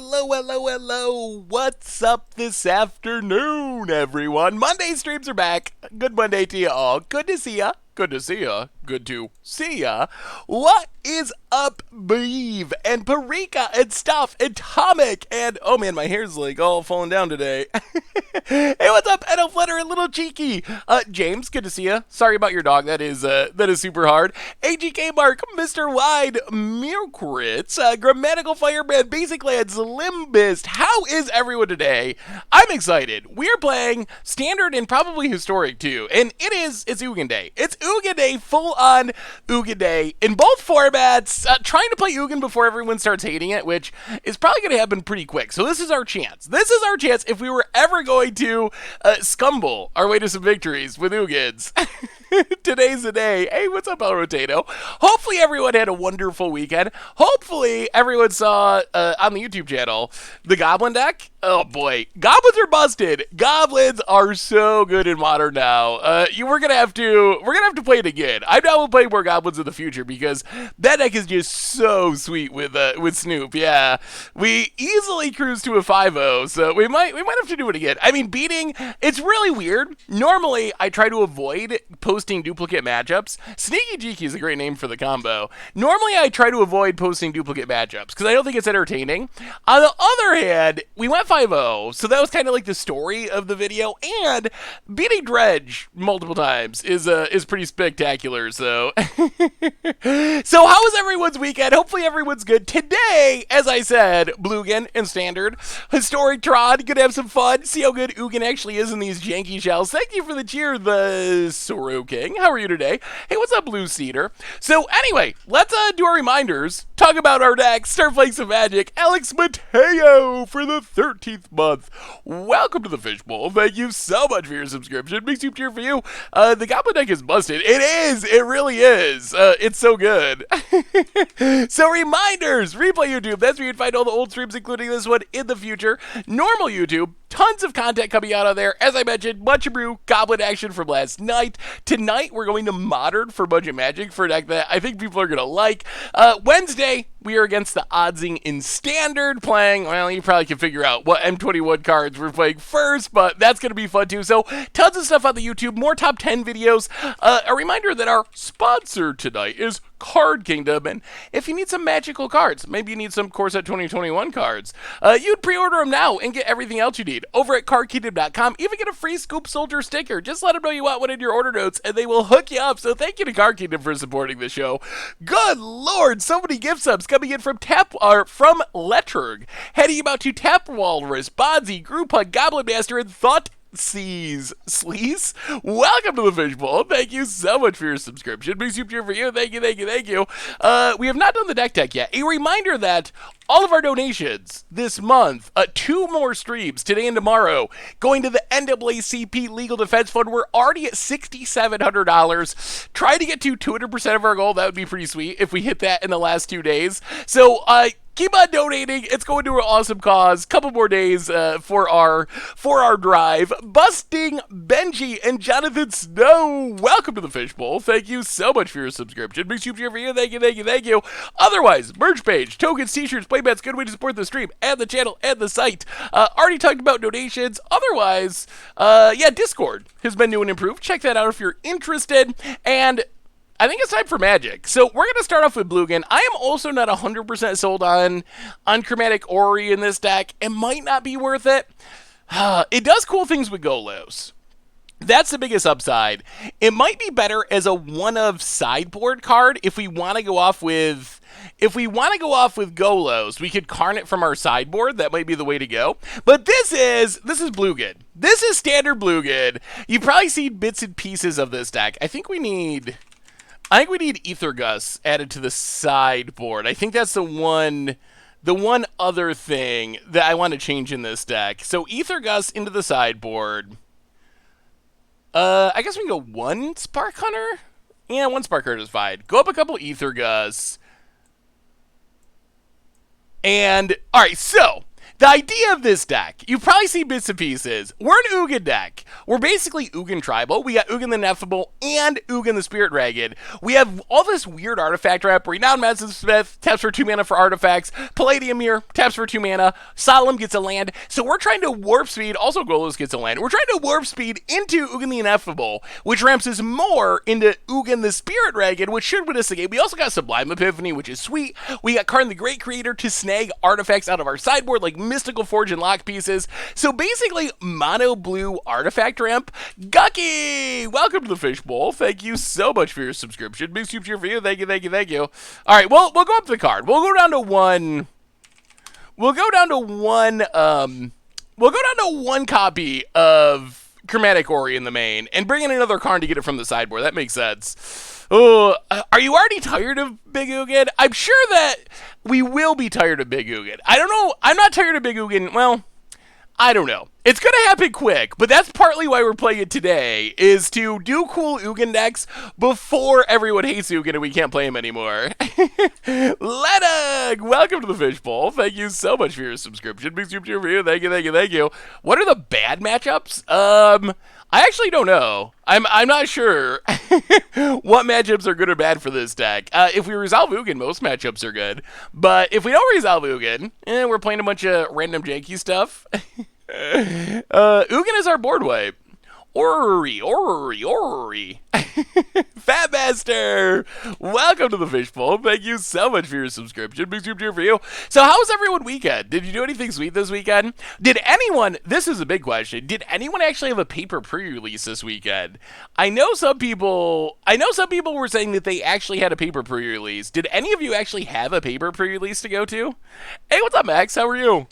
Hello. What's up this afternoon, everyone? Monday streams are back. Good Monday to you all. Good to see ya. Good to see ya. Good to see ya. What is up, Beeve and Parika and Stuff and Tomic and oh man, my hair's like all falling down today. Hey, what's up, Edo Flutter and Little Cheeky? James, good to see ya. Sorry about your dog. That is super hard. AGK Mark, Mr. Wide, Mirkritz, Grammatical Fireman, Basic Lads, Limbist. How is everyone today? I'm excited. We're playing Standard and probably Historic too, and it's Ugin Day. It's Ugin Day, full-on Ugin Day in both formats. Trying to play Ugin before everyone starts hating it, which is probably going to happen pretty quick. So this is our chance. This is our chance if we were ever going to scumble our way to some victories with Ugins. Today's the day. Hey, what's up, El Rotato? Hopefully everyone had a wonderful weekend. Hopefully everyone saw on the YouTube channel the Goblin deck. Oh boy, Goblins are busted. Goblins are so good in Modern now. We're gonna have to play it again. I'm down to play more Goblins in the future because that deck is just so sweet with Snoop. Yeah, we easily cruise to a 5-0, so we might have to do it again. I mean, it's really weird. Normally, I try to avoid posting duplicate matchups. Sneaky Jeeky is a great name for the combo. Normally, I try to avoid posting duplicate matchups because I don't think it's entertaining. On the other hand, we went 5-0, so that was kind of like the story of the video, and beating Dredge multiple times is pretty spectacular, so. So how was everyone's weekend? Hopefully everyone's good. Today, as I said, Blugin and Standard, Historic Tron, gonna have some fun, see how good Ugin actually is in these janky shells. Thank you for the cheer, the Soro King. How are you today? Hey, what's up, Blue Cedar? So anyway, let's do our reminders, talk about our deck, start playing some Magic. Alex Mateo for the 13th month. Welcome to the Fishbowl. Thank you so much for your subscription. Big soup cheer for you. The Goblin deck is busted. It is. It really is. It's so good. So reminders, replay YouTube. That's where you'd find all the old streams, including this one in the future. Normal YouTube. Tons of content coming out of there. As I mentioned, Bunch of Brew, Goblin action from last night. Tonight, we're going to Modern for Budget Magic for a deck that I think people are going to like. Wednesday, we are against the Oddsing in Standard playing, well, you probably can figure out what M21 cards we're playing first, but that's going to be fun too. So, tons of stuff on the YouTube, more top 10 videos. A reminder that our sponsor tonight is Card Kingdom, and if you need some magical cards, maybe you need some Core Set 2021 cards, you'd pre-order them now and get everything else you need over at cardkingdom.com. Even get a free Scoop Soldier sticker. Just let them know you want one in your order notes, and they will hook you up. So thank you to Card Kingdom for supporting the show. Good Lord, so many gift subs coming in from from Letrug, heading about to Tap Walrus, Bonzi, Group Hug, Goblin Master, and Thought Sleaze, welcome to the Fishbowl. Thank you so much for your subscription. Big soup cheer for you. Thank you. We have not done the deck yet. A reminder that all of our donations this month, 2 more streams today and tomorrow, going to the NAACP Legal Defense Fund. We're already at $6,700. Try to get to 200% of our goal. That would be pretty sweet if we hit that in the last 2 days. So, keep on donating. It's going to an awesome cause. Couple more days for our drive. Busting Benji and Jonathan Snow. Welcome to the Fishbowl. Thank you so much for your subscription. Big soup cheer for you. Thank you. Otherwise, merch page, tokens, t-shirts, playbats, good way to support the stream and the channel and the site. Already talked about donations. Otherwise, Discord has been new and improved. Check that out if you're interested. And I think it's time for Magic. So we're going to start off with Blugin. I am also not 100% sold on Chromatic Ori in this deck. It might not be worth it. It does cool things with Golos. That's the biggest upside. It might be better as a one-of sideboard card if we want to go off with Golos. We could Carnet from our sideboard. That might be the way to go. But this is Blugin. This is standard Blugin. You've probably seen bits and pieces of this deck. I think we need Ether Gus added to the sideboard. I think that's the one other thing that I want to change in this deck. So Ether Gus into the sideboard. I guess we can go 1 Spark Hunter? Yeah, 1 Spark Hunter is fine. Go up a couple Ether Gus. And, alright, so The idea of this deck, you've probably seen bits and pieces. We're an Ugin deck. We're basically Ugin Tribal. We got Ugin the Ineffable and Ugin the Spirit Dragon. We have all this weird artifact rep. Renowned Smith taps for 2 mana for artifacts. Palladium here taps for 2 mana. Solemn gets a land. So we're trying to warp speed. Also, Golos gets a land. We're trying to warp speed into Ugin the Ineffable, which ramps us more into Ugin the Spirit Dragon, which should win us the game. We also got Sublime Epiphany, which is sweet. We got Karn the Great Creator to snag artifacts out of our sideboard, like Mystical Forge and lock pieces. So basically, mono blue artifact ramp. Gucky, welcome to the Fishbowl. Thank you so much for your subscription. Big super cheer for you. Thank you, thank you, thank you. All right, well, we'll go up to the card. We'll go down to one. We'll go down to one. We'll go down to one copy of Chromatic Ori in the main, and bring in another Karn to get it from the sideboard. That makes sense. Oh, are you already tired of Big Ugin? I'm sure that we will be tired of Big Ugin. I don't know. I'm not tired of Big Ugin. Well, I don't know. It's going to happen quick, but that's partly why we're playing it today, is to do cool Ugin decks before everyone hates Ugin and we can't play him anymore. Ledug, welcome to the Fishbowl. Thank you so much for your subscription. Big super for you. Thank you, thank you, thank you. What are the bad matchups? I actually don't know. I'm not sure what matchups are good or bad for this deck. If we resolve Ugin, most matchups are good. But if we don't resolve Ugin, we're playing a bunch of random janky stuff. Ugin is our board wipe. Ori. Fat Master, welcome to the Fishbowl. Thank you so much for your subscription. Big super cheer for you. So how was everyone weekend? Did you do anything sweet this weekend? Did anyone, this is a big question, did anyone actually have a paper pre-release this weekend? I know some people were saying that they actually had a paper pre-release. Did any of you actually have a paper pre-release to go to? Hey, what's up, Max? How are you?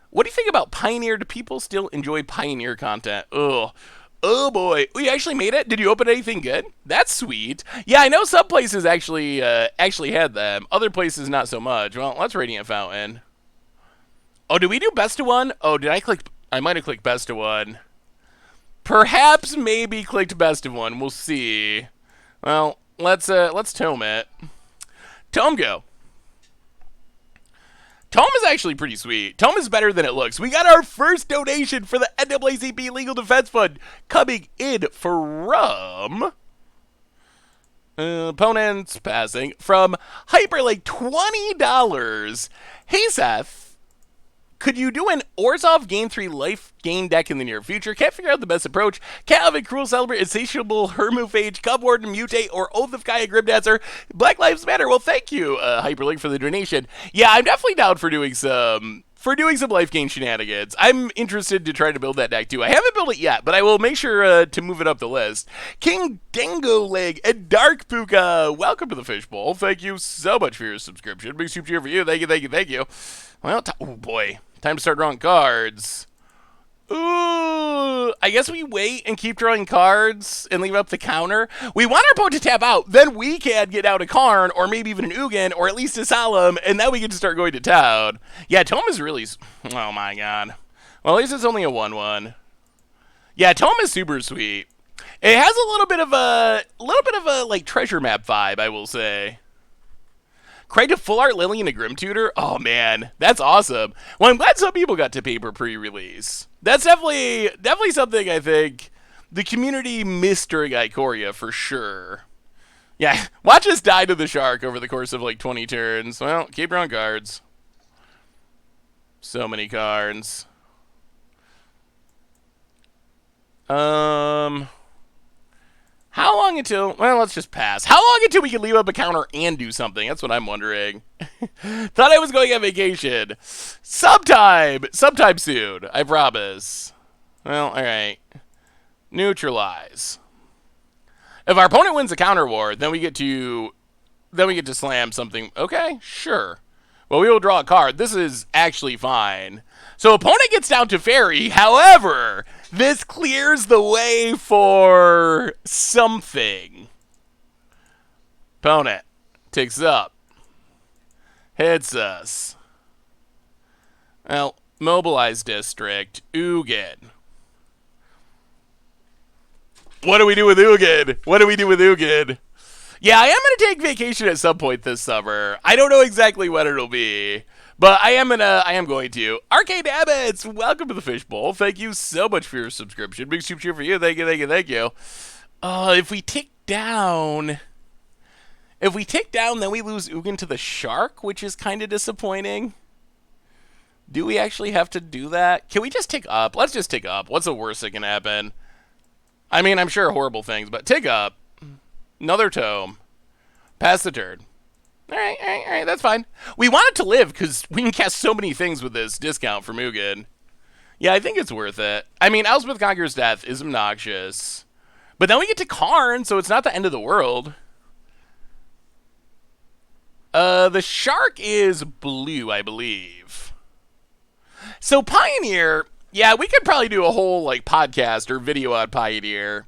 What do you think about Pioneer? Do people still enjoy Pioneer content? Ugh. Oh boy. Oh, you actually made it? Did you open anything good? That's sweet. Yeah, I know some places actually had them. Other places not so much. Well, let's Radiant Fountain. Oh, did we do best of one? Oh, did I click? I might have clicked best of one. Perhaps maybe clicked best of one. We'll see. Well, let's tome it. Tome go. Tome is actually pretty sweet. Tome is better than it looks. We got our first donation for the NAACP Legal Defense Fund coming in from opponents passing from Hyperlink, $20. Hey Seth, could you do an Orzhov gain 3 life gain deck in the near future? Can't figure out the best approach. Can't have a Cruel Celebrate, Insatiable Hermophage, Cub Warden, Mutate, or Oath of Gaia Grimdancer. Black Lives Matter. Well, thank you, Hyperlink, for the donation. Yeah, I'm definitely down for doing some life gain shenanigans. I'm interested to try to build that deck too. I haven't built it yet, but I will make sure to move it up the list. King Dingo Leg and Dark Puka, welcome to the Fishbowl. Thank you so much for your subscription. Big super cheer for you. Thank you, thank you, thank you. Well, oh boy. Time to start drawing cards. Ooh, I guess we wait and keep drawing cards and leave up the counter. We want our opponent to tap out, then we can get out a Karn, or maybe even an Ugin, or at least a Solemn, and then we get to start going to town. Yeah, Tome is really, oh my god. Well, at least it's only a 1/1. Yeah, Tome is super sweet. It has a little bit of a like treasure map vibe, I will say. Cried to Full Art Lily and a Grim Tutor? Oh man, that's awesome. Well, I'm glad some people got to paper pre-release. That's definitely something I think the community missed during Ikoria for sure. Yeah, watch us die to the shark over the course of like 20 turns. Well, keep drawing cards. So many cards. How long until, well, let's just pass. How long until we can leave up a counter and do something? That's what I'm wondering. Thought I was going on vacation. Sometime soon, I promise. Well, all right. Neutralize. If our opponent wins a counter war, then we get to slam something. Okay, sure. Well, we will draw a card. This is actually fine. So opponent gets down to Fairy. However, this clears the way for something. Opponent ticks up. Hits us. Well, Mobilize District. Ugin. What do we do with Ugin? What do we do with Ugin? Yeah, I am going to take vacation at some point this summer. I don't know exactly when it'll be. But I am going to. Arcade Abbots, welcome to the Fishbowl. Thank you so much for your subscription. Big soup cheer for you. Thank you, thank you, thank you. If we tick down, then we lose Ugin to the shark, which is kind of disappointing. Do we actually have to do that? Can we just tick up? Let's just tick up. What's the worst that can happen? I mean, I'm sure horrible things, but tick up. Another tome. Pass the turn. All right, that's fine. We want it to live because we can cast so many things with this discount from Ugin. Yeah, I think it's worth it. I mean, Elspeth Conqueror's Death is obnoxious. But then we get to Karn, so it's not the end of the world. The shark is blue, I believe. So Pioneer, yeah, we could probably do a whole like podcast or video on Pioneer.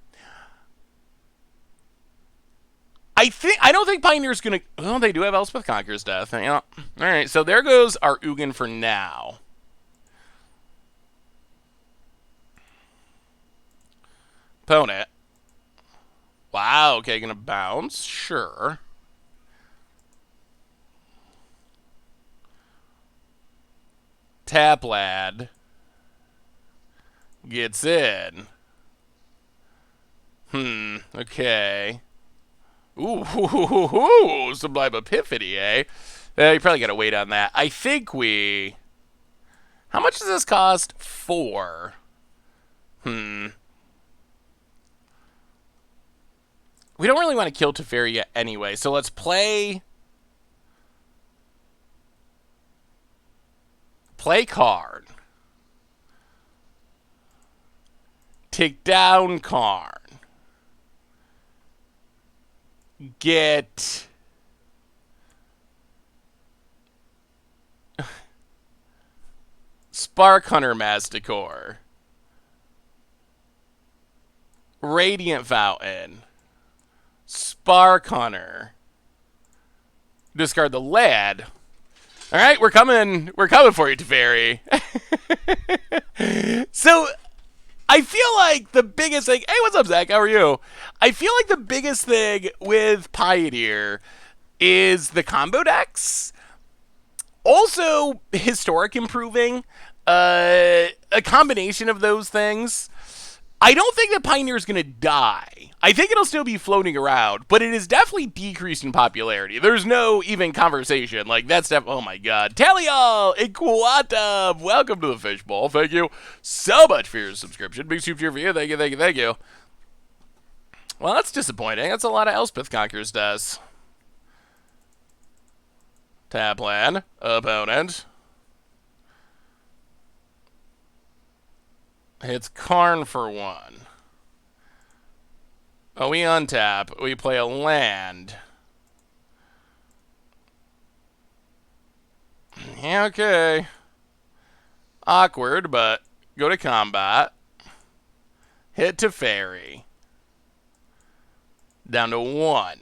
I don't think Pioneer's gonna. Oh, they do have Elspeth Conqueror's Death. Yeah. All right, so there goes our Ugin for now. Opponent. Wow. Okay, gonna bounce. Sure. Tap lad gets in. Okay. Ooh, Sublime Epiphany, eh? You probably gotta wait on that. I think we... How much does this cost? 4. We don't really want to kill Teferi yet anyway, so let's play... Play card. Take down Karn. Get... Spark Hunter Masticore. Radiant Fountain. Spark Hunter. Discard the lad. All right, we're coming for you, Teferi. So, I feel like the biggest thing... Hey, what's up, Zach? How are you? I feel like the biggest thing with Pioneer is the combo decks. Also, historic improving. A combination of those things. I don't think that Pioneer is going to die. I think it'll still be floating around, but it is definitely decreased in popularity. There's no even conversation. Like, that's oh my god. Talial and Quantum, welcome to the Fishbowl. Thank you so much for your subscription. Big soup cheer for you. Thank you, thank you, thank you. Well, that's disappointing. That's a lot of Elspeth Conqueror's Death. Tap land. Opponent. Hits Karn for 1. Oh, we untap. We play a land. Yeah, okay. Awkward, but go to combat. Hit Teferi. Down to 1.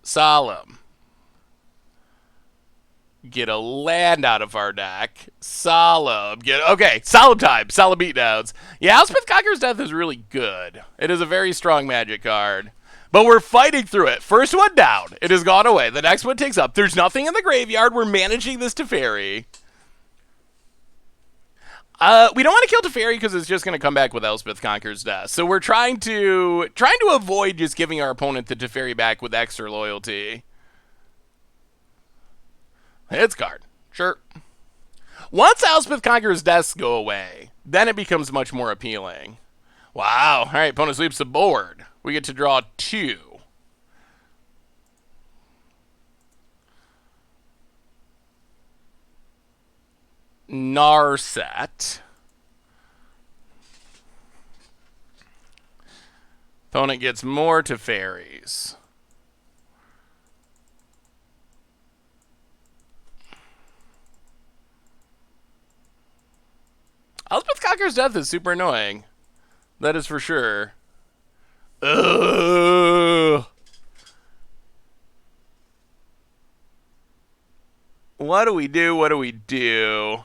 Solemn. Get a land out of our deck. Solemn. Okay, Solemn time. Solemn beatdowns. Yeah, Elspeth Conqueror's Death is really good. It is a very strong Magic card. But we're fighting through it. First one down. It has gone away. The next one takes up. There's nothing in the graveyard. We're managing this Teferi. We don't want to kill Teferi because it's just going to come back with Elspeth Conqueror's Death. So we're trying to avoid just giving our opponent the Teferi back with extra loyalty. Hits card. Sure. Once Elspeth Conqueror's Deaths go away, then it becomes much more appealing. Wow. All right, opponent sweeps the board. We get to draw 2. Narset. Opponent gets more Teferis. Elspeth Conqueror's Death is super annoying. That is for sure. Ugh. What do we do? What do we do?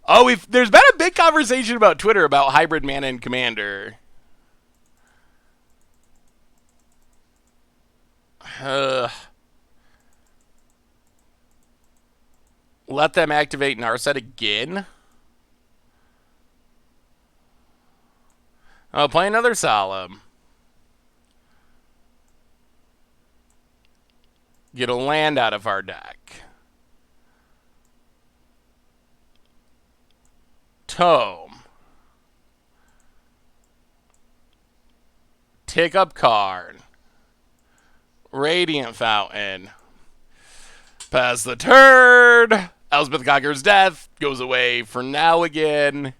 Oh, there's been a big conversation about Twitter about hybrid mana and commander. Let them activate Narset again. I'll play another Solemn. Get a land out of our deck. Tome. Take up card. Radiant Fountain. Pass the turn. Elspeth Conqueror's Death goes away for now again.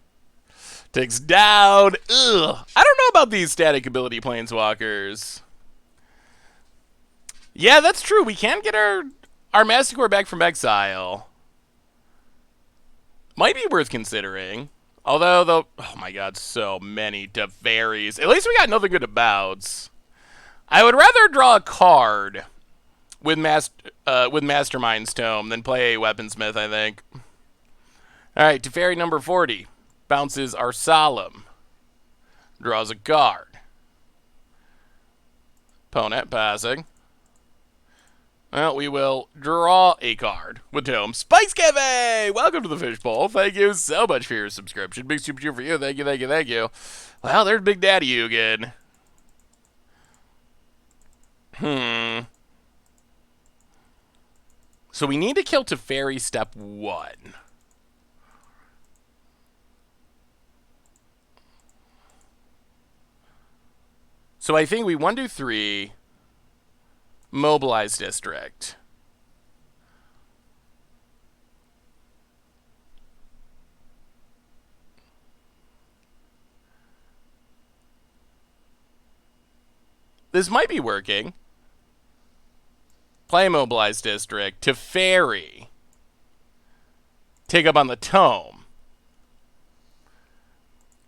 Takes down. Ugh. I don't know about these static ability planeswalkers. Yeah, that's true. We can get our Masticore back from exile. Might be worth considering. Although, oh my god, so many Teferis. At least we got nothing good to bounce. I would rather draw a card with Mastermind's Tome than play a Weaponsmith, I think. Alright, Teferi number 40. Bounces our Solemn. Draws a card. Opponent passing. Well, we will draw a card with Tome. Spice Cafe! Welcome to the Fishbowl. Thank you so much for your subscription. Big super cheer for you. Thank you, thank you, thank you. Well, there's Big Daddy Ugin. So we need to kill Teferi step 1. So I think we 1, 2, 3... Mobilize District. This might be working. Play Mobilize District. Teferi. Take up on the Tome.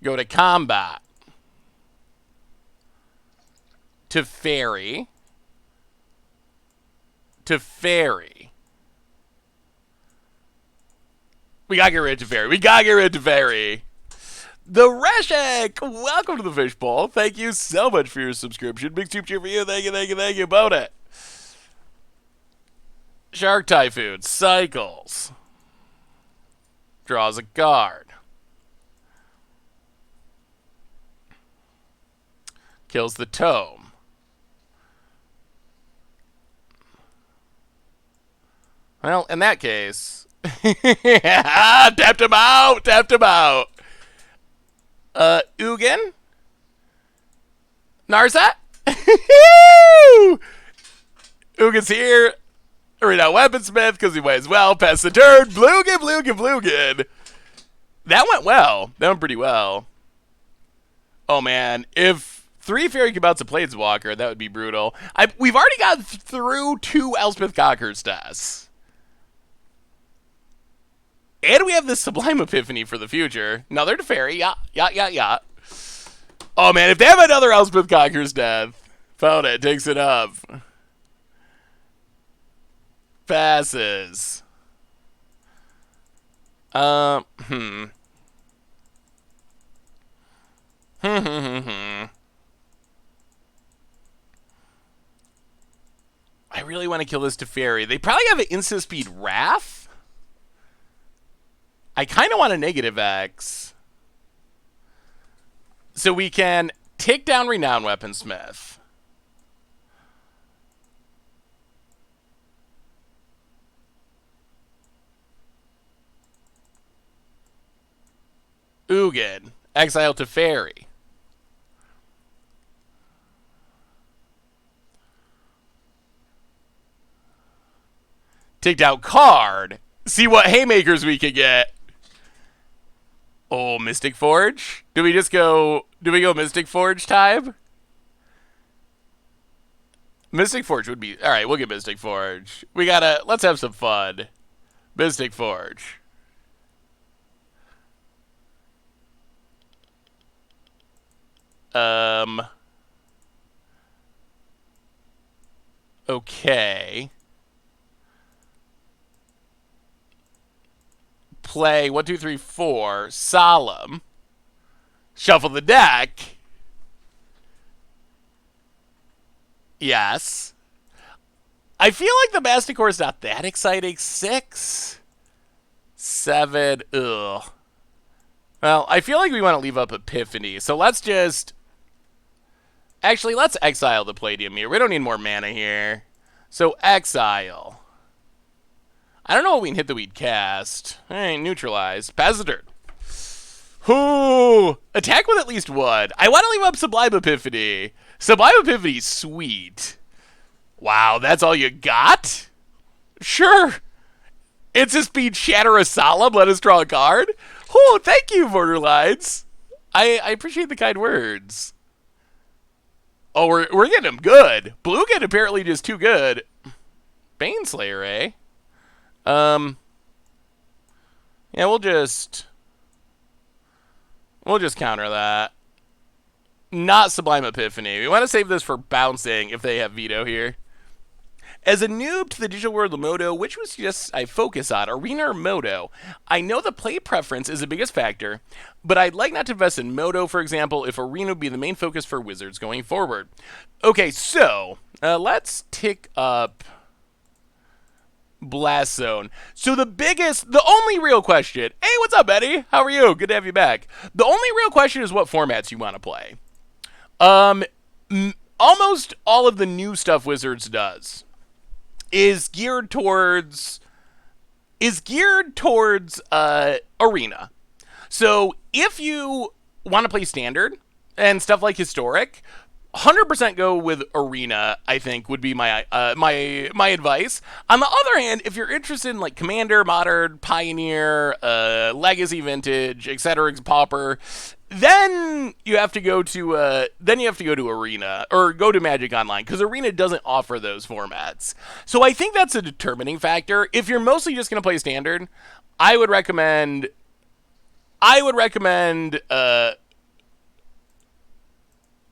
Go to combat. Teferi. Teferi. We gotta get rid of Teferi. We gotta get rid of Teferi. The Reshek! Welcome to the Fishbowl. Thank you so much for your subscription. Big super cheer for you. Thank you, thank you, thank you about it. Shark Typhoon. Cycles. Draws a card. Kills the Tome. Well, in that case... tapped him out! Tapped him out! Ugin? Narset? Ugin's here. Read out Weaponsmith, because he might as well. Pass the turn. Blugin, Blugin, Blugin. That went well. That went pretty well. Oh, man. If 3 Fairy could bounce a Planeswalker, that would be brutal. We've already got through 2 Elspeth Conqueror's deaths. And we have this Sublime Epiphany for the future. Another Teferi. Yeah. Oh, man. If they have another Elspeth Conqueror's death. Found it. Takes it up. Passes. I really want to kill this Teferi. They probably have an instant speed Wrath. I kind of want a negative X. So we can take down Renown Weaponsmith. Ugin. Exile Teferi. Take down card. See what haymakers we can get. Oh, Mystic Forge? Do we go Mystic Forge time? Mystic Forge would be... Alright, we'll get Mystic Forge. Let's have some fun. Mystic Forge. Okay. Play 1, 2, 3, 4. Solemn. Shuffle the deck. Yes. I feel like the Masticore is not that exciting. 6. 7. Ugh. Well, I feel like we want to leave up Epiphany, so let's just... Actually, let's exile the Palladium here. We don't need more mana here. So, exile. I don't know what we can hit that we'd cast. Alright, neutralize. Pass the turn. Ooh, attack with at least 1. I want to leave up Sublime Epiphany. Sublime Epiphany's sweet. Wow, that's all you got? Sure. It's a speed Shatter a Solemn. Let us draw a card. Oh, thank you, Borderlines. I appreciate the kind words. Oh, we're getting them good. Blugin apparently just too good. Baneslayer, eh? Yeah, we'll just counter that. Not Sublime Epiphany. We want to save this for bouncing if they have veto here. As a noob to the digital world of Moto, which was just I focus on, Arena or Moto? I know the play preference is the biggest factor, but I'd like not to invest in Moto, for example, if Arena would be the main focus for Wizards going forward. Okay, so let's tick up Blast Zone. So the only real question, hey, what's up, Eddie? How are you? Good to have you back. The only real question is what formats you want to play. Almost all of the new stuff Wizards does is geared towards Arena. So if you want to play Standard and stuff like Historic, 100% go with Arena, I think, would be my my advice. On the other hand, if you're interested in like Commander, Modern, Pioneer, Legacy, Vintage, etc., Pauper, then you have to go to Arena or go to Magic Online because Arena doesn't offer those formats. So I think that's a determining factor. If you're mostly just going to play Standard, I would recommend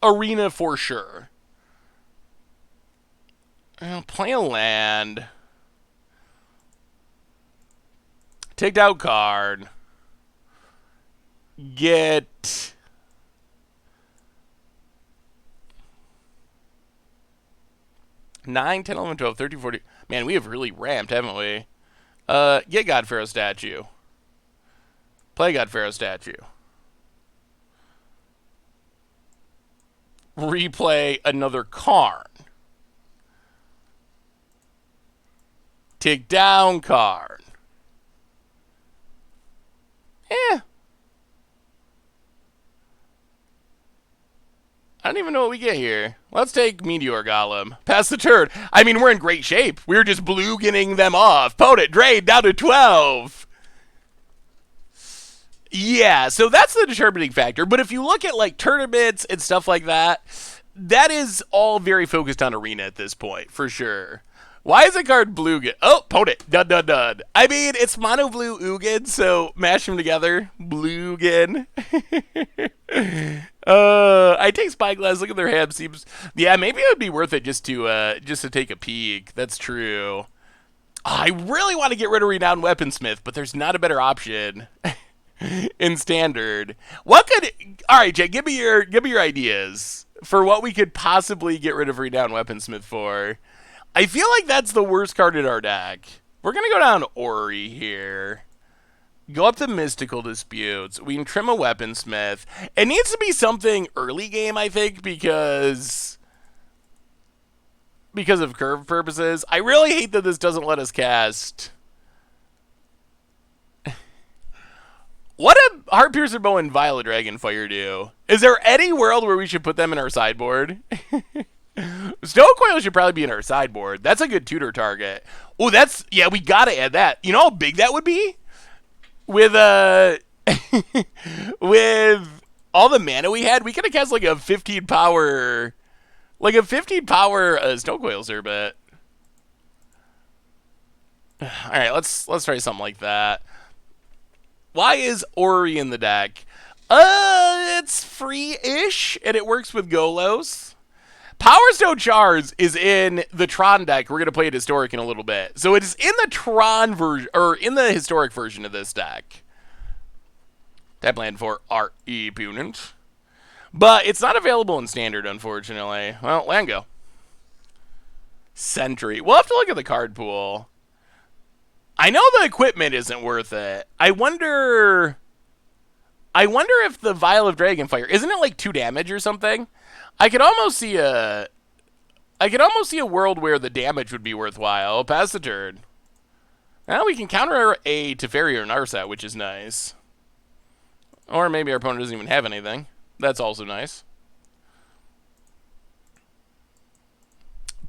Arena for sure. Play a land. Take out card. Get... Nine, 10, 11, 12, 13, 14. Man, we have really ramped, haven't we? Get God Pharaoh statue. Play God Pharaoh statue. Replay another Karn. Take down Karn. I don't even know what we get here. Let's take Meteor Golem. Pass the turn. I mean, we're in great shape. We're just Bluginning them off. Opponent drain down to 12. Yeah, so that's the determining factor. But if you look at like tournaments and stuff like that, that is all very focused on Arena at this point, for sure. Why is the card Blugin? Oh, opponent. Dun, dun, dun. I mean, it's mono blue Ugin, so mash them together. Blugin. I take Spyglass. Look at their hand. Seems, yeah, maybe it would be worth it just to take a peek. That's true. I really want to get rid of Renowned Weaponsmith, but there's not a better option in Standard. What could? All right, Jay, give me your ideas for what we could possibly get rid of Renowned Weaponsmith for. I feel like that's the worst card in our deck. We're gonna go down Ori here. Go up the Mystical Disputes. We can trim a Weaponsmith. It needs to be something early game, I think, because of curve purposes. I really hate that this doesn't let us cast. What did Heartpiercer Bow and Violet Dragonfire do? Is there any world where we should put them in our sideboard? Stonecoil should probably be in our sideboard. That's a good tutor target. Oh, yeah, we gotta add that. You know how big that would be? With with all the mana we had, we could have cast like a 15 power Stonecoil Zerbet. All right, let's try something like that. Why is Ori in the deck? It's free-ish, and it works with Golos. Power Stone Charge is in the Tron deck. We're going to play it Historic in a little bit. So it is in the Tron version, or in the Historic version of this deck. Tap land for our opponent. But it's not available in Standard, unfortunately. Well, land go. Sentry. We'll have to look at the card pool. I know the equipment isn't worth it. I wonder if the Vial of Dragonfire, isn't it like 2 damage or something? I could almost see a world where the damage would be worthwhile. Pass the turn. Now we can counter a Teferi or Narset, which is nice. Or maybe our opponent doesn't even have anything. That's also nice.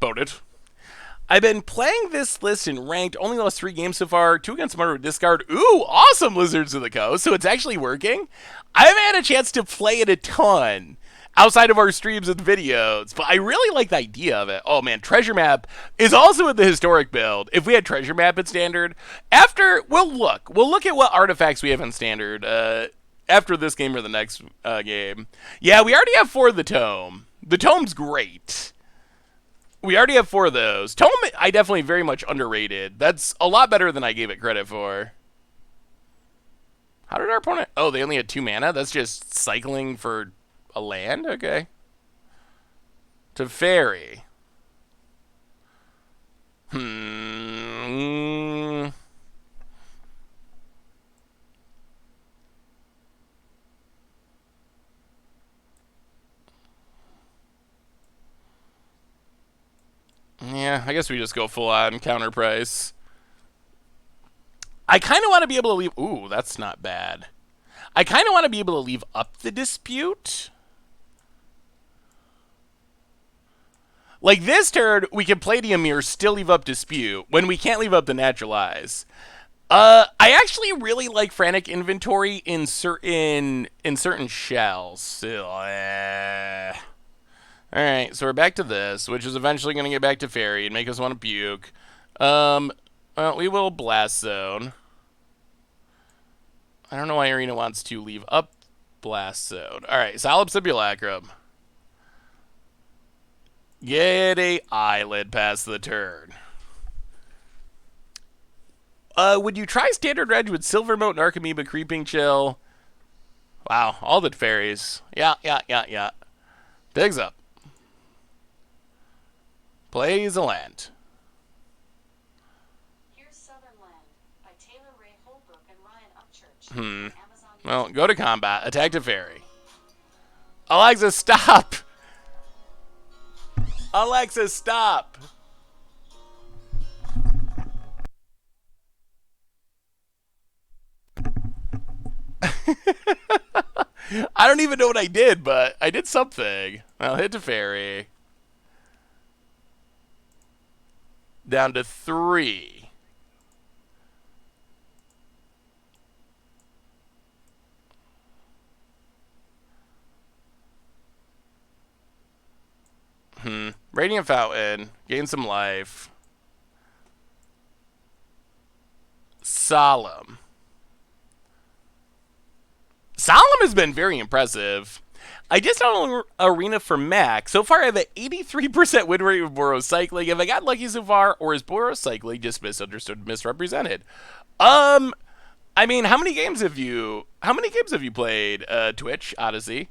Boated. I've been playing this list in ranked, only lost 3 games so far, 2 against Mono Discard. Ooh, awesome, Lizards of the Coast. So it's actually working. I haven't had a chance to play it a ton outside of our streams and videos, but I really like the idea of it. Oh man, Treasure Map is also in the historic build. If we had Treasure Map in Standard, we'll look at what artifacts we have in Standard after this game or the next game. Yeah, we already have 4 of the Tome. The Tome's great. We already have 4 of those. Tome, I definitely very much underrated. That's a lot better than I gave it credit for. How did our opponent... Oh, they only had 2 mana? That's just cycling for a land? Okay. Teferi. Yeah, I guess we just go full on counter price. I kind of want to be able to leave... Ooh, that's not bad. I kind of want to be able to leave up the Dispute. Like this turn, we can play the Amir, still leave up Dispute, when we can't leave up the Naturalize. I actually really like Frantic Inventory in certain shells. Alright, so we're back to this, which is eventually going to get back to Fairy and make us want to puke. Well, we will Blast Zone. I don't know why Arena wants to leave up Blast Zone. Alright, Solid Simulacrum. Get a Eyelid past the turn. Would you try Standard Reg with Silver Moat, Narcomoeba, Creeping Chill? Wow, all the fairies. Yeah. Digs up. Plays a land. Here's Southern Land by Taylor Ray Holbrook and Ryan Upchurch. Well, go to combat. Attack to fairy. Alexa, stop! Alexa, stop! I don't even know what I did, but I did something. I'll hit to fairy. Down to 3. Radiant Fountain. Gain some life. Solemn. Solemn has been very impressive. I just downloaded Arena for Mac. So far, I have an 83% win rate with Boros Cycling. Have I got lucky so far, or is Boros Cycling just misunderstood, misrepresented? I mean, how many games have you played? Twitch, Odyssey,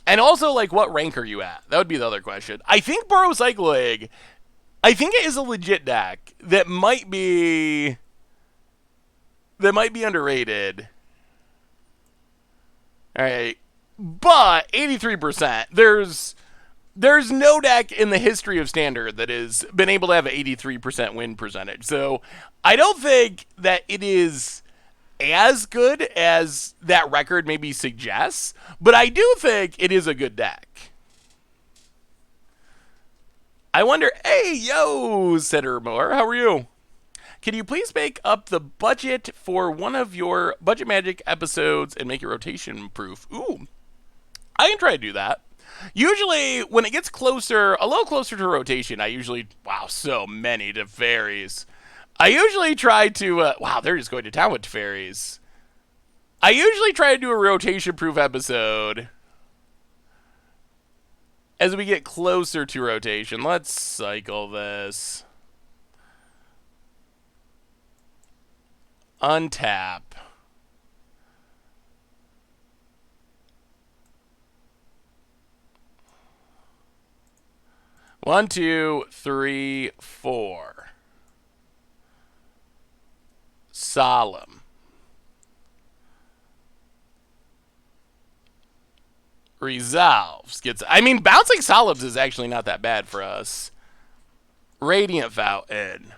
and also like, what rank are you at? That would be the other question. I think Boros Cycling. I think it is a legit deck that might be underrated. All right. But 83%, there's no deck in the history of Standard that has been able to have an 83% win percentage. So I don't think that it is as good as that record maybe suggests, but I do think it is a good deck. I wonder, hey, yo, Settermore, how are you? Can you please make up the budget for one of your Budget Magic episodes and make it rotation proof? Ooh, I can try to do that. Usually, when it gets closer, a little closer to rotation, I usually... Wow, so many Teferis. I usually try to... wow, they're just going to town with Teferis. I usually try to do a rotation-proof episode as we get closer to rotation. Let's cycle this. Untap. One, two, three, 4. Solemn. Resolves. I mean, bouncing Solemns is actually not that bad for us. Radiant Fountain.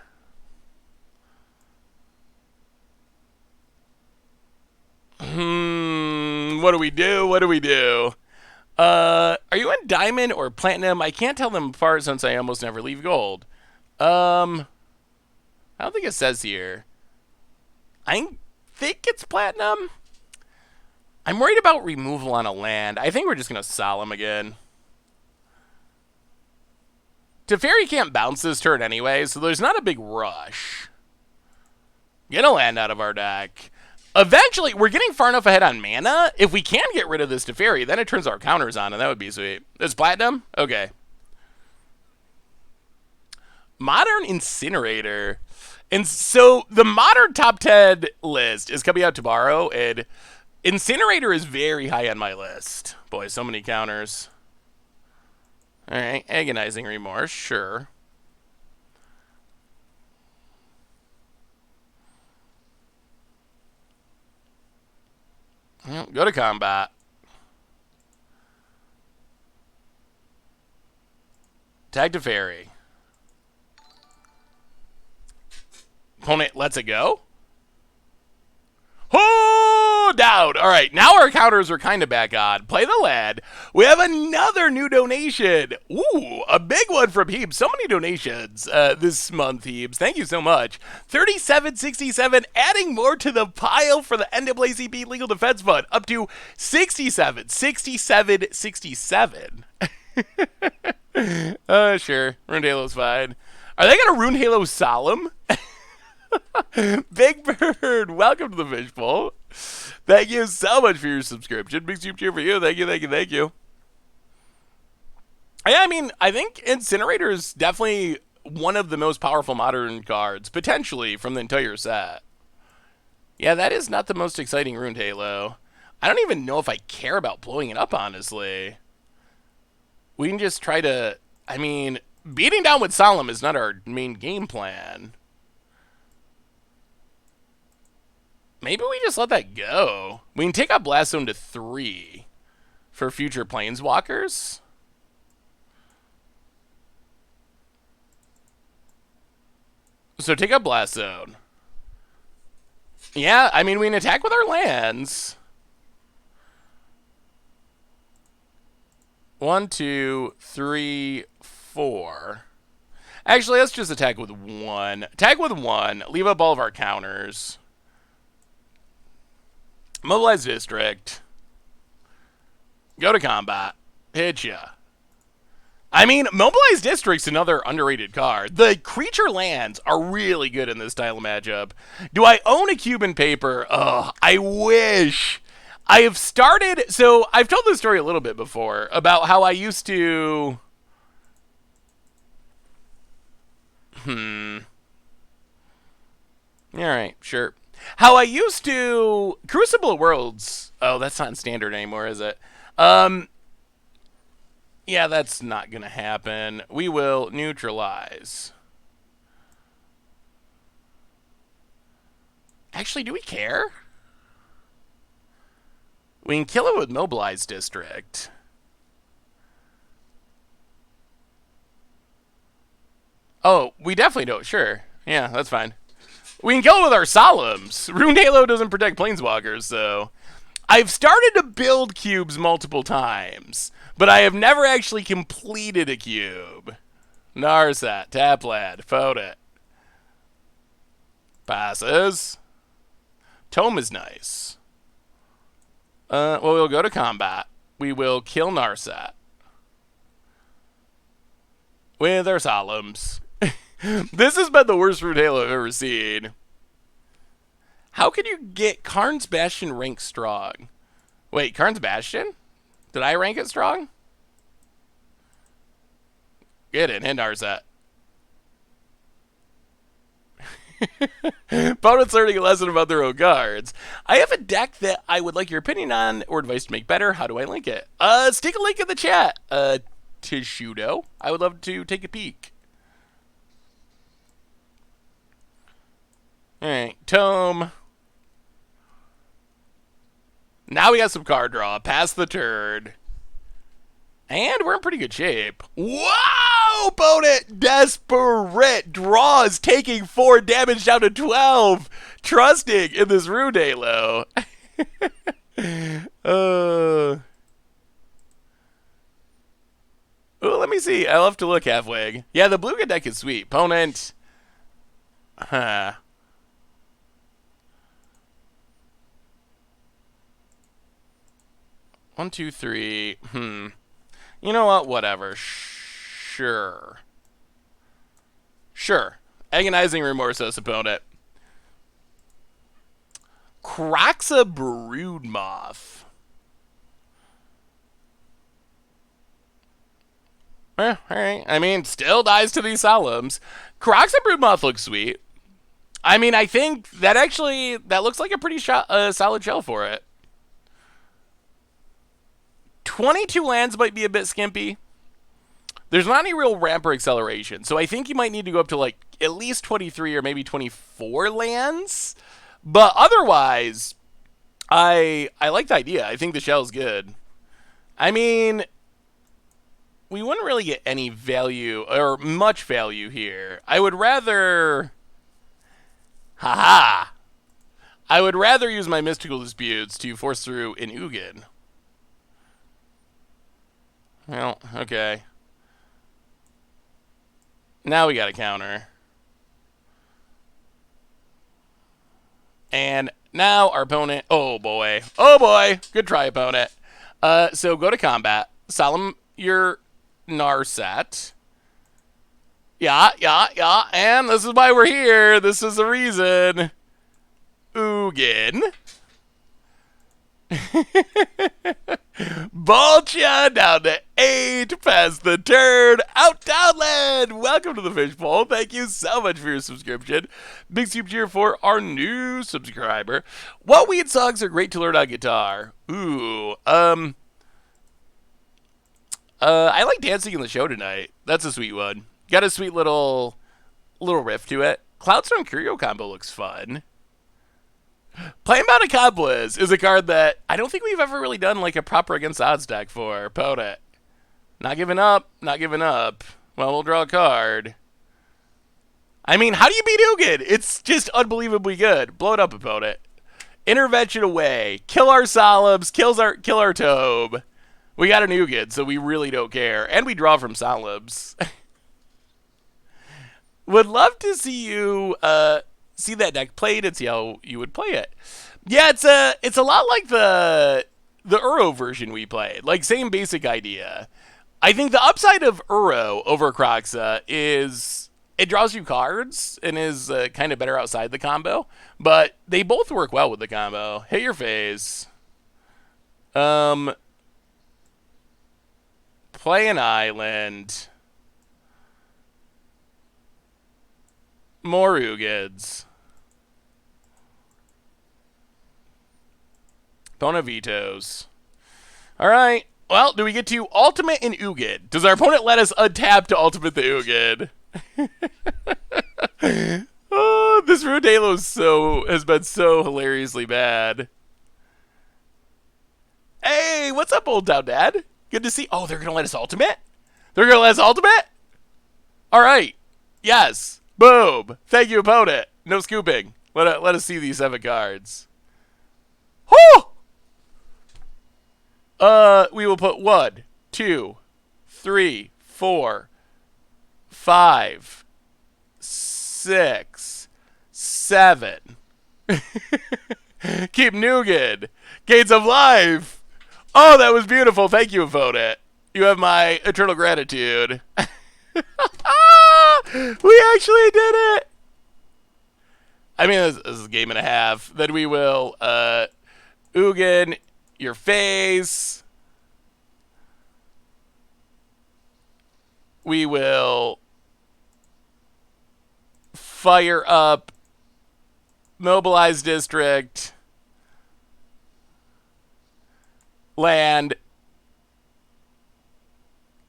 What do we do? What do we do? Are you in Diamond or Platinum? I can't tell them apart since I almost never leave Gold. I don't think it says here. I think it's Platinum. I'm worried about removal on a land. I think we're just going to Solemn again. Teferi can't bounce this turn anyway, so there's not a big rush. Get a land out of our deck. Eventually, we're getting far enough ahead on mana. If we can get rid of this Teferi, then it turns our counters on, and that would be sweet. It's Platinum? Okay. Modern Incinerator. And so the modern top 10 list is coming out tomorrow, and Incinerator is very high on my list. Boy, so many counters. All right, Agonizing Remorse, sure. Go to combat. Tag to Fairy. Opponent lets it go. Oh, down. All right, now our counters are kind of back on. Play the lad. We have another new donation. Ooh, a big one from Heebs. So many donations this month, Heebs. Thank you so much. 3767, adding more to the pile for the NAACP Legal Defense Fund. Up to 67. 67. 67. Sure. Rune Halo's fine. Are they going to Rune Halo Solemn? Big Bird, welcome to the Fishbowl. Thank you so much for your subscription. Big soup cheer for you. Thank you, thank you, thank you. Yeah, I mean, I think Incinerator is definitely one of the most powerful modern cards, potentially, from the entire set. Yeah, that is not the most exciting Ruined Halo. I don't even know if I care about blowing it up, honestly. We can just try to... I mean, beating down with Solemn is not our main game plan. Maybe we just let that go. We can take out Blast Zone to 3 for future Planeswalkers. So take out Blast Zone. Yeah, I mean, we can attack with our lands. 1, 2, 3, 4. Actually, let's just attack with 1. Attack with 1. Leave up all of our counters. Mobilize District. Go to combat. Hit ya. I mean, Mobilize District's another underrated card. The creature lands are really good in this style of matchup. Do I own a cube and paper? Ugh, I wish. I have started... So, I've told this story a little bit before about how I used to... Alright, sure. How I used to... Crucible of Worlds... Oh, that's not in Standard anymore, is it? Yeah, that's not going to happen. We will neutralize. Actually, do we care? We can kill it with Mobilize District. Oh, we definitely don't. Sure. Yeah, that's fine. We can kill it with our Solemns. Rune Halo doesn't protect Planeswalkers, so... I've started to build cubes multiple times, but I have never actually completed a cube. Narset, tap lad, vote it. Passes. Tome is nice. Well, we'll go to combat. We will kill Narset. With our Solemns. This has been the worst Rune Halo I've ever seen. How can you get Karn's Bastion rank strong? Wait, Karn's Bastion? Did I rank it strong? Get it, hit Narset. Opponents learning a lesson about their own cards. I have a deck that I would like your opinion on or advice to make better. How do I link it? Stick a link in the chat. Tishudo. I would love to take a peek. Alright, tome. Now we got some card draw. Pass the turn. And we're in pretty good shape. Wow! Opponent desperate. Draws taking 4 damage down to 12. Trusting in this Rune Halo. Oh, let me see. I'll have to look halfway. Yeah, the Blugin deck is sweet. Opponent. Huh. 1, 2, 3. You know what? Whatever. Sure. Sure. Agonizing Remorseless opponent. Kroxa Broodmoth. Alright. I mean, still dies to these Solemns. Kroxa Broodmoth looks sweet. I mean, I think that actually, that looks like a pretty solid shell for it. 22 lands might be a bit skimpy. There's not any real ramp or acceleration, so I think you might need to go up to like at least 23 or maybe 24 lands. But otherwise, I like the idea. I think the shell's good. I mean, we wouldn't really get any value or much value here. I would rather... Haha! I would rather use my Mystical Disputes to force through an Ugin. Well, okay. Now we got a counter. And now our opponent... Oh, boy. Oh, boy. Good try, opponent. So go to combat. Solemn your Narset. Yeah. And this is why we're here. This is the reason. Ugin. Bolcha down to 8, past the turn, out downland. Welcome to the Fishbowl. Thank you so much for your subscription. Big super cheer for our new subscriber. What weird songs are great to learn on guitar? Ooh, I like Dancing in the Show Tonight. That's a sweet one. Got a sweet little riff to it. Cloudstorm Curio combo looks fun. Playing Bound Accomplice is a card that I don't think we've ever really done like a proper against odds deck for. Opponent. Not giving up. Not giving up. Well, we'll draw a card. I mean, how do you beat Ugin? It's just unbelievably good. Blow it up, opponent. Intervention away. Kill our Solemns. Kill our Tome. We got an Ugin, so we really don't care. And we draw from Solemns. Would love to see you... see that deck played and see how you would play it. Yeah, it's a lot like the Uro version we played. Like, same basic idea. I think the upside of Uro over Kroxa is it draws you cards and is kind of better outside the combo. But they both work well with the combo. Hit your face. Play an island. More Ugins. Opponent vetoes. Alright. Well, do we get to ultimate in Ugin? Does our opponent let us untap to ultimate the Ugin? Oh, this Rune Halo has been so hilariously bad. Hey, what's up, Old Town Dad? Good to see. Oh, they're going to let us ultimate? They're going to let us ultimate? Alright. Yes. Boom. Thank you, opponent. No scooping. Let us see these 7 cards. Whoo! We will put 1, 2, 3, 4, 5, 6, 7. Keep Ugin. Gates of Life. Oh, that was beautiful. Thank you, opponent. You have my eternal gratitude. We actually did it. I mean, this is a game and a half. Then we will, Ugin, your face. We will fire up Mobilize District. Land.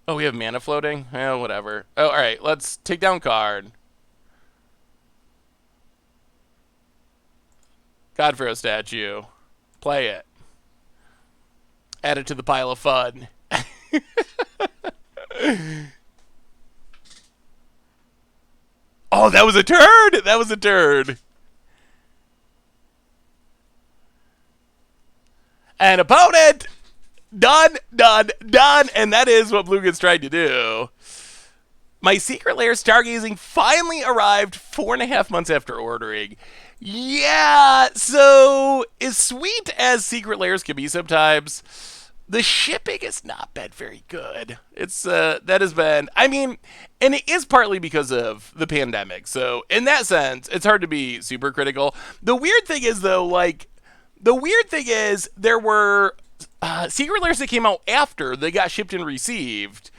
Oh, we have mana floating? Oh, whatever. Oh, alright. Let's take down card. God Pharaoh statue. Play it. Add it to the pile of fun. Oh, that was a turd! That was a turd. An opponent! Done, done, done! And that is what Blugin's trying to do. My secret lair stargazing finally arrived 4.5 months after ordering. Yeah, so as sweet as secret lairs can be sometimes, the shipping has not been very good. It's that has been, I mean, and it is partly because of the pandemic. So in that sense, it's hard to be super critical. The weird thing is though, like, there were secret lairs that came out after they got shipped and received,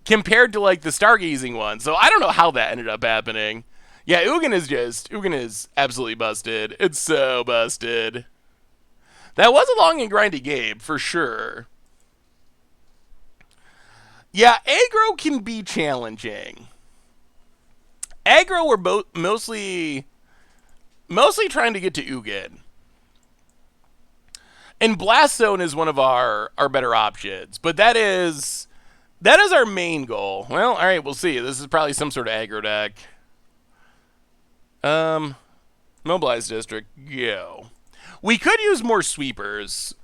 compared to like the stargazing one. So I don't know how that ended up happening. Yeah, Ugin is absolutely busted. It's so busted. That was a long and grindy game, for sure. Yeah, aggro can be challenging. Aggro, we're mostly trying to get to Ugin. And Blast Zone is one of our better options. But that is our main goal. Well, alright, we'll see. This is probably some sort of aggro deck. Mobilize District, go. We could use more sweepers.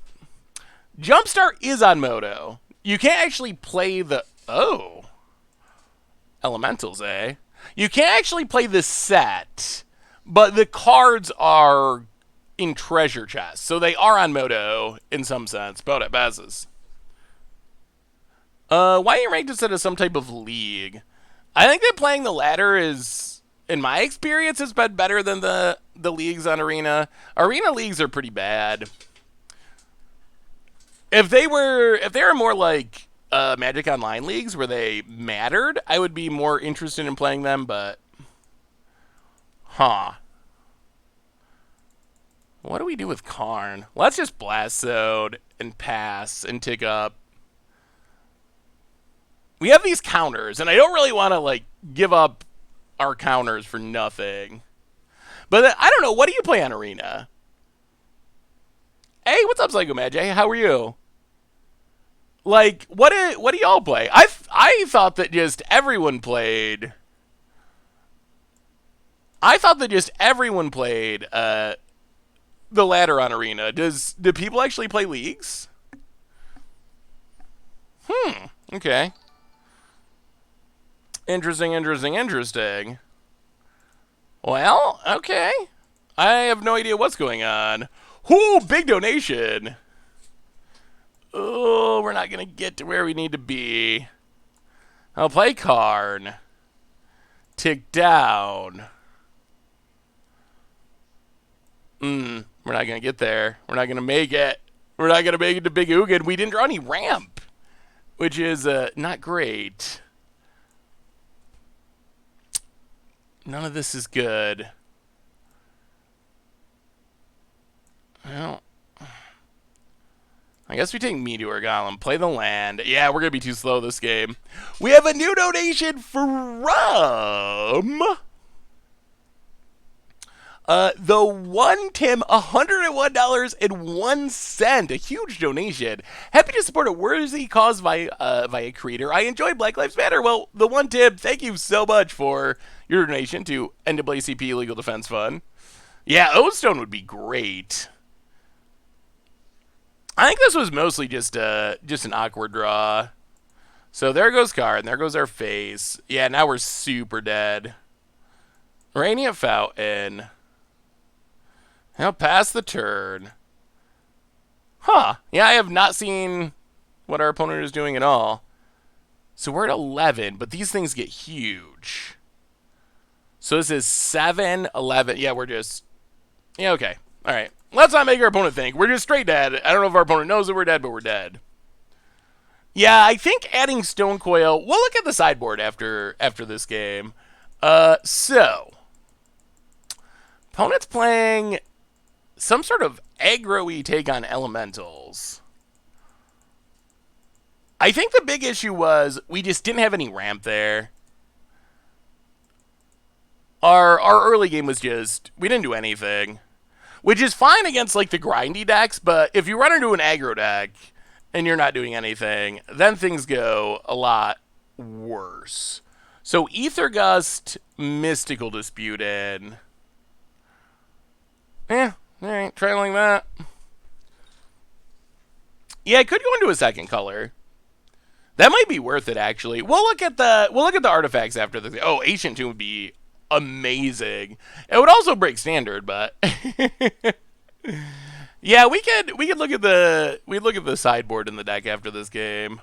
Jumpstart is on Moto. You can't actually play the... Oh. Elementals, eh? You can't actually play the set, but the cards are in treasure chests. So they are on Moto in some sense. But it passes. Why are you ranked instead of some type of league? I think that playing the ladder is, in my experience, has been better than the leagues on Arena. Arena leagues are pretty bad. If they were more like Magic Online leagues where they mattered, I would be more interested in playing them, but... Huh. What do we do with Karn? Let's just Blast Zone and pass and tick up. We have these counters, and I don't really want to, like, give up our counters for nothing. But I don't know. What do you play on Arena? Hey, what's up, Psycho Magi? How are you? Like, what do y'all play? I thought that just everyone played... the ladder on Arena. Do people actually play leagues? Okay. Interesting. Well, okay. I have no idea what's going on. Ooh, big donation. Oh, we're not going to get to where we need to be. I'll play Karn. Tick down. We're not going to get there. We're not going to make it. We're not going to make it to Big Ugin. We didn't draw any ramp, which is not great. None of this is good. Well, I guess we take Meteor Golem, play the land. Yeah, we're going to be too slow this game. We have a new donation from the one Tim, $101.01. A huge donation. Happy to support a worthy cause via creator. I enjoy Black Lives Matter. Well, the one Tim, thank you so much for your donation to NAACP Legal Defense Fund. Yeah, O-Stone would be great. I think this was mostly just an awkward draw. So there goes Karn, and there goes our face. Yeah, now we're super dead. Radiant Fountain. Now pass the turn. Huh. Yeah, I have not seen what our opponent is doing at all. So we're at 11, but these things get huge. So this is 7, 11. Yeah, we're just... Yeah, okay. All right. Let's not make our opponent think. We're just straight dead. I don't know if our opponent knows that we're dead, but we're dead. Yeah, I think adding Stone Coil... We'll look at the sideboard after this game. So... Opponent's playing some sort of aggro-y take on elementals. I think the big issue was we just didn't have any ramp there. Our early game was just... We didn't do anything. which is fine against like the grindy decks, but if you run into an aggro deck and you're not doing anything, then things go a lot worse. So Ether Gust, Mystical Disputed. Yeah, alright, try like that. Yeah, it could go into a second color. That might be worth it, actually. We'll look at the artifacts after this. Oh, Ancient Tomb would be amazing. It would also break Standard, but yeah, we could look at the sideboard in the deck after this game.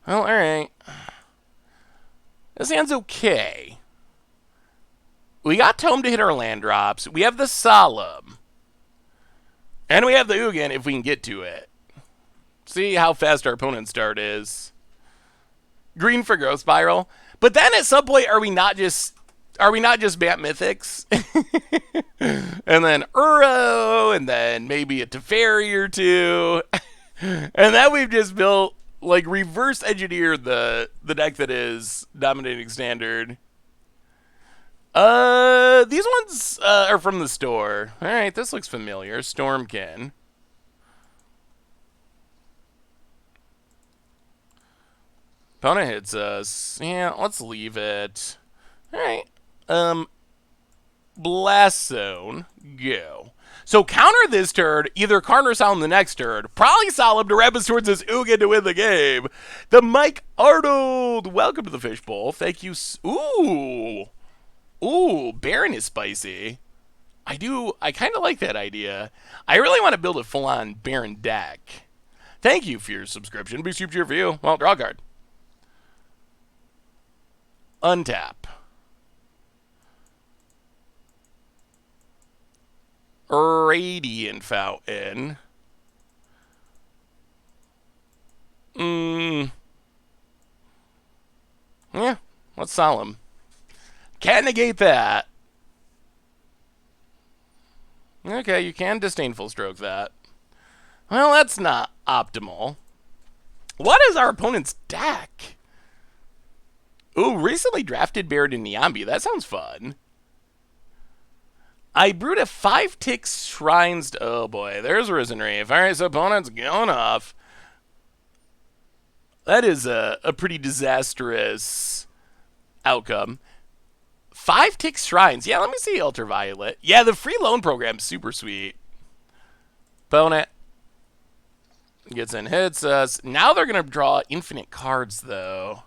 Well, all right. This hand's okay. We got Tome to hit our land drops. We have the Solemn, and we have the Ugin if we can get to it. See how fast our opponent's start is. Green for Growth Spiral. But then at some point, are we not just Bant Mythics? And then Uro, and then maybe a Teferi or two. And then we've just built, like, reverse engineered the deck that is dominating Standard. These ones are from the store. Alright, this looks familiar. Stormkin. Opponent hits us. Yeah, let's leave it. Alright. Blast Zone. Go. So counter this turn, either Karn Sound the next turn. Probably Solemn to wrap us towards this Ugin to win the game. The Mike Arnold. Welcome to the Fishbowl. Thank you. Ooh. Ooh, Baron is spicy. I kind of like that idea. I really want to build a full-on Baron deck. Thank you for your subscription. Be super cheer for you. Well, draw a card. Untap. Radiant Fountain. Yeah, what's Solemn? Can't negate that. Okay, you can Disdainful Stroke that. Well, that's not optimal. What is our opponent's deck? Ooh, recently drafted Baron in Niambi. That sounds fun. I brewed a 5-tick Shrines. Oh boy, there's Risen Reef. Alright, so opponent's going off. That is a pretty disastrous outcome. 5-tick Shrines. Yeah, let me see Ultraviolet. Yeah, the free loan program's super sweet. Opponent gets in, hits us. Now they're going to draw infinite cards, though.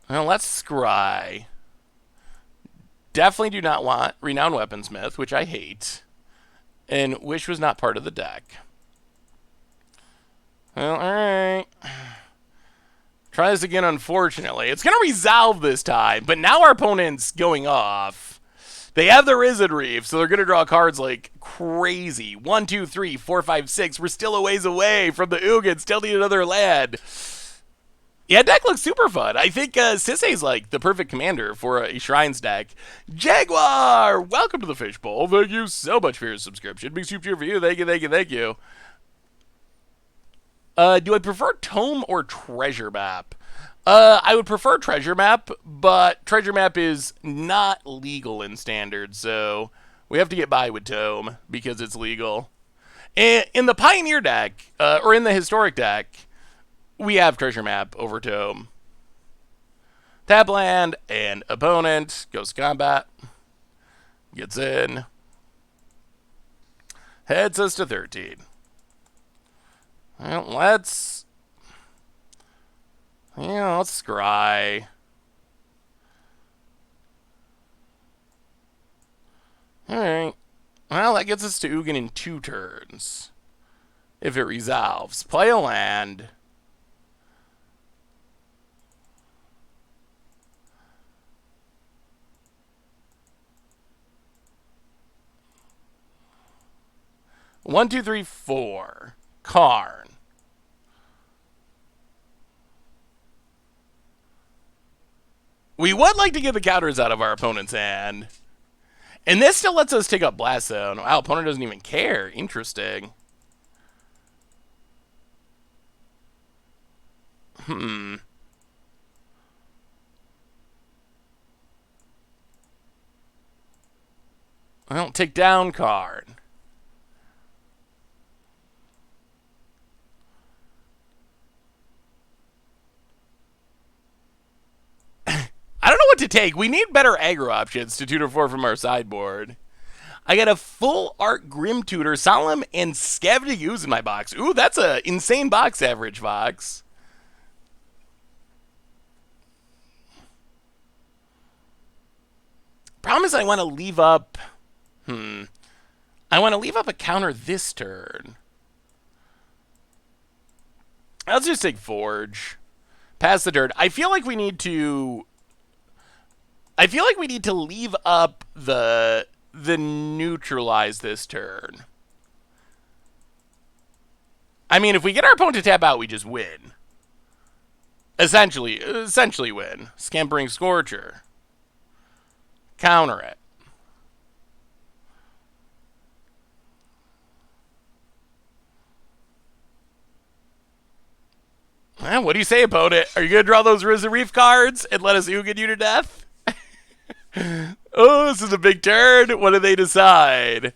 Well, let's scry. Definitely do not want Renowned Weaponsmith, which I hate. And Wish was not part of the deck. Well, alright. Try this again, unfortunately. It's going to resolve this time, but now our opponent's going off. They have the Risen Reef, so they're going to draw cards like crazy. 1, 2, 3, 4, 5, 6. We're still a ways away from the Ugin. Still need another land. Yeah, deck looks super fun. I think Sisei's like the perfect commander for a Shrines deck. Jaguar! Welcome to the Fishbowl. Thank you so much for your subscription. Big super cheer for you. Thank you, thank you, thank you. Do I prefer Tome or Treasure Map? I would prefer Treasure Map, but Treasure Map is not legal in Standard, so we have to get by with Tome because it's legal. And in the Pioneer deck, or in the Historic deck, we have Treasure Map over Tome. Tap land, and opponent goes combat. Gets in. Heads us to 13. Well, let's scry. Alright. Well, that gets us to Ugin in 2 turns. If it resolves. Play a land. One, two, three, 4. Karn. We would like to get the counters out of our opponent's hand. And this still lets us take up Blast Zone. Wow, opponent doesn't even care. Interesting. Well, take down card. I don't know what to take. We need better aggro options to tutor for from our sideboard. I got a full art Grim Tutor, Solemn, and Scav to use in my box. Ooh, that's an insane box average, Fox. Problem is I want to leave up... I want to leave up a counter this turn. Let's just take Forge. Pass the turn. I feel like we need to leave up the neutralize this turn. I mean, if we get our opponent to tap out, we just win. Essentially win. Scampering Scorcher. Counter it. Well, what do you say, opponent? Are you going to draw those Riz Reef cards and let us Ugin you to death? Oh, this is a big turn. What do they decide?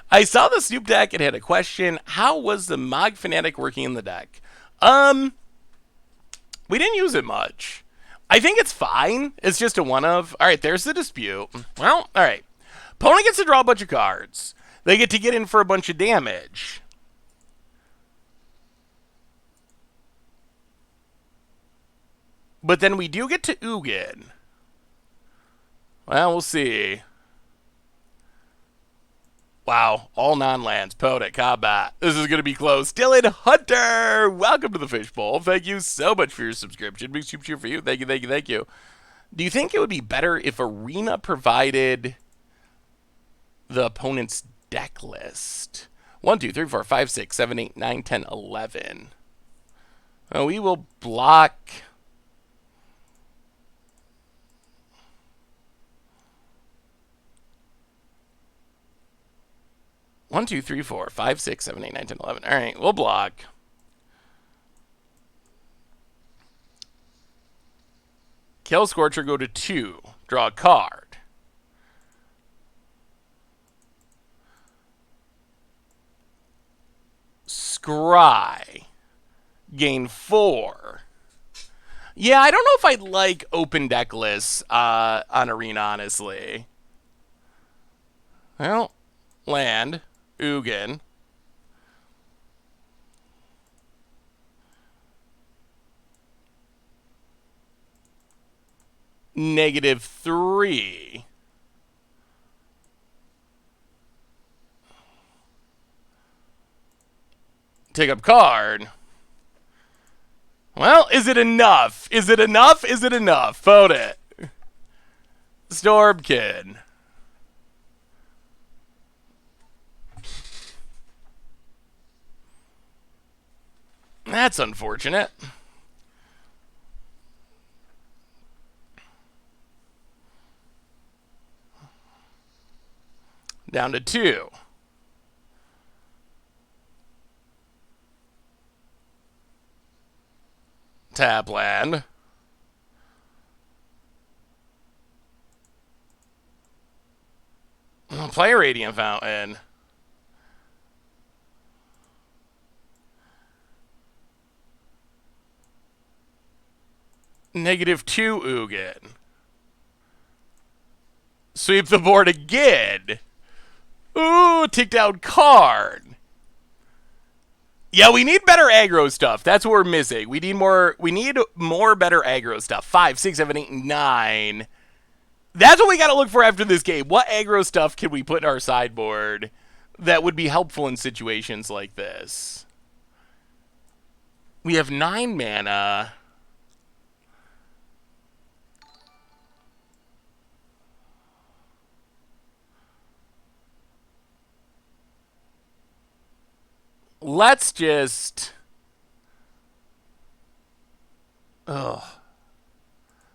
I saw the Snoop deck and had a question. How was the Mog Fanatic working in the deck? We didn't use it much. I think it's fine. It's just a one of. All right, there's the dispute. Well, all right. Opponent gets to draw a bunch of cards. They get to get in for a bunch of damage. But then we do get to Ugin. Well, we'll see. Wow, all non-lands. Potent combat. This is going to be close. Dylan Hunter, welcome to the Fishbowl. Thank you so much for your subscription. Big super cheer for you. Thank you, thank you, thank you. Do you think it would be better if Arena provided the opponent's deck list? 1, 2, 3, 4, 5, 6, 7, 8, 9, 10, 11. Well, we will block... 1, 2, 3, 4, 5, 6, 7, 8, 9, 10, 11. All right, we'll block. Kill Scorcher, go to 2. Draw a card. Scry. Gain 4. Yeah, I don't know if I'd like open deck lists on Arena, honestly. Well, land. Ugin. -3. Take up card. Well, is it enough? Is it enough? Is it enough? Vote it. Storm Kid. That's unfortunate. Down to 2. Tap land. Play Radiant Fountain. -2 Ugin. Sweep the board again. Ooh, take down card. Yeah, we need better aggro stuff. That's what we're missing. We need more better aggro stuff. 5, 6, 7, 8, 9. That's what we got to look for after this game. What aggro stuff can we put in our sideboard that would be helpful in situations like this? We have 9 mana. Let's just...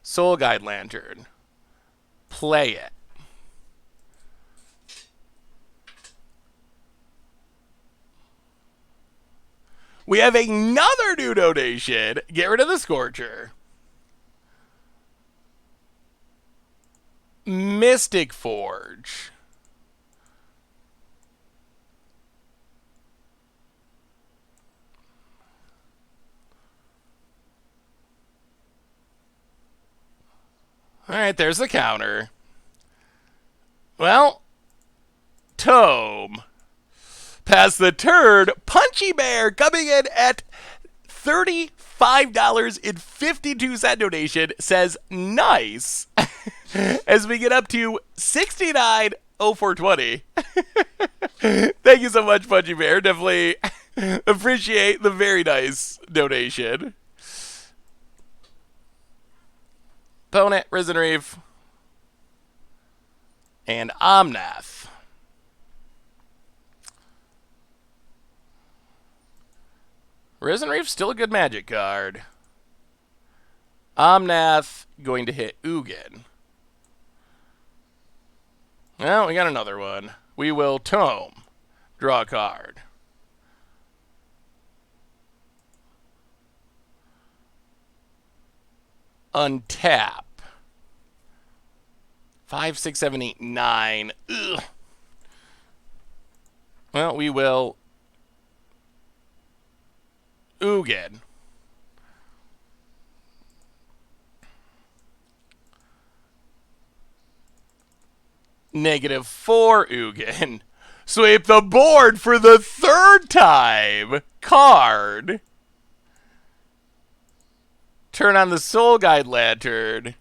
Soul Guide Lantern. Play it. We have another new donation. Get rid of the Scorcher. Mystic Forge. Alright, there's the counter. Well, Tome. Pass the turn. Punchy Bear coming in at $35.52 donation says nice. As we get up to $69.0420. Thank you so much, Punchy Bear. Definitely appreciate the very nice donation. Opponent, Risen Reef, and Omnath. Risen Reef's still a good Magic card. Omnath going to hit Ugin. Well, we got another one. We will Tome. Draw a card. Untap. 5, 6, 7, 8, 9. Ugh. Well, we will Ugin. -4 Ugin. Sweep the board for the third time. Card. Turn on the Soul Guide Lantern.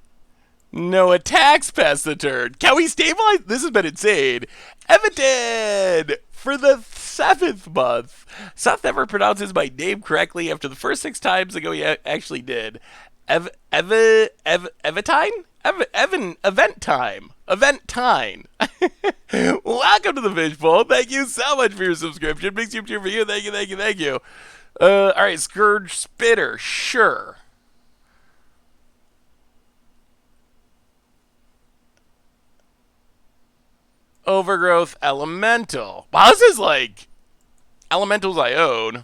No attacks past the turn. Can we stabilize? This has been insane. Everton for the 7th month. Seth never pronounces my name correctly after the first 6 times ago he actually did. Eventine? Event time. Welcome to the Fishbowl. Thank you so much for your subscription. Big super cheer for you. Thank you. Alright, Scourge Spitter. Sure. Overgrowth Elemental. Wow, this is like elementals I own.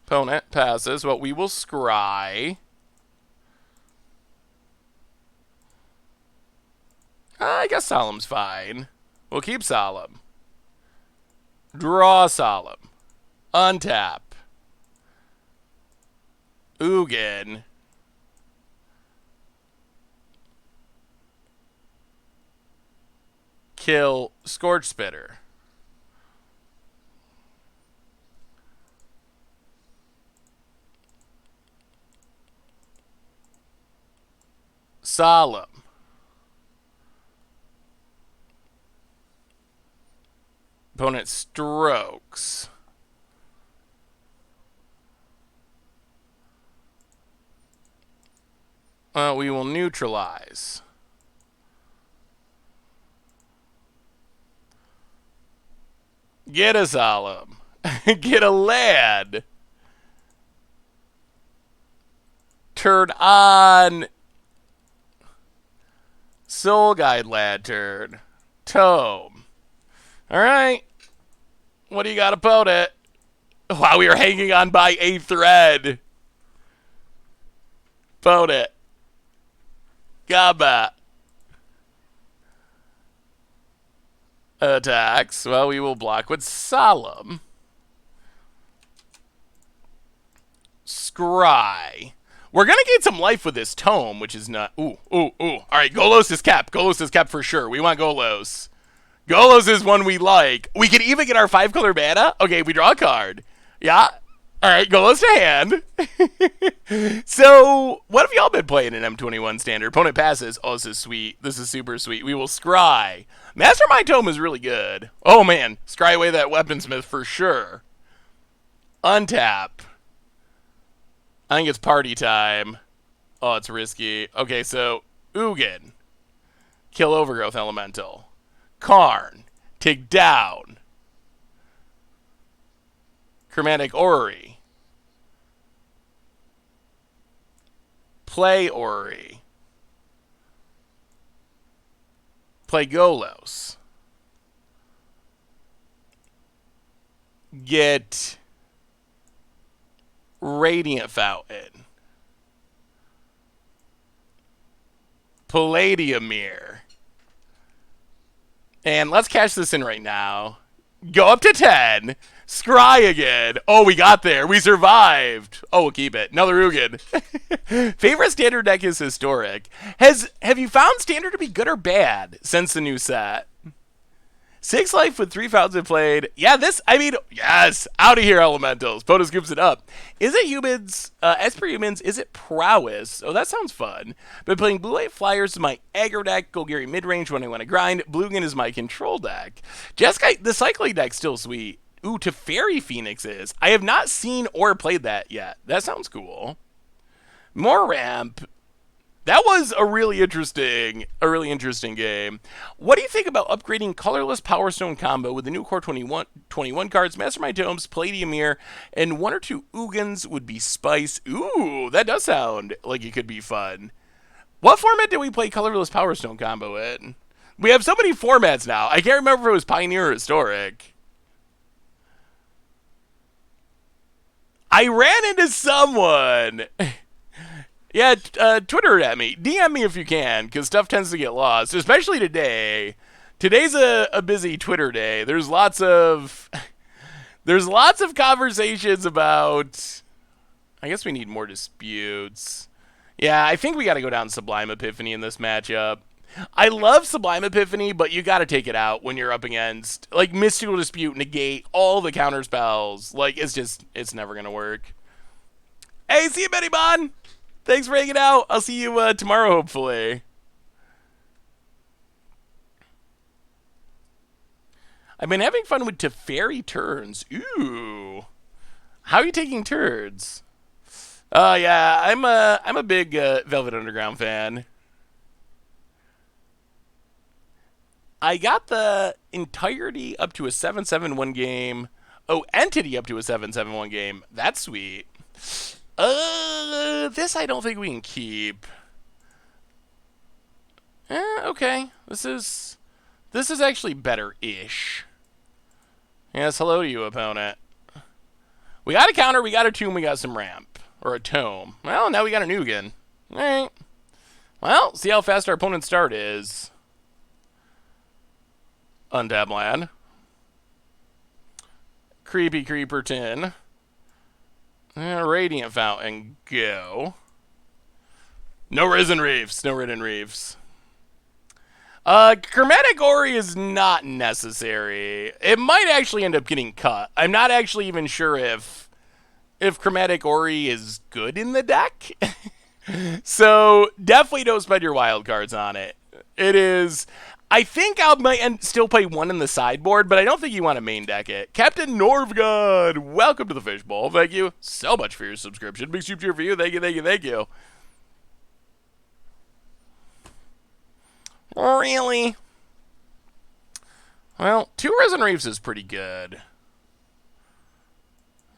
Opponent passes. Well, we will scry. I guess Solemn's fine. We'll keep Solemn. Draw Solemn. Untap. Ugin. Kill Scorch Spitter. Solemn. Opponent strokes. We will neutralize. Get a Solemn. Get a lad. Turn on Soul Guide Lantern. Tome. Alright. What do you got, opponent? Wow, we are hanging on by a thread. Opponent. Combat. Attacks. Well, we will block with Solemn. Scry. We're going to gain some life with this Tome, which is not... Ooh. Alright, Golos is kept. Golos is kept for sure. We want Golos. Golos is one we like. We can even get our 5-color mana. Okay, we draw a card. Yeah. Alright, Golos to hand. So, what have y'all been playing in M21 Standard? Opponent passes. Oh, this is sweet. This is super sweet. We will scry. Mastermind Tome is really good. Oh, man. Scry away that Weaponsmith for sure. Untap. I think it's party time. Oh, it's risky. Okay, so, Ugin. Kill Overgrowth Elemental. Karn. Take down. Chromatic Orrery. Play Orrery. Play Golos. Get Radiant Fountain. Palladium Mirror. And let's cash this in right now. Go up to 10. Scry again. Oh, we got there. We survived. Oh, we'll keep it. Another Ugin. Favorite standard deck is historic. Have you found standard to be good or bad since the new set? 6 life with 3,000 played. Yeah, yes. Out of here, elementals. Poto scoops it up. Is it humans? As per humans, is it prowess? Oh, that sounds fun. Been playing blue white flyers is my aggro deck. Golgari mid range when I want to grind. Blugin is my control deck. Jeskai, the cycling deck's still sweet. Ooh, Teferi Phoenixes. I have not seen or played that yet. That sounds cool. More ramp. That was a really interesting game. What do you think about upgrading colorless Power Stone combo with the new core 21 cards, Mastermind Tomes, Palladium Mirror, and 1 or 2 Ugins would be spice? Ooh, that does sound like it could be fun. What format did we play colorless Power Stone combo in? We have so many formats now. I can't remember if it was Pioneer or Historic. I ran into someone. Yeah, Twitter at me. DM me if you can, because stuff tends to get lost, especially today. Today's a busy Twitter day. There's lots of conversations about. I guess we need more disputes. Yeah, I think we got to go down Sublime Epiphany in this matchup. I love Sublime Epiphany, but you got to take it out when you're up against like Mystical Dispute, negate all the counter spells. Like it's never gonna work. Hey, see you, Betty Bon. Thanks for hanging out. I'll see you tomorrow, hopefully. I've been having fun with Teferi turns. Ooh. How are you taking turds? Yeah, I'm a big Velvet Underground fan. I got the entirety up to a 7-7-1 game. Oh, entity up to a 7-7-1 game. That's sweet. This I don't think we can keep. Okay. This is actually better-ish. Yes, hello to you, opponent. We got a counter, we got a tomb, we got some ramp. Or a tome. Well, now we got an Ugin. Alright. Well, see how fast our opponent's start is. Untap land. Creepy Creeper Tin. Radiant Fountain, go. No Risen Reefs. No Ridden Reefs. Chromatic Ori is not necessary. It might actually end up getting cut. I'm not actually even sure if Chromatic Ori is good in the deck. So definitely don't spend your wild cards on it. It is. I think I might still play one in the sideboard, but I don't think you want to main deck it. Captain Norvgod, welcome to the Fishbowl. Thank you so much for your subscription. Big soup cheer for you. Thank you, thank you, thank you. Really? Well, 2 Risen Reefs is pretty good.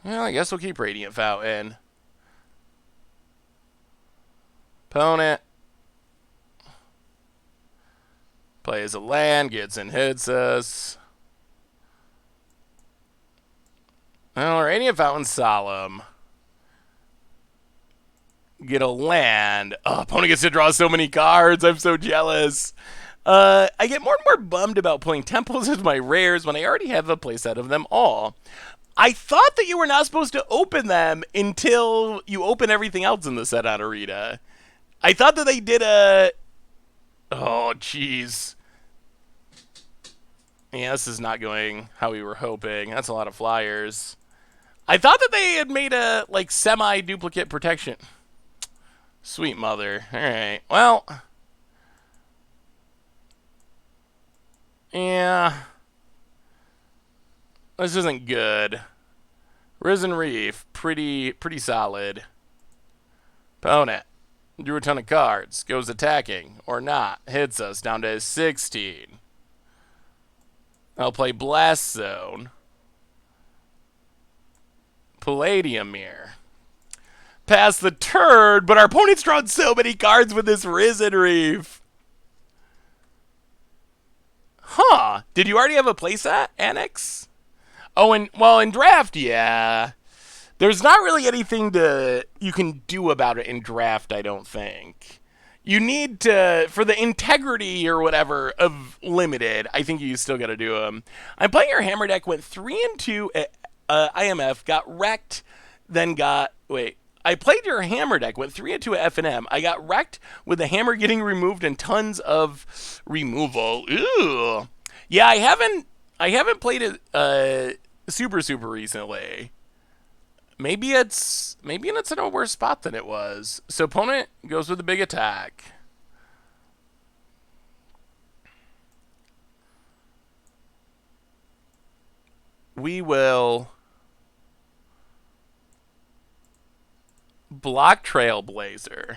Well, I guess we'll keep Radiant Fountain. Opponent. Plays a land, gets and hits us. Well, Radiant Fountain Solemn. Get a land. Oh, opponent gets to draw so many cards. I'm so jealous. I get more and more bummed about playing temples as my rares when I already have a playset of them all. I thought that you were not supposed to open them until you open everything else in the set on Arena. I thought that they did a... Oh, jeez. Yeah, this is not going how we were hoping. That's a lot of flyers. I thought that they had made a, like, semi-duplicate protection. Sweet mother. Alright, well. Yeah. This isn't good. Risen Reef, pretty solid. Opponent. Drew a ton of cards. Goes attacking. Or not. Hits us down to 16. I'll play Blast Zone. Palladium Mirror. Pass the turn, but our opponent's drawn so many cards with this Risen Reef. Huh. Did you already have a playset, Annex? Oh, in draft, yeah. There's not really anything you can do about it in draft, I don't think. You need to, for the integrity or whatever of limited, I think you still got to do them. I'm playing your hammer deck, went 3-2 at IMF, got wrecked, then got, wait, I played your hammer deck, went 3 into a F&M. I got wrecked with the hammer getting removed and tons of removal. Ew. Yeah, I haven't played it super recently. Maybe it's in a worse spot than it was. So opponent goes with a big attack. We will block Trailblazer.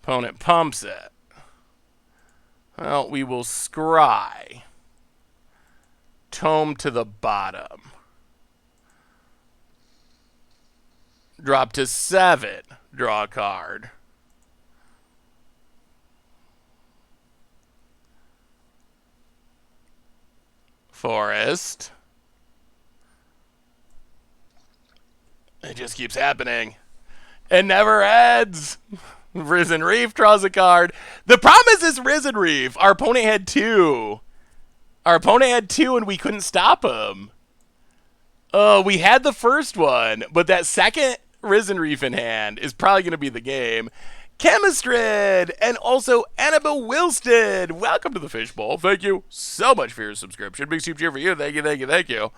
Opponent pumps it. Well, we will scry. Tome to the bottom. Drop to 7. Draw a card. Forest. It just keeps happening. It never ends. Risen Reef draws a card. The problem is this Risen Reef. Our opponent had 2. And we couldn't stop him. We had the first one, but that second Risen Reef in hand is probably going to be the game. Chemistrid, and also Annabelle Wilsted. Welcome to the Fishbowl. Thank you so much for your subscription. Big super cheer for you. Thank you.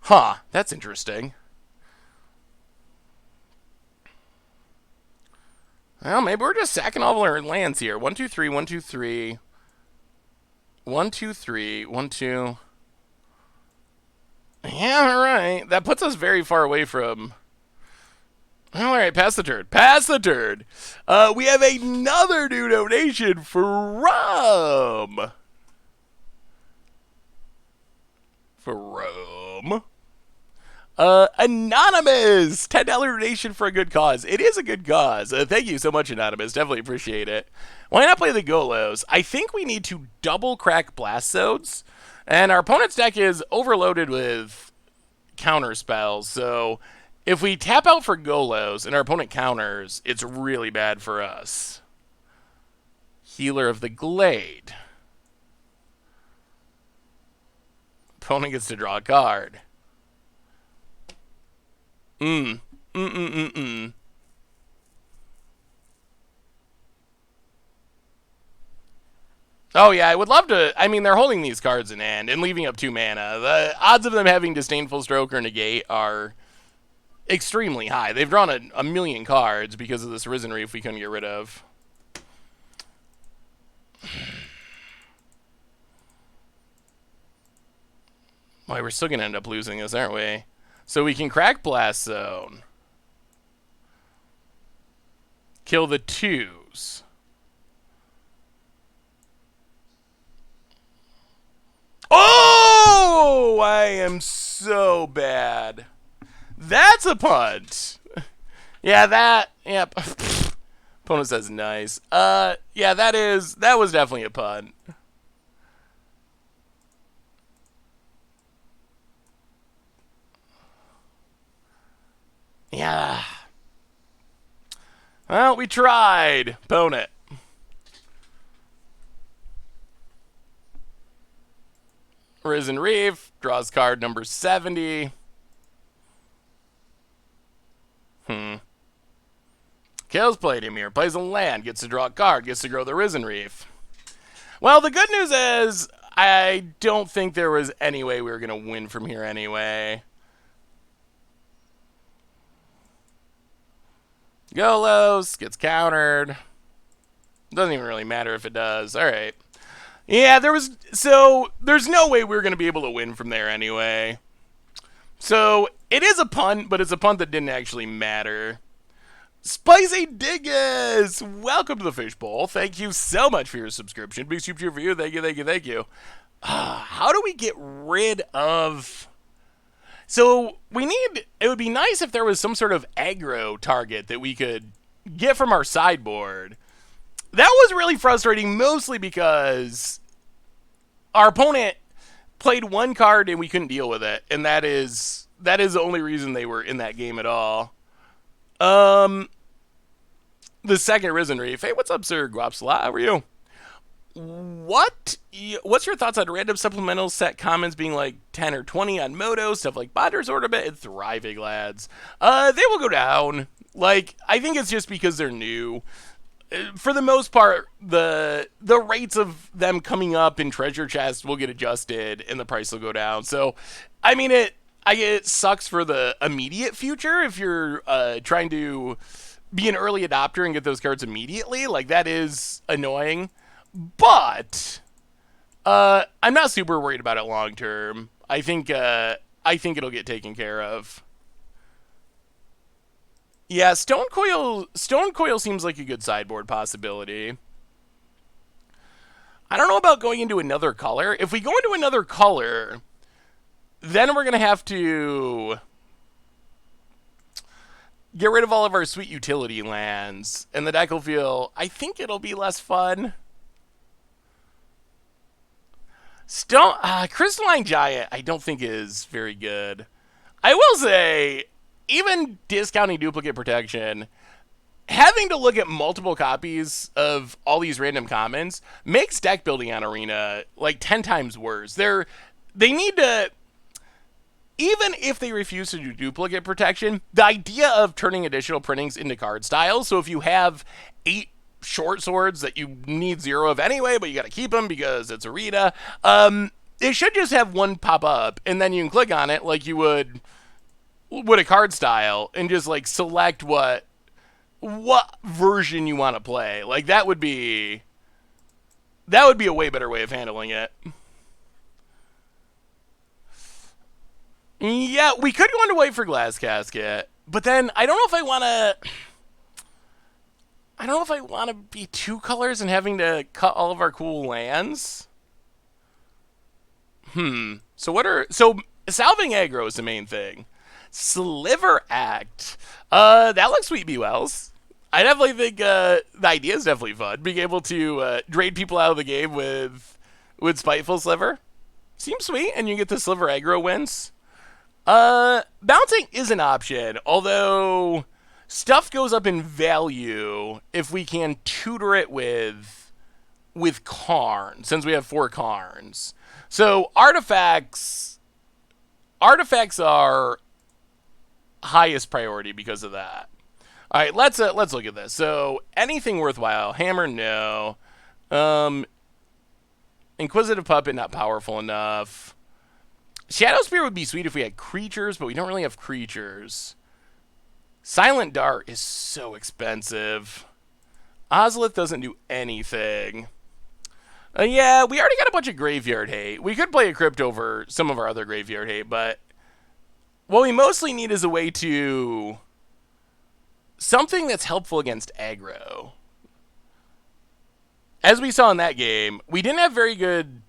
Huh, that's interesting. Well, maybe we're just sacking all of our lands here. 1, 2, 3, 1, 2, 3. 1, 2, 3, 1, 2. Yeah, alright. That puts us very far away from... Alright, pass the turd. We have another new donation from... Anonymous! $10 donation for a good cause. It is a good cause. Thank you so much, Anonymous. Definitely appreciate it. Why not play the Golos? I think we need to double crack Blast Zones. And our opponent's deck is overloaded with counter spells. So if we tap out for Golos and our opponent counters, it's really bad for us. Healer of the Glade. Opponent gets to draw a card. Oh yeah, I would love to. I mean, they're holding these cards in hand and leaving up 2 mana. The odds of them having Disdainful Stroke or Negate are extremely high. They've drawn a million cards because of this Risen Reef we couldn't get rid of. Why, we're still going to end up losing this, aren't we? So we can crack Blast Zone. Kill the 2s. Oh! I am so bad. That's a punt. Yeah, that... Yep. Opponent says nice. Yeah, that was definitely a punt. Yeah. Well, we tried. Opponent. Risen Reef draws card number 70. Kills Palladium, plays a land, gets to draw a card, gets to grow the Risen Reef. Well, the good news is I don't think there was any way we were going to win from here anyway. Golos gets countered. Doesn't even really matter if it does. All right. Yeah, there's no way we were going to be able to win from there anyway. So it is a punt, but it's a punt that didn't actually matter. Spicy Dingus! Welcome to the Fishbowl. Thank you so much for your subscription. Big super cheer for you. Thank you. How do we get rid of... So it would be nice if there was some sort of aggro target that we could get from our sideboard. That was really frustrating, mostly because our opponent played 1 card and we couldn't deal with it, and that is the only reason they were in that game at all. The second Risen Reef. Hey, what's up, Sir Guapsla? How are you? What's your thoughts on random supplemental set commons being like 10 or 20 on Moto, stuff like Botter's Ornament and Thriving Lads? They will go down. Like, I think it's just because they're new. For the most part, the rates of them coming up in treasure chests will get adjusted and the price will go down. So, I mean, it sucks for the immediate future if you're trying to be an early adopter and get those cards immediately. Like, that is annoying. But I'm not super worried about it long term. I think it'll get taken care of. Yeah, Stone Coil seems like a good sideboard possibility. I don't know about going into another color. If we go into another color, then we're gonna have to get rid of all of our sweet utility lands, and the deck will feel. I think it'll be less fun. Crystalline Giant, I don't think is very good. I will say, even discounting duplicate protection, having to look at multiple copies of all these random commons makes deck building on Arena like 10 times worse. They need to, even if they refuse to do duplicate protection, the idea of turning additional printings into card styles. So if you have 8 short swords that you need 0 of anyway, but you got to keep them because it's Arena, it should just have one pop up, and then you can click on it like you would a card style, and just like select what version you want to play. Like that would be a way better way of handling it. Yeah, we could go into white for Glass Casket, but then I don't know if I want to be 2 colors and having to cut all of our cool lands. So salving aggro is the main thing. Sliver Act. That looks sweet, B Wells. I definitely think the idea is definitely fun. Being able to drain people out of the game with Spiteful Sliver seems sweet, and you get the Sliver aggro wins. Bouncing is an option, although stuff goes up in value if we can tutor it with Karn, since we have 4 Karns. So artifacts are highest priority because of that. All right, let's look at this. So anything worthwhile? Hammer, no. Inquisitive Puppet, not powerful enough. Shadow Spear would be sweet if we had creatures, but we don't really have creatures. Silent Dart is so expensive. Ozolith doesn't do anything. Yeah, we already got a bunch of graveyard hate. We could play a crypt over some of our other graveyard hate, but what we mostly need is a way to something that's helpful against aggro. As we saw in that game, we didn't have very good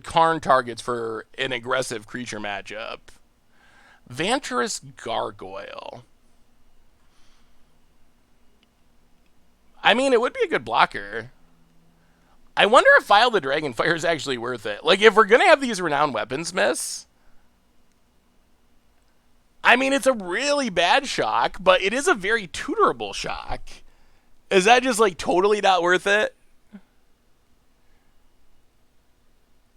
Karn targets for an aggressive creature matchup. Vantress Gargoyle. I mean, it would be a good blocker. I wonder if File the Dragonfire is actually worth it. Like, if we're going to have these Renowned Weaponsmiths, I mean, it's a really bad shock, but it is a very tutorable shock. Is that just, like, totally not worth it?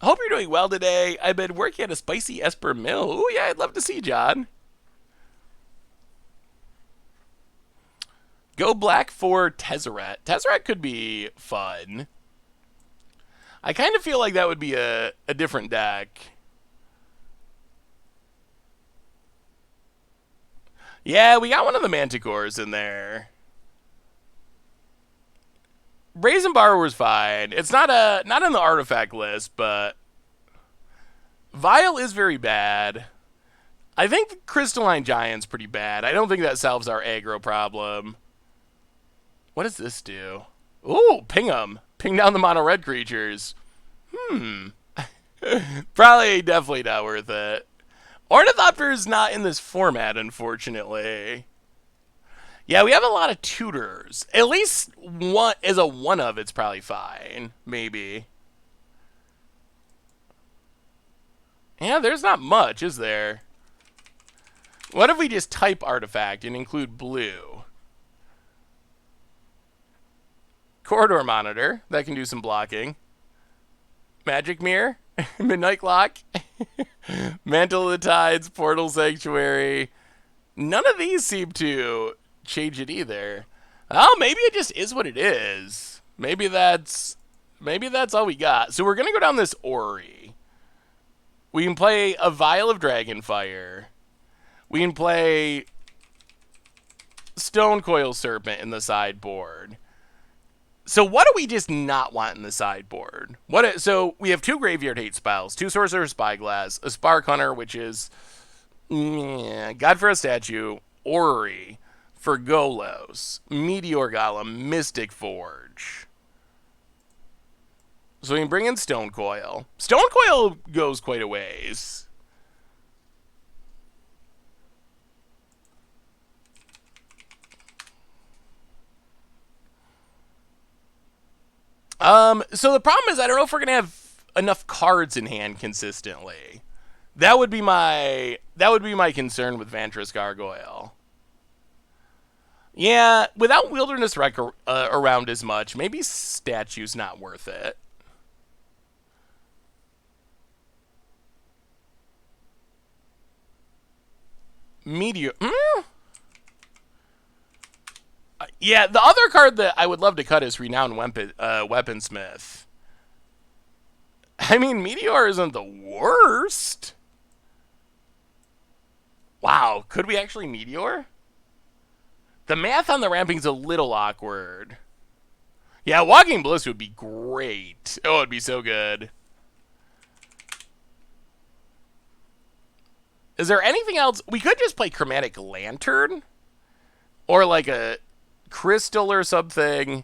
Hope you're doing well today. I've been working at a spicy Esper mill. Ooh, yeah, I'd love to see John. Go black for Tezzeret. Tezzeret could be fun. I kind of feel like that would be a different deck. Yeah, we got one of the Manticores in there. Brazen Borrower's fine. It's not in the artifact list, but Vial is very bad. I think the Crystalline Giant's pretty bad. I don't think that solves our aggro problem. What does this do? Ooh, ping them. Ping down the mono-red creatures. Probably definitely not worth it. Ornithopter's not in this format, unfortunately. Yeah, we have a lot of tutors. At least one is a one of, it's probably fine. Maybe. Yeah, there's not much, is there? What if we just type artifact and include blue? Corridor Monitor, that can do some blocking. Magic Mirror, Midnight Clock, Mantle of the Tides, Portal Sanctuary. None of these seem to change it either. Oh, maybe it just is what it is. Maybe that's all we got. So we're gonna go down this Ori. We can play a Vial of Dragonfire. We can play Stonecoil Serpent in the sideboard. So what do we just not want in the sideboard? So we have 2 Graveyard Hate spells, 2 Sorcerer Spyglass, a Spark Hunter, which is God for a Statue, Ori for Golos, Meteor Golem, Mystic Forge. So we can bring in Stonecoil. Stonecoil goes quite a ways. So the problem is I don't know if we're gonna have enough cards in hand consistently. That would be my concern with Vantress Gargoyle. Yeah, without Wilderness Wreck around as much, maybe Statue's not worth it. Meteor. Yeah, the other card that I would love to cut is Renowned Weaponsmith. I mean, Meteor isn't the worst. Wow, could we actually Meteor? The math on the ramping's a little awkward. Yeah, Walking Bliss would be great. Oh, it'd be so good. Is there anything else? We could just play Chromatic Lantern. Or like a Crystal or something.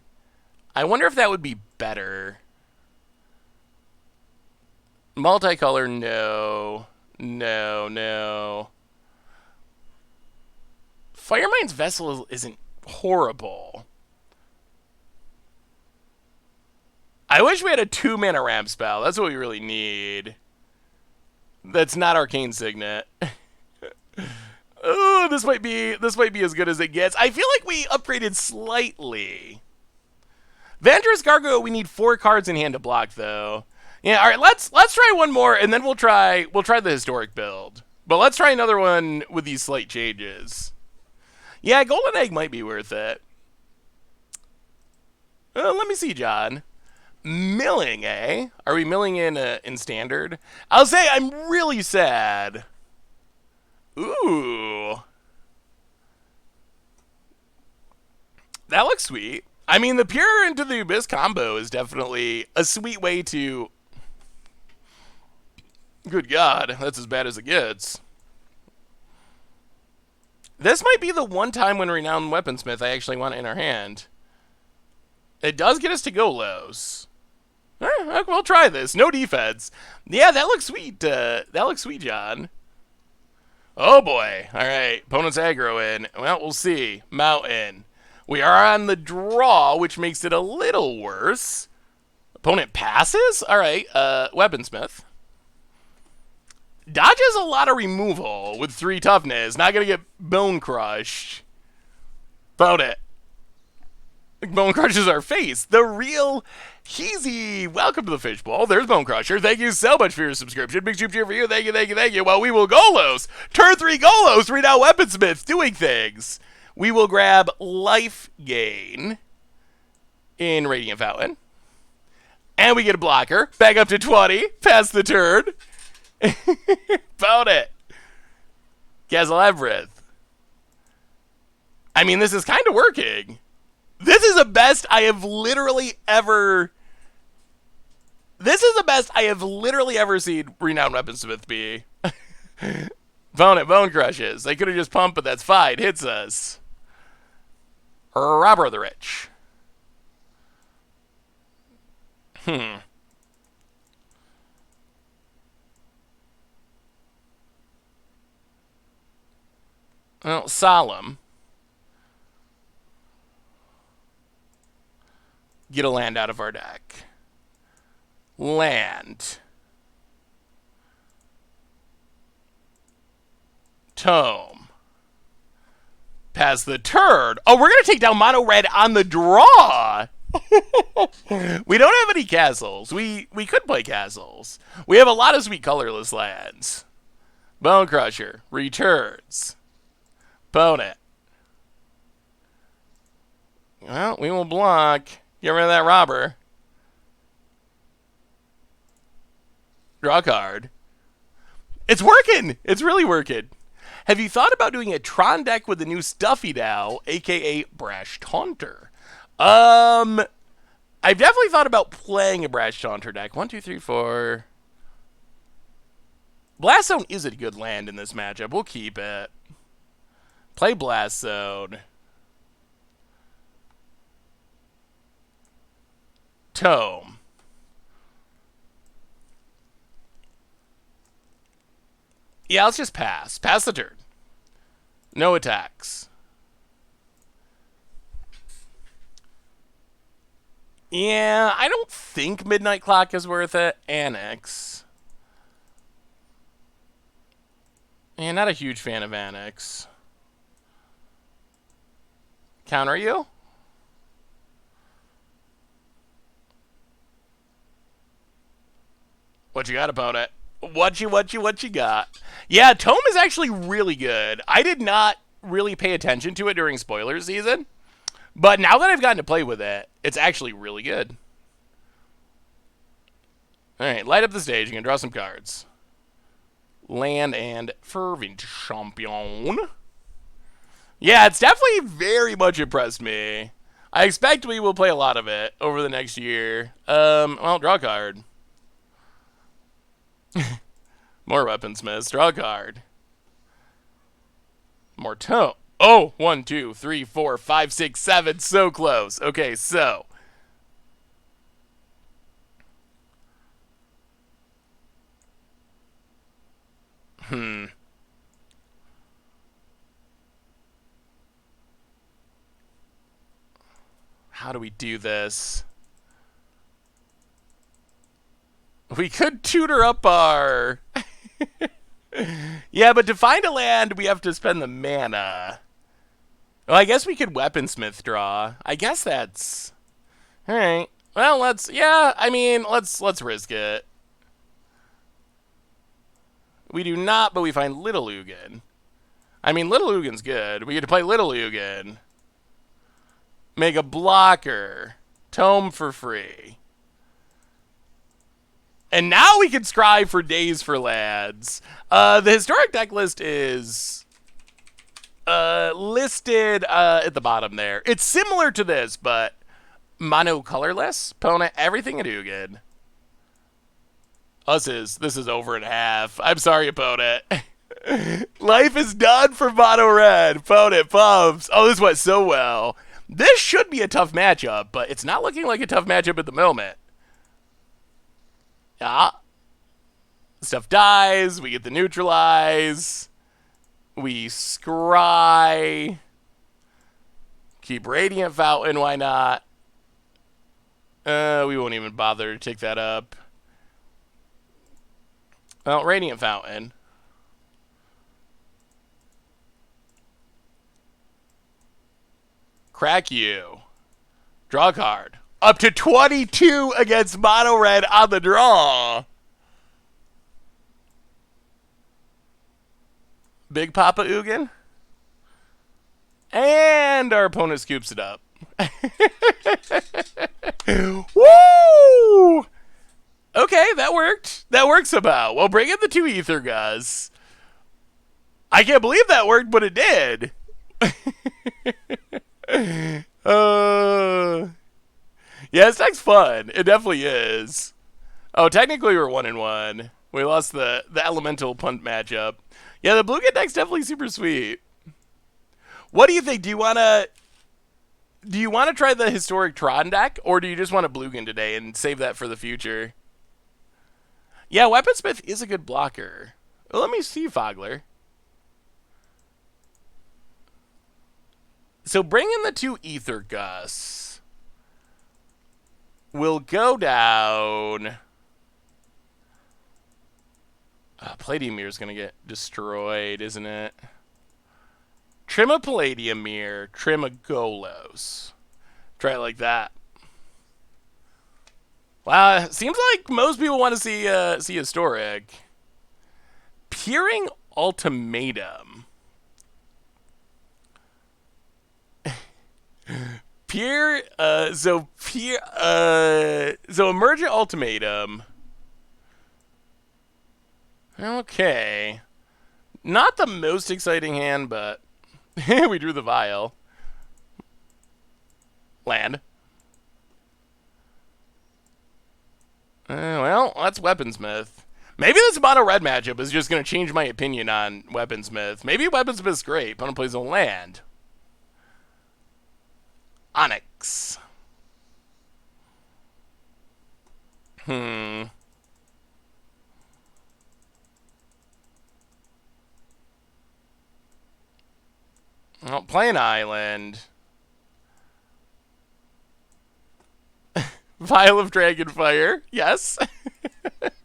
I wonder if that would be better. Multicolor, no. No. Firemind's Vessel isn't horrible. I wish we had a 2-mana ramp spell. That's what we really need. That's not Arcane Signet. Oh, this might be as good as it gets. I feel like we upgraded slightly. Vantress Gargoyle, we need 4 cards in hand to block though. Yeah, all right, let's try one more and then we'll try the historic build. But let's try another one with these slight changes. Yeah, Golden Egg might be worth it. Let me see, John. Milling, eh? Are we milling in Standard? I'll say I'm really sad. Ooh. That looks sweet. I mean, the Pure Into the Abyss combo is definitely a sweet way to... Good God, that's as bad as it gets. This might be the one time when Renowned Weaponsmith I actually want it in our hand. It does get us to Golos. We'll try this. No defense. Yeah, that looks sweet. That looks sweet, John. Oh boy. All right. Opponent's aggro in. Well, we'll see. Mountain. We are on the draw, which makes it a little worse. Opponent passes? All right. Weaponsmith. Dodges a lot of removal with 3 toughness. Not going to get bone crushed. Found it. Bone crushes our face. The real Heezy. Welcome to the fishbowl. There's Bone Crusher. Thank you so much for your subscription. Big cheer for you. Thank you. Well, we will Golos. Turn 3 Golos. Read out Weaponsmith doing things. We will grab Life Gain in Radiant Fountain. And we get a blocker. Back up to 20. Pass the turn. Found it. Gazalabrith. I mean, this is kind of working. This is the best I have literally ever... This is the best I have literally ever seen Renowned Weaponsmith be. Found it. Bone crushes. They could have just pumped, but that's fine. Hits us. Robber of the Rich. Well, Solemn. Get a land out of our deck. Land. Tome. Pass the turn. Oh, we're going to take down mono red on the draw. We don't have any castles. We could play castles. We have a lot of sweet colorless lands. Bone Crusher returns. Opponent. Well, we will block. Get rid of that robber. Draw a card. It's working. It's really working. Have you thought about doing a Tron deck with the new Stuffy now, aka Brash Taunter? I've definitely thought about playing a Brash Taunter deck. 1, 2, 3, 4. Blast Zone is a good land in this matchup. We'll keep it. Play Blast Zone. Tome. Yeah, let's just pass. Pass the turn. No attacks. Yeah, I don't think Midnight Clock is worth it. Annex. Yeah, not a huge fan of Annex. Counter you? What you got, opponent? What you got? Yeah, Tome is actually really good. I did not really pay attention to it during spoiler season, but now that I've gotten to play with it, it's actually really good. Alright, light up the stage. You can draw some cards. Land and Fervent Champion. Yeah, it's definitely very much impressed me. I expect we will play a lot of it over the next year. Well, draw a card. More weaponsmiths. Draw a card. More tome. Oh, 1, 2, 3, 4, 5, 6, 7. So close. Okay, so. How do we do this? We could tutor up our... Yeah, but to find a land, we have to spend the mana. Well, I guess we could weaponsmith draw. I guess that's... Alright. Well, let's... Yeah, I mean, let's risk it. We do not, but we find Little Ugin. I mean, Little Ugin's good. We get to play Little Ugin. Make a blocker. Tome for free. And now we can scry for days for lads. The historic deck list is listed at the bottom there. It's similar to this, but mono-colorless. Opponent, everything at Ugin. This is over in half. I'm sorry, opponent. Life is done for mono red. Opponent pumps. Oh, this went so well. This should be a tough matchup, but it's not looking like a tough matchup at the moment. Yeah. Stuff dies. We get the neutralize. We scry. Keep Radiant Fountain. Why not? We won't even bother to take that up. Well, Radiant Fountain. Crack you. Draw a card. Up to 22 against mono red on the draw. Big Papa Ugin. And our opponent scoops it up. Woo! Okay, that worked. That works somehow. Well, bring in the 2 Ether Gus. I can't believe that worked, but it did. Yeah, this deck's fun. It definitely is. Oh, technically we're 1-1. We lost the elemental punt matchup. Yeah, the Blugin deck's definitely super sweet. What do you think? Do you want to try the historic Tron deck, or do you just want a Blugin today and save that for the future? Yeah, Weaponsmith is a good blocker. Well, let me see, Fogler. So bring in the 2 Ether Gus. We'll go down. Palladium Mirror is going to get destroyed, isn't it? Trim a Palladium Mirror. Trim a Golos. Try it like that. Wow, seems like most people want to see historic. Peering ultimatum. So emergent ultimatum. Okay. Not the most exciting hand, but we drew the vial. Land. Well, that's Weaponsmith. Maybe this mono red matchup is just going to change my opinion on Weaponsmith. Maybe Weaponsmith's great. Opponent plays a land. Onyx. Well, play an island. Vial of Dragonfire. Yes.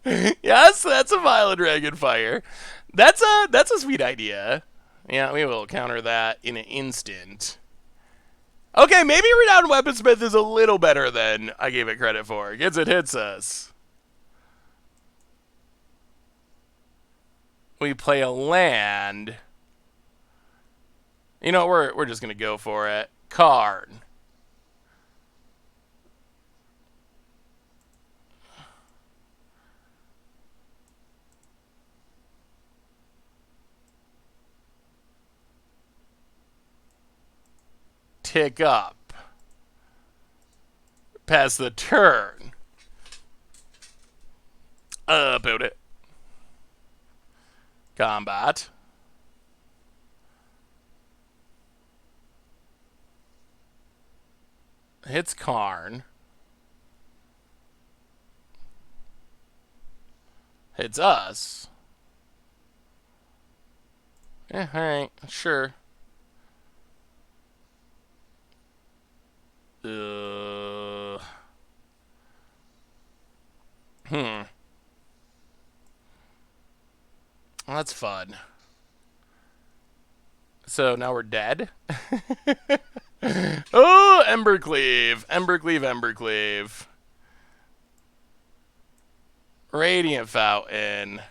Yes, that's a Vial of Dragonfire. That's a sweet idea. Yeah, we will counter that in an instant. Okay, maybe Renowned Weaponsmith is a little better than I gave it credit for. Gets it hits us. We play a land. You know, we're just gonna go for it. Card. Tick up. Pass the turn. About it. Combat. Hits Karn. Hits us. Yeah, alright, sure. Well, that's fun. So now we're dead. Oh, Embercleave. Embercleave, Embercleave. Radiant Fountain.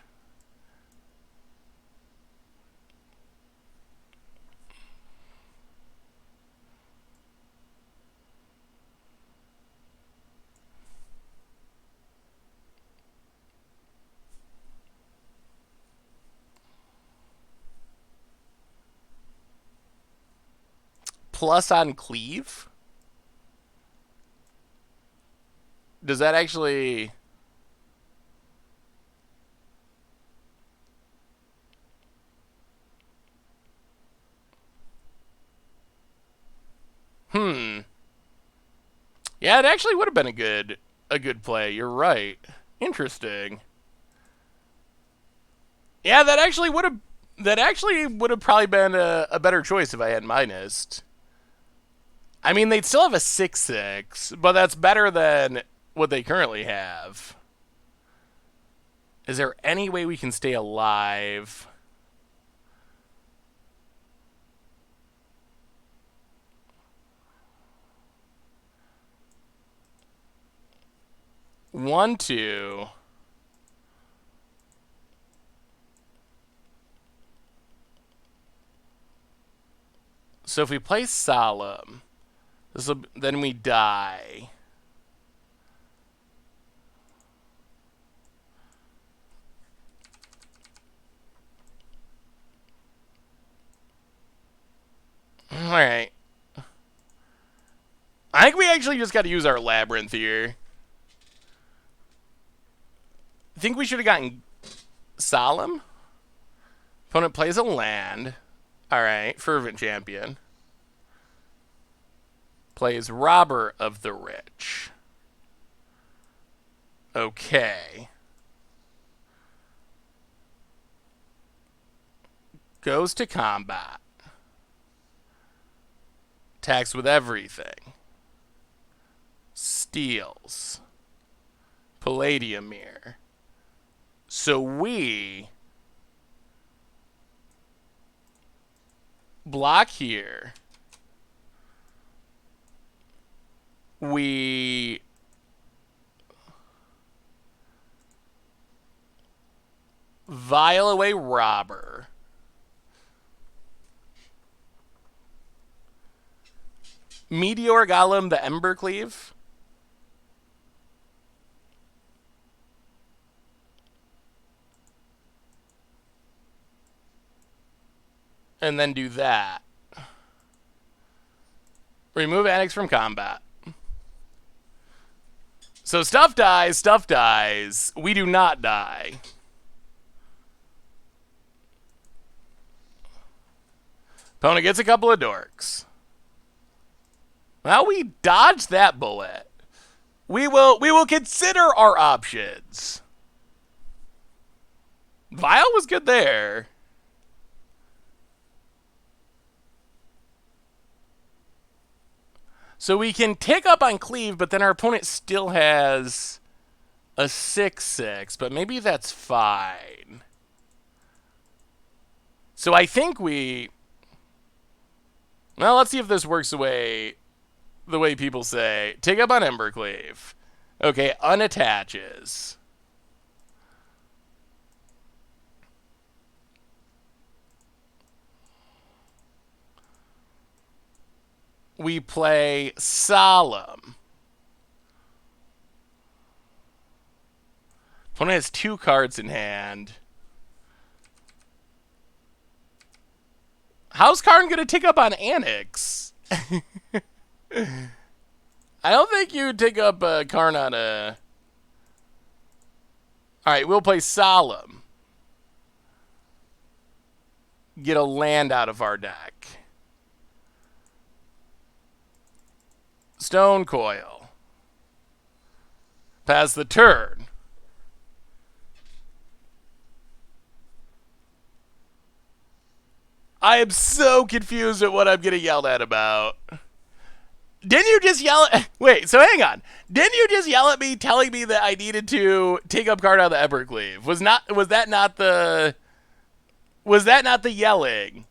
Plus on cleave? Does that actually... Yeah, it actually would have been a good play. You're right. Interesting. Yeah, that actually would have probably been a better choice if I had minus. I mean, they'd still have a 6/6, but that's better than what they currently have. Is there any way we can stay alive? One, two. So if we play Solemn, then we die. Alright. I think we actually just got to use our Labyrinth here. I think we should have gotten Solemn. Opponent plays a land. Alright, Fervent Champion. Plays Robber of the Rich. Okay. Goes to combat. Attacks with everything. Steals. Palladium Mirror. So we block here. We Vial away Robber. Meteor Golem the Embercleave. And then do that. Remove Annex from combat. So stuff dies, stuff dies. We do not die. Opponent gets a couple of dorks. Well, we dodged that bullet. We will consider our options. Vial was good there. So we can tick up on Cleave, but then our opponent still has a 6/6, but maybe that's fine. So I think we... Well, let's see if this works the way people say. Tick up on Embercleave. Okay, unattaches. We play Solemn. Opponent has 2 cards in hand. How's Karn going to tick up on Annex? I don't think you tick up Karn on a... Alright, we'll play Solemn. Get a land out of our deck. Stone Coil. Pass the turn. I am so confused at what I'm getting yelled at about. Didn't you just yell at... Wait, so hang on. Didn't you just yell at me telling me that I needed to take up card out of the Evercleave? Was that not the yelling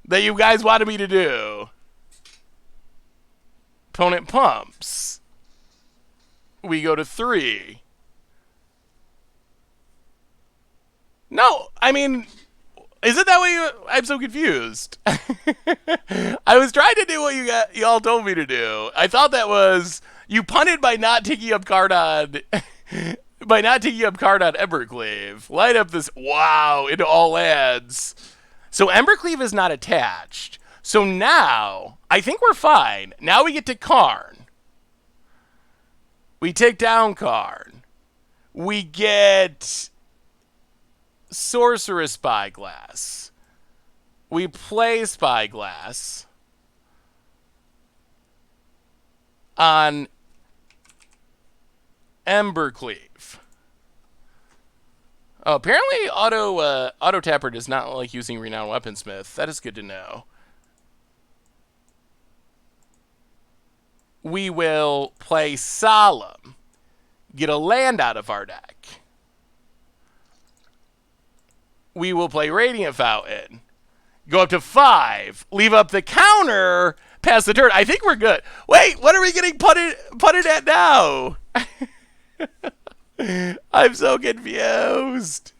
that you guys wanted me to do? Opponent pumps. We go to 3. No, I mean, isn't that what you... I'm so confused. I was trying to do what you all told me to do. I thought that was... You punted by not taking up card on... by not taking up card on Embercleave. Light up this... Wow, into all lands. So Embercleave is not attached. So now, I think we're fine. Now we get to Karn. We take down Karn. We get Sorceress Spyglass. We play Spyglass on Embercleave. Oh, apparently Auto Tapper does not like using Renowned Weaponsmith. That is good to know. We will play Solemn. Get a land out of our deck. We will play Radiant Fountain. Go up to 5. Leave up the counter. Pass the turn. I think we're good. Wait, what are we getting putted at now? I'm so confused.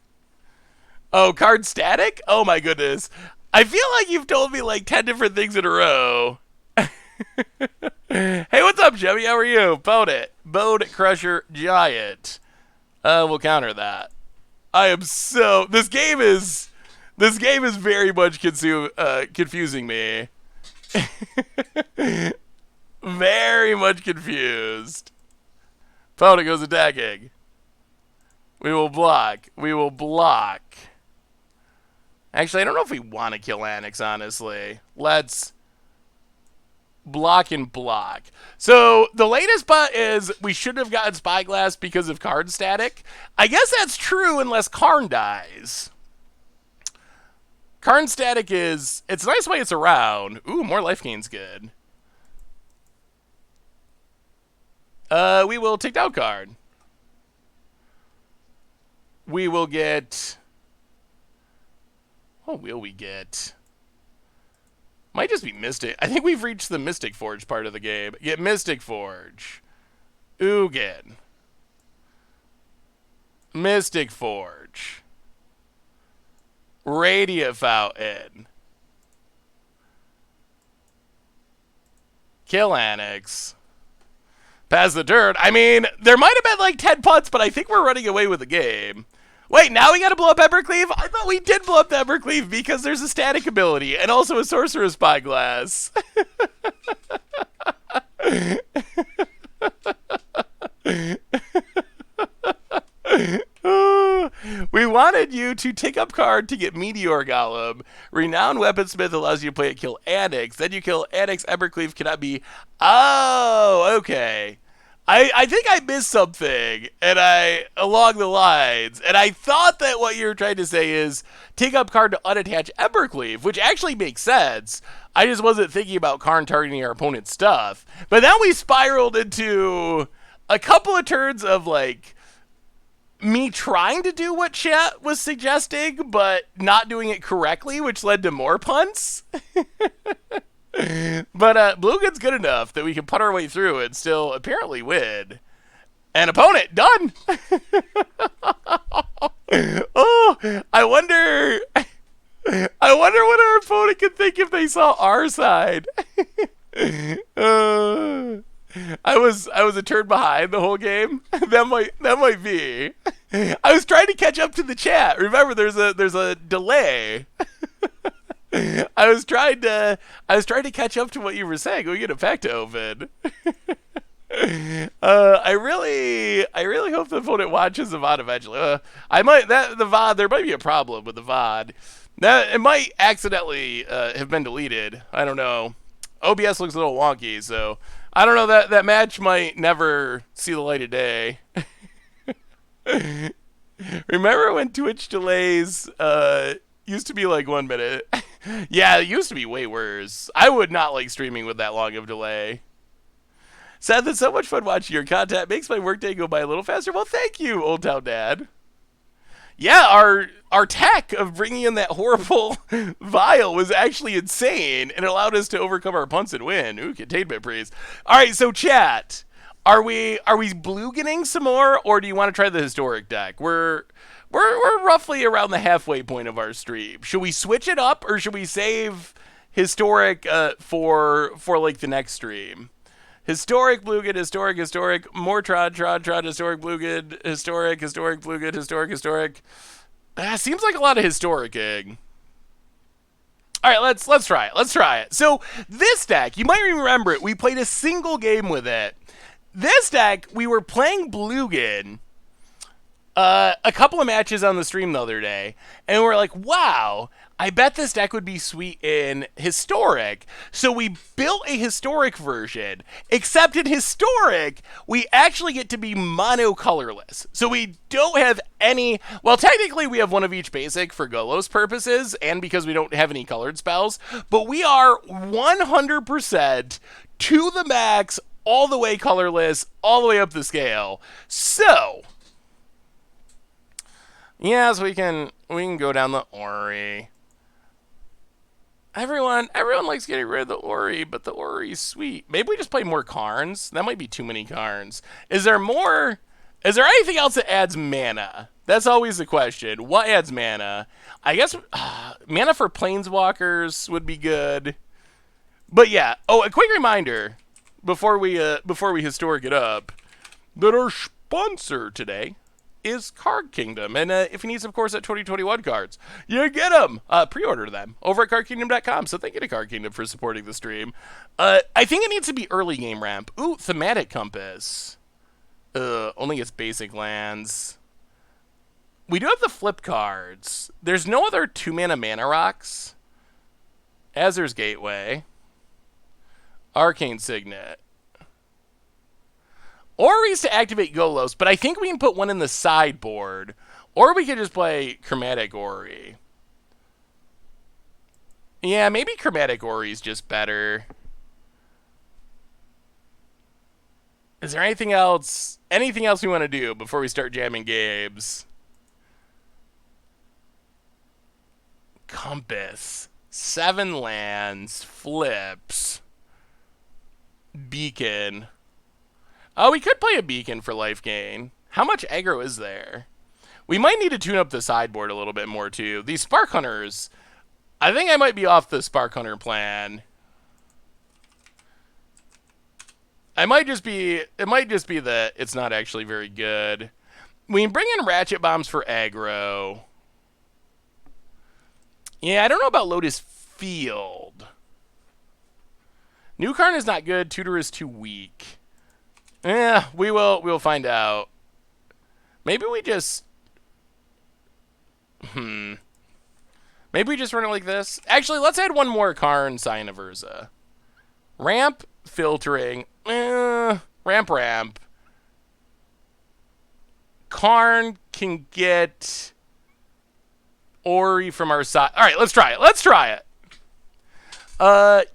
Oh, card static? Oh my goodness. I feel like you've told me like 10 different things in a row. Hey, what's up, Jemmy? How are you? Bode Crusher Giant. We'll counter that. I am so... This game is very much confusing me. Very much confused. Opponent goes attacking. We will block. We will block. Actually, I don't know if we want to kill Annex, honestly. Let's block and block. So the latest but is we should have gotten Spyglass because of card static. I guess that's true unless Karn dies. Karn static is... It's a nice way it's around. Ooh, more life gain's good. We will take down card. We will get... What will we get? Might just be Mystic. I think we've reached the Mystic Forge part of the game. Get Mystic Forge. Ugin. Mystic Forge. Radiant Fountain. Kill Annex. Pass the turn. I mean, there might have been like 10 putts, but I think we're running away with the game. Wait, now we gotta blow up Evercleave? I thought we did blow up the Evercleave because there's a static ability and also a Sorcerer's Spyglass. We wanted you to take up card to get Meteor Golem. Renowned Weaponsmith allows you to play it kill Annex. Then you kill Annex. Evercleave cannot be... Oh, okay. I think I missed something along the lines, and I thought that what you were trying to say is take up card to unattach Evercleave, which actually makes sense. I just wasn't thinking about Karn targeting our opponent's stuff. But then we spiraled into a couple of turns of like me trying to do what chat was suggesting, but not doing it correctly, which led to more punts. But Blugin's good enough that we can putt our way through and still apparently win. And opponent, done! Oh, I wonder what our opponent could think if they saw our side. I was a turn behind the whole game. That might be. I was trying to catch up to the chat. Remember, there's a delay. I was trying to catch up to what you were saying. We get it back to open. I really hope the opponent watches the VOD eventually. The VOD, there might be a problem with the VOD. That it might accidentally have been deleted. I don't know. OBS looks a little wonky, so I don't know, that match might never see the light of day. Remember when Twitch delays used to be like 1 minute? Yeah, it used to be way worse. I would not like streaming with that long of delay. Seth, it's so much fun watching your content. Makes my workday go by a little faster. Well, thank you, Old Town Dad. Yeah, our tech of bringing in that horrible vial was actually insane, and it allowed us to overcome our punts and win. Ooh, containment praise. All right, so chat, are we Bluginning some more, or do you want to try the historic deck? We're roughly around the halfway point of our stream. Should we switch it up, or should we save historic for like the next stream? Historic Blugin, historic, more Tron, historic Blugin, historic, Blugin, historic. Seems like a lot of historicing. All right, let's try it. So this deck, you might remember it. We played a single game with it. This deck, we were playing Blugin a couple of matches on the stream the other day, and we're like, wow, I bet this deck would be sweet in Historic. So we built a Historic version, except in Historic, we actually get to be mono-colorless. So we don't have any, well, technically we have one of each basic for Golos purposes, and because we don't have any colored spells, but we are 100% to the max, all the way colorless, all the way up the scale. So yes, we can go down the Ori. Everyone likes getting rid of the Ori, but the Ori's sweet.Maybe we just play more Karns. That might be too many Karns. Is there anything else that adds mana? That's always the question. What adds mana? I guess mana for Planeswalkers would be good. But yeah. Oh, a quick reminder before we historic it up that our sponsor today is Card Kingdom, and if you need some, of course, at 2021 cards, you get them. Pre-order them over at cardkingdom.com. So thank you to Card Kingdom for supporting the stream. I think it needs to be early game ramp. Ooh, Thematic Compass. Only its basic lands. We do have the flip cards. There's no other 2-mana rocks. Azur's Gateway. Arcane Signet. Ori's to activate Golos, but I think we can put one in the sideboard. Or we could just play Chromatic Ori. Yeah, maybe Chromatic Ori's just better. Is there anything else we want to do before we start jamming games? Compass. 7 lands. Flips. Beacon. Oh, we could play a Beacon for life gain. How much aggro is there? We might need to tune up the sideboard a little bit more, too. These Spark Hunters, I think I might be off the Spark Hunter plan. It might just be that it's not actually very good. We can bring in Ratchet Bombs for aggro. Yeah, I don't know about Lotus Field. New Karn is not good. Tutor is too weak. Yeah, we'll find out. Maybe we just... Maybe we just run it like this. Actually, let's add one more Karn, Sign of Urza. Ramp, filtering. Ramp. Karn can get Ori from our side. All right, let's try it.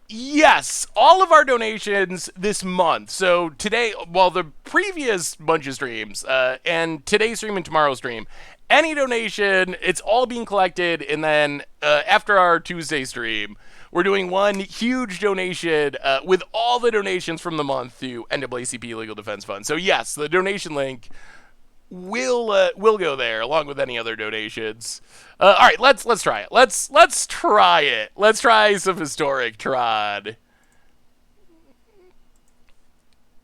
Yes, all of our donations this month. So today, well, the previous bunch of streams, and today's stream and tomorrow's stream, any donation, it's all being collected, and then after our Tuesday stream, we're doing one huge donation with all the donations from the month to NAACP Legal Defense Fund. So yes, the donation link will go there along with any other donations. All right, let's try it. Let's try it. Let's try some historic Tron.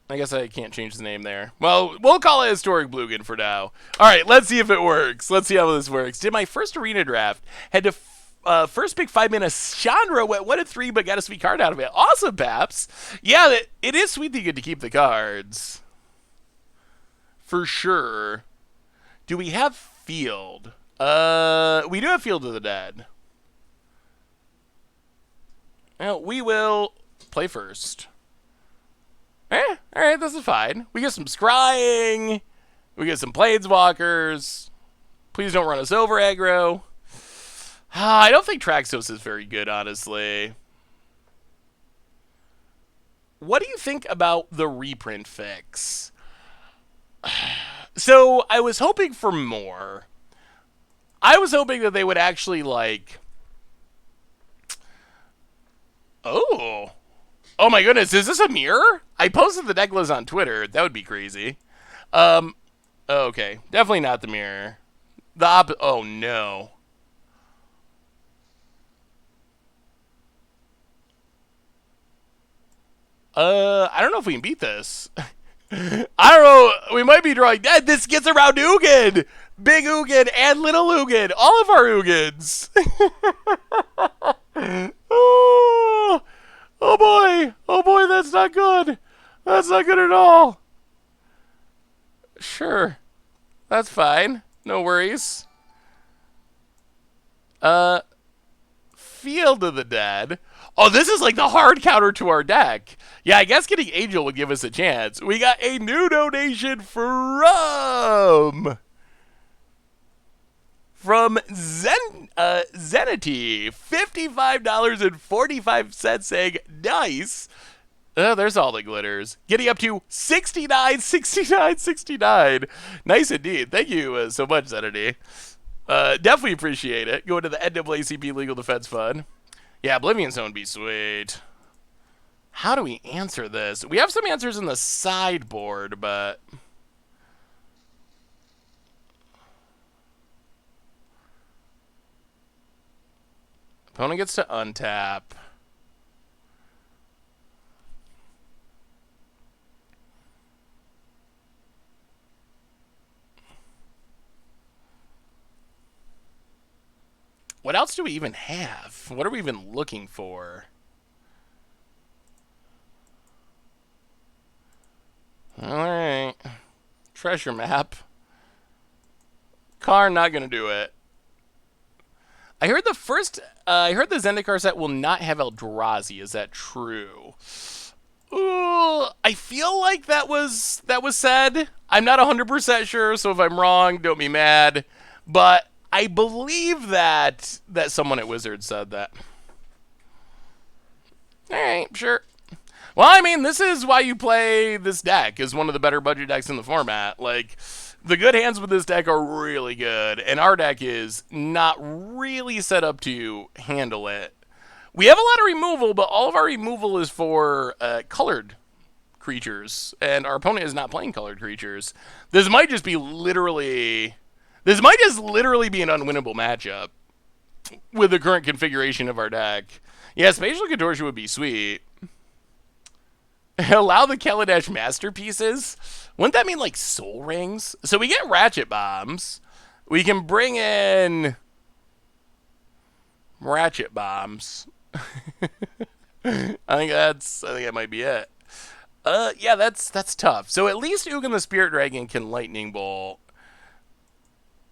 I guess I can't change the name there. Well, we'll call it Historic Blugin for now. All right, let's see if it works. Let's see how this works. Did my first arena draft. Had to first pick 5-mana Chandra, went 1-3, but got a sweet card out of it. Awesome, Paps. Yeah, it is sweet that you get to keep the cards. For sure. Do we have Field? We do have Field of the Dead. Well, we will play first. Alright, this is fine. We get some Scrying. We get some Planeswalkers. Please don't run us over, aggro. I don't think Traxos is very good, honestly. What do you think about the reprint fix? So, I was hoping for more. I was hoping that they would actually, like... Oh my goodness, is this a mirror? I posted the deck list on Twitter. That would be crazy. Okay. Definitely not the mirror. Oh, no. I don't know if we can beat this. I don't know. We might be drawing dead. This gets around Ugin. Big Ugin and little Ugin. All of our Ugins. Oh boy. Oh boy, that's not good. That's not good at all. Sure. That's fine. No worries. Field of the Dead. Oh, this is like the hard counter to our deck. Yeah, I guess getting Angel would give us a chance. We got a new donation from Zenity. $55.45 saying nice. There's all the glitters. Getting up to 69. Nice indeed. Thank you so much, Zenity. Definitely appreciate it. Going to the NAACP Legal Defense Fund. Yeah, Oblivion Zone would be sweet. How do we answer this? We have some answers in the sideboard, but... Opponent gets to untap. What else do we even have? What are we even looking for? Alright. Treasure map. Karn, not gonna do it. I heard the Zendikar set will not have Eldrazi. Is that true? Ooh, I feel like that was said. I'm not 100% sure, so if I'm wrong, don't be mad. But I believe that someone at Wizards said that. Alright, sure. Well, I mean, this is why you play this deck, is one of the better budget decks in the format. Like, the good hands with this deck are really good, and our deck is not really set up to handle it. We have a lot of removal, but all of our removal is for colored creatures, and our opponent is not playing colored creatures. This might just be literally This might just literally be an unwinnable matchup with the current configuration of our deck. Yeah, Spatial Contortion would be sweet. Allow the Kaladesh Masterpieces? Wouldn't that mean, like, Soul Rings? So we get Ratchet Bombs. We can bring in Ratchet Bombs. I think that might be it. Yeah, that's tough. So at least Ugin the Spirit Dragon can Lightning Bolt.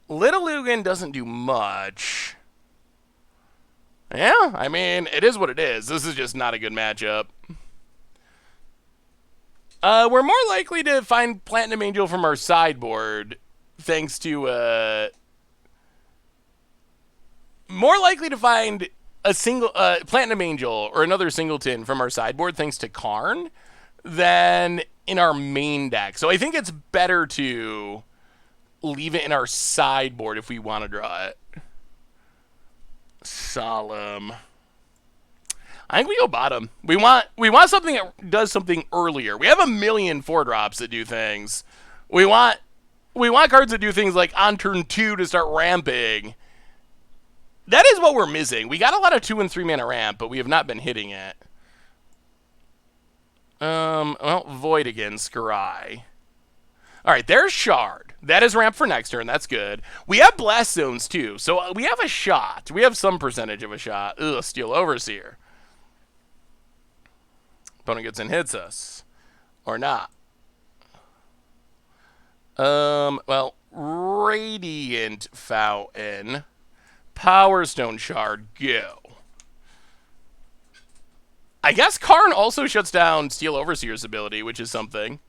Little Ugin doesn't do much. Yeah, I mean, it is what it is. This is just not a good matchup. We're more likely to find Platinum Angel from our sideboard, thanks to, more likely to find a single, Platinum Angel or another singleton from our sideboard, thanks to Karn, than in our main deck. So I think it's better to leave it in our sideboard if we want to draw it. Solemn. I think we go bottom. We want something that does something earlier. We have a million 4-drops that do things. We want cards that do things like on turn 2 to start ramping. That is what we're missing. We got a lot of 2 and 3 mana ramp, but we have not been hitting it. Well, Void again, Scry. Alright, there's Shard. That is ramp for next turn. That's good. We have Blast Zones, too. So we have a shot. We have some percentage of a shot. Ugh, Steel Overseer. Opponent gets and hits us. Or not. Well, Radiant Fountain. Power Stone Shard, go. I guess Karn also shuts down Steel Overseer's ability, which is something.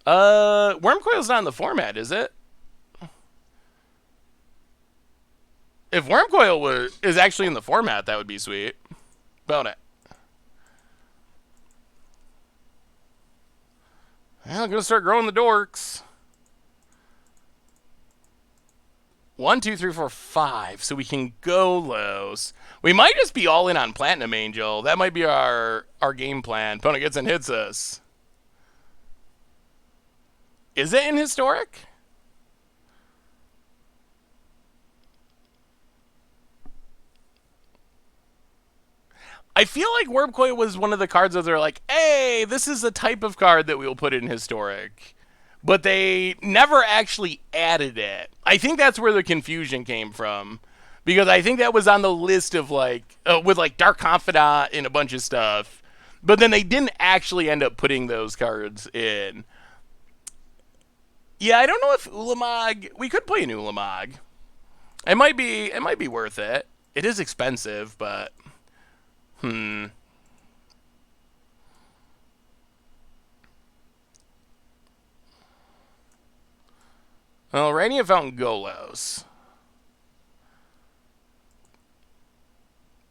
Wormcoil's not in the format, is it? If Wormcoil is actually in the format, that would be sweet. Bone it. Well, I'm gonna start growing the dorks. 1, 2, 3, 4, 5. So we can go lows. We might just be all in on Platinum Angel. That might be our game plan. Opponent gets and hits us. Is it in Historic? I feel like Wormcoil was one of the cards that they're like, hey, this is a type of card that we'll put in Historic. But they never actually added it. I think that's where the confusion came from. Because I think that was on the list of, like, with, like, Dark Confidant and a bunch of stuff. But then they didn't actually end up putting those cards in. Yeah, I don't know if Ulamog... We could play an Ulamog. It might be worth it. It is expensive, but... Well, Radiant Fountain Golos.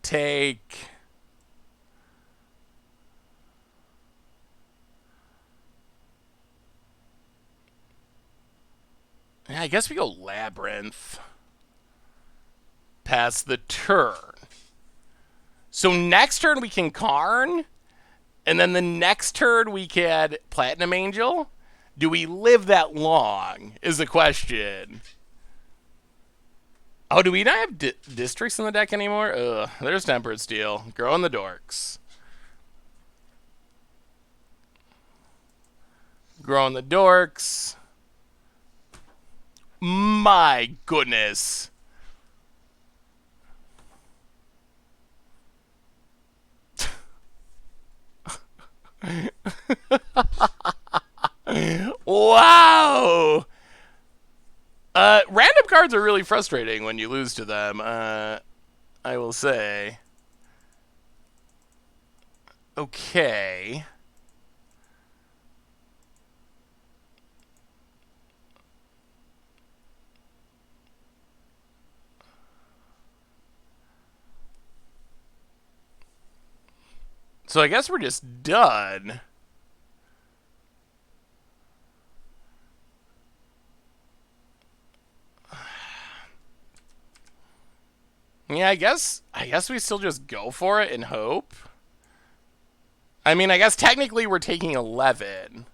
Take... Yeah, I guess we go Labyrinth. Pass the turn. So next turn we can Karn, and then the next turn we can Platinum Angel. Do we live that long is the question. Oh, do we not have districts in the deck anymore? Ugh, there's Tempered Steel. Growing the dorks. Growing the dorks. My goodness. Wow. Random cards are really frustrating when you lose to them. I will say. Okay. So I guess we're just done. Yeah, I guess we still just go for it and hope. I mean, I guess technically we're taking 11.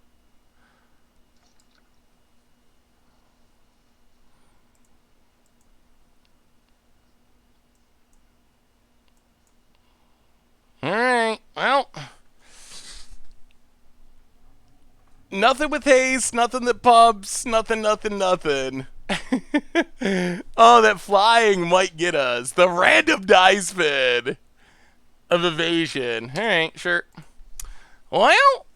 Nothing with haste, nothing that pumps, nothing. Oh, that flying might get us. The random die spin of evasion. Alright, sure. Well,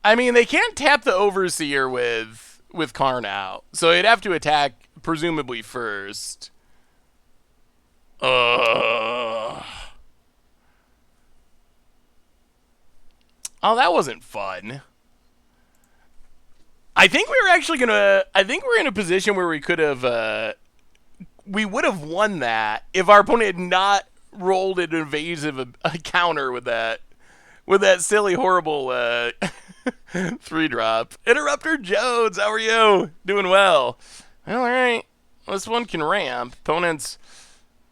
I mean, they can't tap the Overseer with Karn out, so they'd have to attack, presumably, first. Oh, that wasn't fun. I think we were actually gonna. I think we're in a position where we could have. We would have won that if our opponent had not rolled an evasive counter with that silly, horrible 3-drop. Interrupter Jones, how are you? Doing well. Well, all right. This one can ramp. Opponents.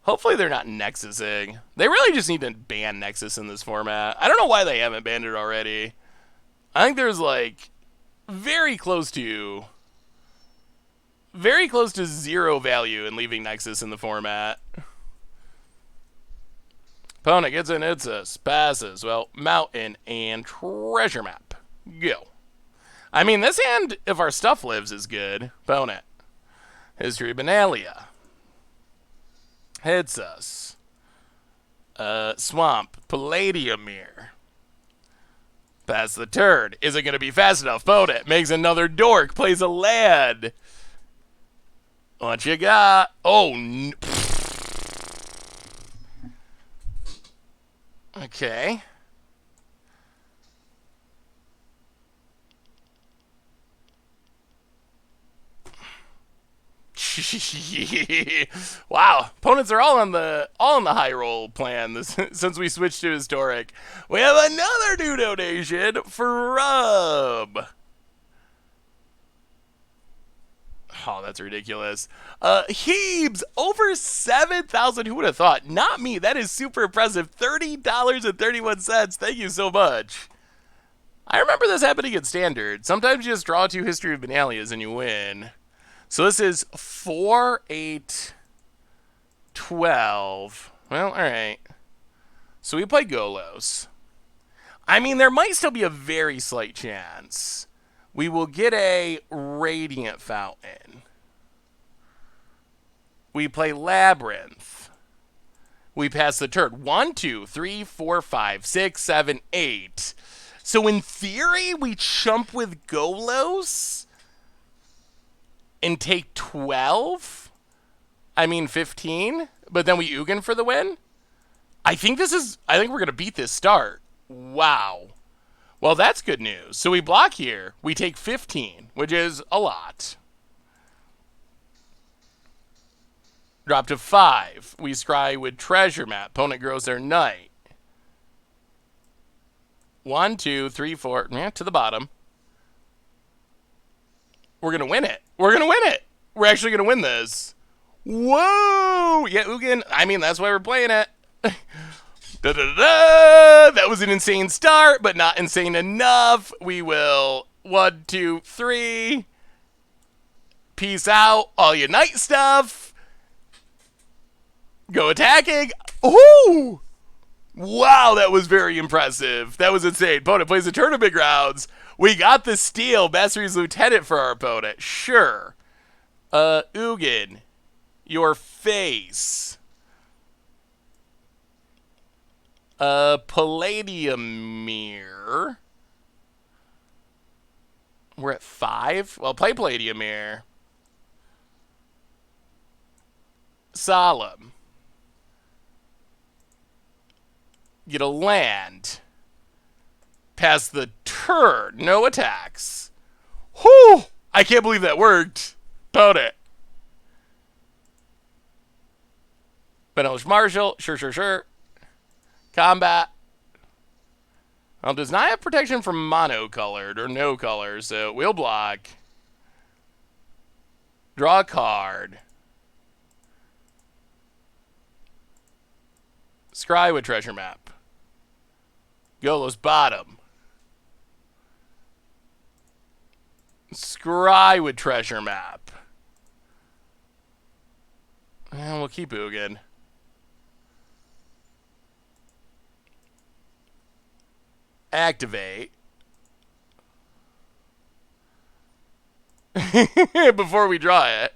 Hopefully they're not Nexusing. They really just need to ban Nexus in this format. I don't know why they haven't banned it already. I think there's like very close to 0 value in leaving Nexus in the format. Opponent gets in Nexus, passes. Well, Mountain and Treasure Map. Go. I mean, this hand, if our stuff lives, is good. Opponent. History of Benalia. Hits us. Swamp. Palladium Mirror. Pass the turn. Isn't going to be fast enough. Opponent makes another dork. Plays a land. What you got? Oh, okay. Wow, opponents are all on the high roll plan since we switched to historic. We have another new donation for Rub. Oh, that's ridiculous. Heebs, over 7,000. Who would have thought? Not me. That is super impressive. $30.31. Thank you so much. I remember this happening at Standard. Sometimes you just draw 2 History of Benalias and you win. So this is 4, 8, 12. Well, all right. So we play Golos. I mean, there might still be a very slight chance. We will get a Radiant Fountain. We play Labyrinth. We pass the turn. 1, 2, 3, 4, 5, 6, 7, 8. So in theory, we chump with Golos and take 12? I mean 15? But then we Ugin for the win? I think we're going to beat this start. Wow. Well, that's good news. So we block here. We take 15, which is a lot. Drop to 5. We scry with Treasure Map. Opponent grows their Knight. 1, 2, 3, 4. Yeah, to the bottom. We're going to win it. We're going to win it. We're actually going to win this. Whoa! Yeah, Ugin. I mean, that's why we're playing it. Da-da-da-da! That was an insane start, but not insane enough. We will 1, 2, 3. Peace out. All your Knight stuff. Go attacking. Ooh! Wow, that was very impressive. That was insane. Opponent plays the tournament grounds. We got the steal. Mastery's Lieutenant for our opponent. Sure. Ugin. Your face. Palladium Mirror. We're at 5. Well, play Palladium Mirror. Solemn. Get a land. Pass the turn. No attacks. Whew! I can't believe that worked. Opponent. Benelish Marshal. Sure. Combat. Well, does not have protection from mono-colored or no color, so we'll block. Draw a card. Scry with Treasure Map. Golos bottom. Scry with Treasure Map. And we'll keep Ugin. Activate. before we draw it.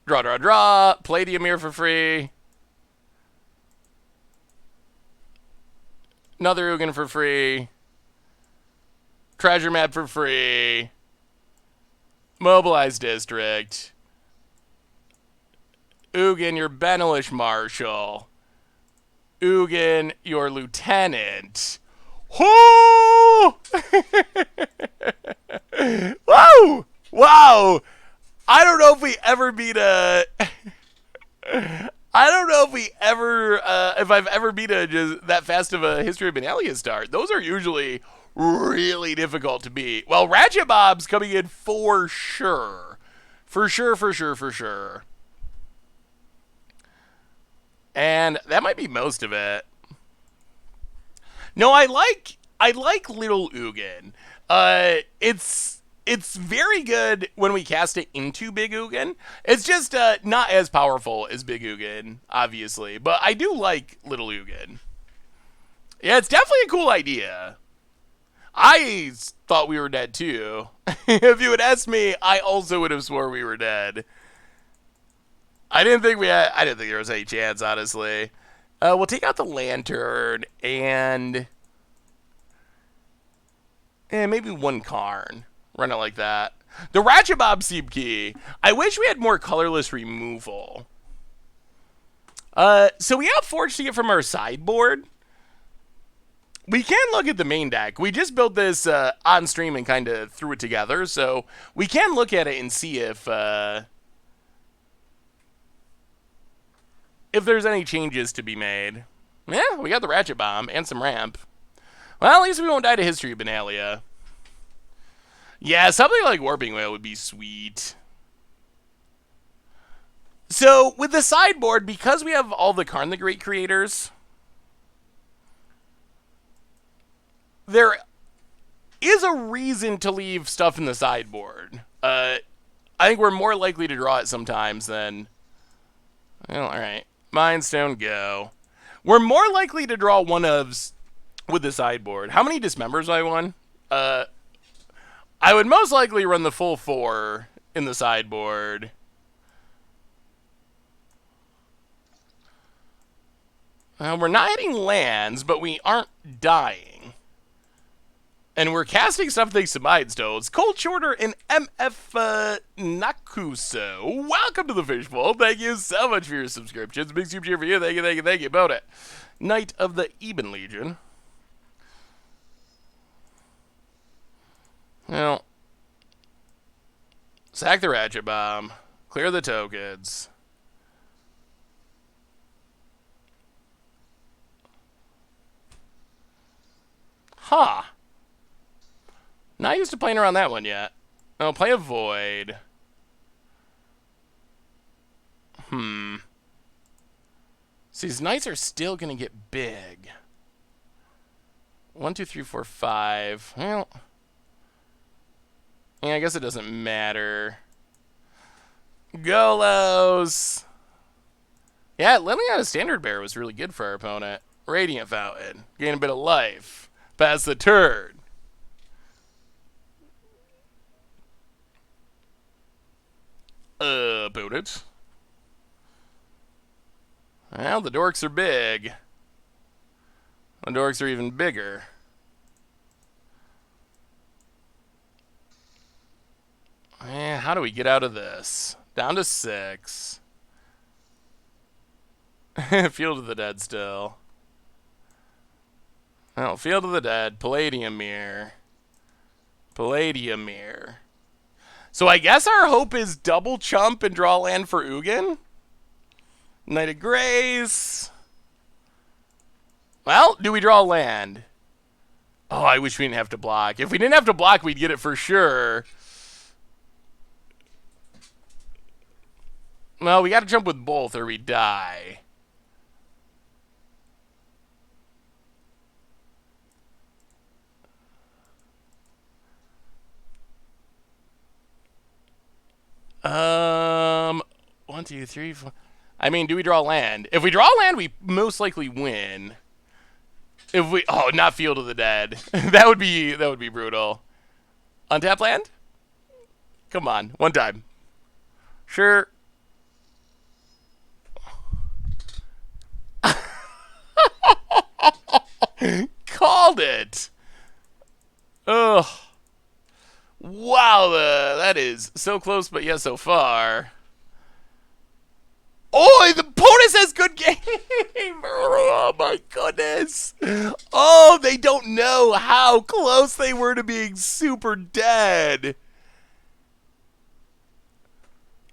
Draw, draw, draw. Play the Amir for free. Another Ugin for free. Treasure map for free. Mobilize district. Ugin, your Benelish Marshal. Ugin, your lieutenant. Whoo! Whoa! Wow! I don't know if we ever beat a. I don't know if we ever, if I've ever beat a just that fast of a History of Benalia start. Those are usually really difficult to beat. Well, Ratchet Bob's coming in for sure. For sure, for sure, for sure. And that might be most of it. No, I like Little Ugin. It's very good when we cast it into Big Ugin. It's just not as powerful as Big Ugin, obviously. But I do like Little Ugin. Yeah, it's definitely a cool idea. I thought we were dead too. If you had asked me, I also would have swore we were dead. I didn't think there was any chance, honestly. We'll take out the lantern and maybe one Karn. Run it like that. The Ratchet Bob Seep Key. I wish we had more colorless removal. So we have Forge to get from our sideboard. We can look at the main deck. We just built this on stream and kind of threw it together, so we can look at it and see if there's any changes to be made. Yeah, we got the Ratchet Bomb and some ramp. Well, at least we won't die to History of Benalia. Yeah, something like Warping Whale would be sweet. So, with the sideboard, because we have all the Karn the Great creators, there is a reason to leave stuff in the sideboard. I think we're more likely to draw it sometimes than... Well, alright. Mind Stone, go. We're more likely to draw one-ofs with the sideboard. How many Dismembers I won? I would most likely run the full 4 in the sideboard. We're not hitting lands, but we aren't dying. And we're casting stuff thanks to Mind Stones. Cold Shorter and MF Nakuso. Welcome to the Fishbowl. Thank you so much for your subscriptions. Big super cheer for you. Thank you, thank you, thank you. About it. Knight of the Eben Legion. Well, sack the Ratchet Bomb. Clear the tokens. Huh. Not used to playing around that one yet. Oh, play a Void. See, these Knights are still going to get big. 1, 2, 3, 4, 5. Well... Yeah, I guess it doesn't matter. Golos! Yeah, letting out a Standard Bearer was really good for our opponent. Radiant Fountain. Gain a bit of life. Pass the turn. Boot it. Well, the dorks are big. The dorks are even bigger. How do we get out of this? Down to 6. Field of the Dead still. Well, Field of the Dead. Palladium Mirror. Palladium Mirror. So I guess our hope is double chump and draw land for Ugin? Knight of Grace. Well, do we draw land? Oh, I wish we didn't have to block. If we didn't have to block, we'd get it for sure. Well, we got to jump with both or we die. One, two, three, four. I mean, do we draw land? If we draw land, we most likely win. If we, oh, not Field of the Dead. that would be brutal. Untap land? Come on, one time. Sure. Called it. Ugh. Wow, that is so close, but yet so far. Oh, the POTUS has good game. Oh my goodness. Oh, they don't know how close they were to being super dead.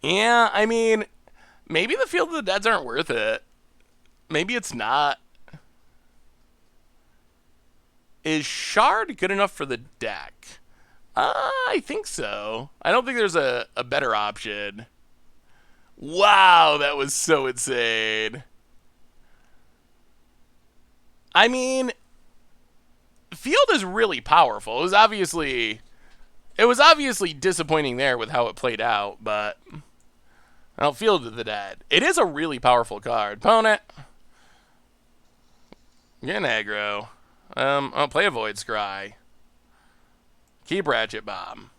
Yeah, I mean, maybe the Field of the Deads aren't worth it. Maybe it's not. Is Shard good enough for the deck? I think so. I don't think there's a better option. Wow, that was so insane. I mean, Field is really powerful. It was obviously disappointing there with how it played out, but well, Field of the Dead. It is a really powerful card. Opponent. Get an aggro. I'll play a Void Scry. Keep Ratchet Bomb.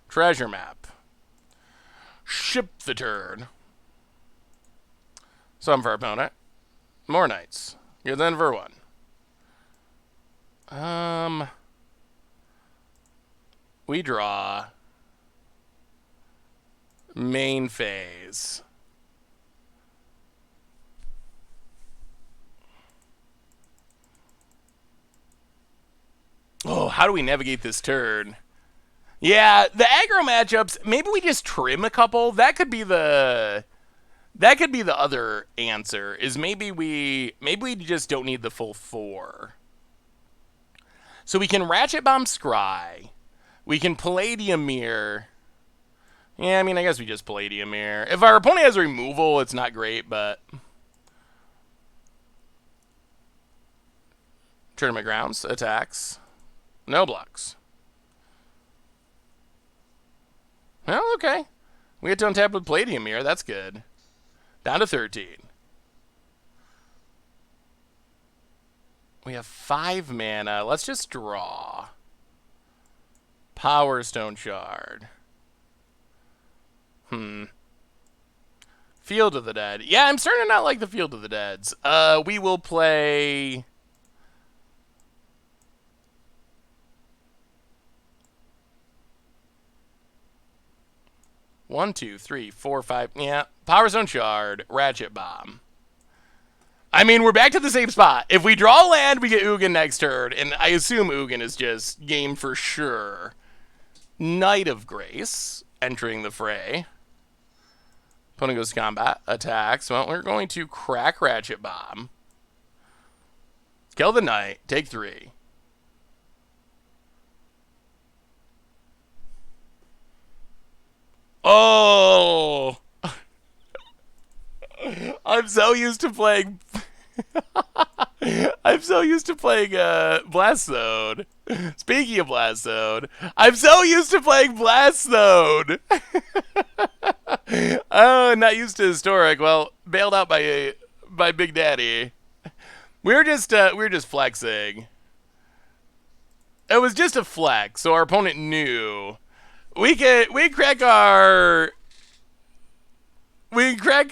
Treasure Map. Ship the turn. Some for our opponent. More Knights. Good then for one. We draw. Main phase. Oh, how do we navigate this turn? Yeah, the aggro matchups, maybe we just trim a couple. That could be the other answer. Is maybe we just don't need the full 4. So we can Ratchet Bomb Scry. We can Palladium Mirror. Yeah, I mean, I guess we just Palladium Mirror. If our opponent has removal, it's not great, but Tournament Grounds attacks. No blocks. Well, okay. We get to untap with Palladium Mirror. That's good. Down to 13. We have 5 mana. Let's just draw. Power Stone Shard. Field of the Dead. Yeah, I'm starting to not like the Field of the Deads. We will play... One, two, three, four, five. Yeah. Power Stone Shard. Ratchet Bomb. I mean, we're back to the same spot. If we draw land, we get Ugin next turn. And I assume Ugin is just game for sure. Knight of Grace. Entering the fray. Opponent goes to combat. Attacks. Well, we're going to crack Ratchet Bomb. Kill the Knight. Take 3. Oh! I'm so used to playing... I'm so used to playing Blast Zone. Speaking of Blast Zone, I'm so used to playing Blast Zone. Oh, not used to Historic. Well, bailed out by Big Daddy. We were just flexing. It was just a flex, so our opponent knew. We can crack our Ratchet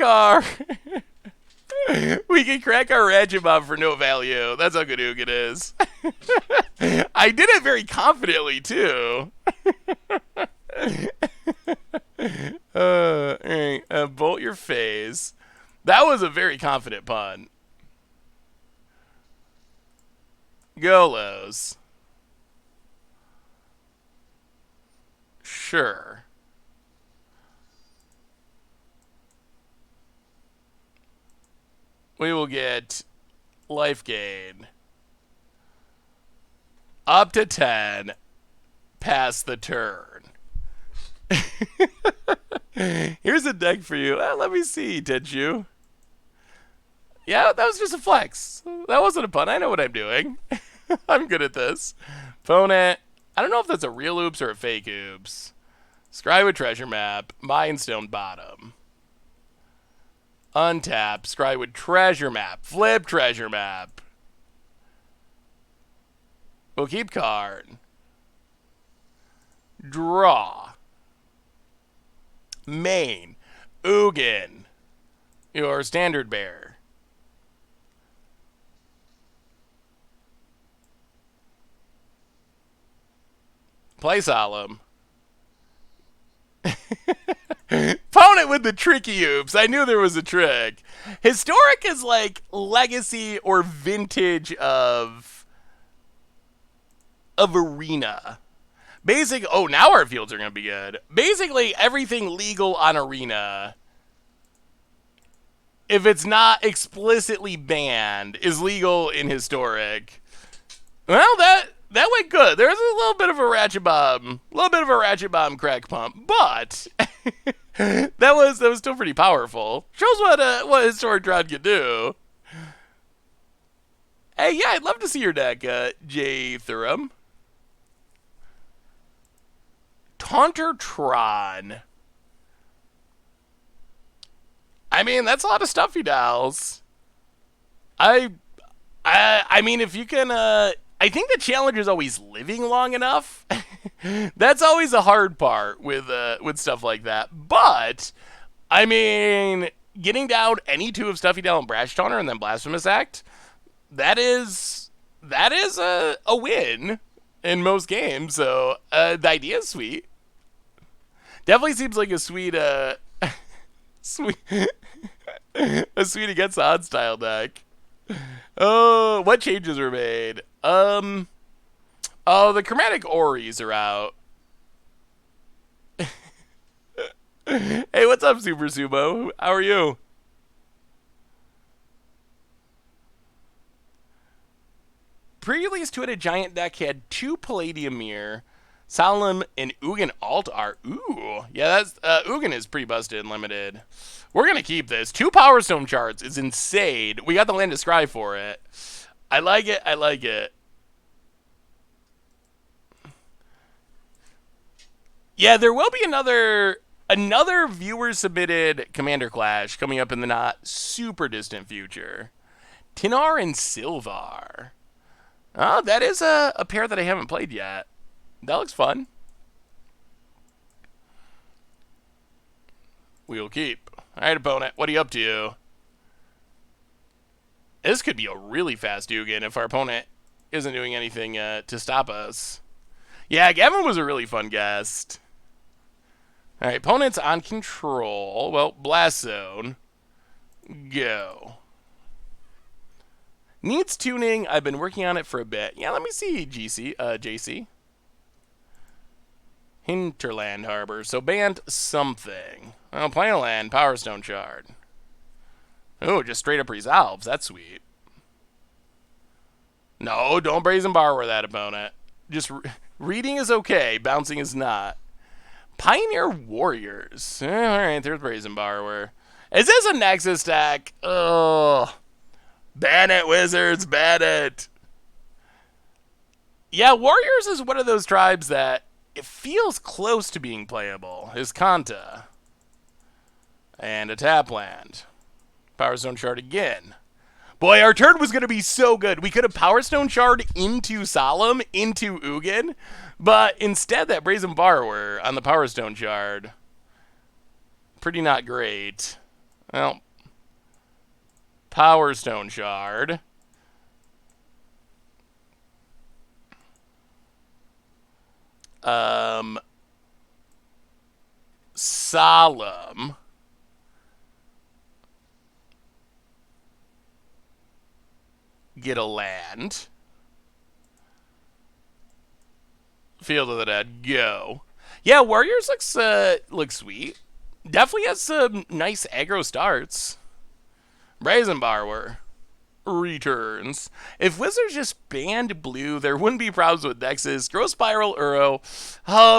Bomb for no value. That's how good Ugin is. I did it very confidently too. All right, bolt your phase. That was a very confident pun. Golos. Sure. We will get life gain. Up to 10. Past the turn. Here's a deck for you. Let me see, Tenchu. Yeah, that was just a flex. That wasn't a pun. I know what I'm doing. I'm good at this. Opponent. I don't know if that's a real oops or a fake oops. Scry with Treasure Map. Mindstone bottom. Untap. Scry with Treasure Map. Flip Treasure Map. We'll keep card. Draw. Main. Ugin. Your standard bearer. Play Solemn. Opponent with the tricky oops. I knew there was a trick. Historic is like legacy or vintage of Arena. Basic. Oh, now our fields are going to be good. Basically, everything legal on Arena, if it's not explicitly banned, is legal in Historic. Well, that went good. There was a little bit of a ratchet bomb crack pump, but that was still pretty powerful. Shows what Historic Tron can do. Hey, yeah, I'd love to see your deck, Jay Thurum. Taunter Tron. I mean, that's a lot of stuffy dolls. I mean, if you can, I think the challenge is always living long enough. That's always a hard part with stuff like that. But I mean, getting down any two of Stuffy Doll and Brash Taunter and then Blasphemous Act, that is a win in most games. So the idea is sweet. Definitely seems like a sweet sweet against the odd style deck. Oh, what changes were made? Oh, the chromatic Oris are out. Hey, what's up, Super Sumo? How are you? Pre-release 2-headed giant deck had 2 Palladium Mirror, Solemn, and Ugin alt art. Ooh, yeah, that's Ugin is pretty busted and limited. We're gonna keep this. 2 Power Stone charts is insane. We got the land to scry for it. I like it. I like it. Yeah, there will be another viewer submitted Commander Clash coming up in the not super distant future. Tinar and Silvar. Oh, that is a pair that I haven't played yet. That looks fun. We'll keep. All right, opponent. What are you up to? This could be a really fast Ugin if our opponent isn't doing anything to stop us. Yeah, Gavin was a really fun guest. All right, opponent's on control. Well, Blast Zone. Go. Needs tuning. I've been working on it for a bit. Yeah, let me see, JC. Hinterland Harbor. So Bant something. Oh, playing a land. Power Stone Shard. Oh, just straight up resolves. That's sweet. No, don't Brazen Borrower that, opponent. Just reading is okay. Bouncing is not. Pioneer Warriors. Alright, there's Brazen Borrower. Is this a Nexus deck? Oh. Ban it, Wizards. Ban it. Yeah, Warriors is one of those tribes that it feels close to being playable. Is Kanta. And a tap land. Power Stone Shard again. Boy, our turn was going to be so good. We could have Power Stone Shard into Solemn, into Ugin, but instead that Brazen Borrower on the Power Stone Shard. Pretty not great. Well, Power Stone Shard. Solemn. Get a land. Field of the Dead. Go. Yeah, Warriors looks sweet. Definitely has some nice aggro starts. Brazen Borrower returns. If Wizards just banned blue, there wouldn't be problems with Nexus. Growth Spiral, Uro.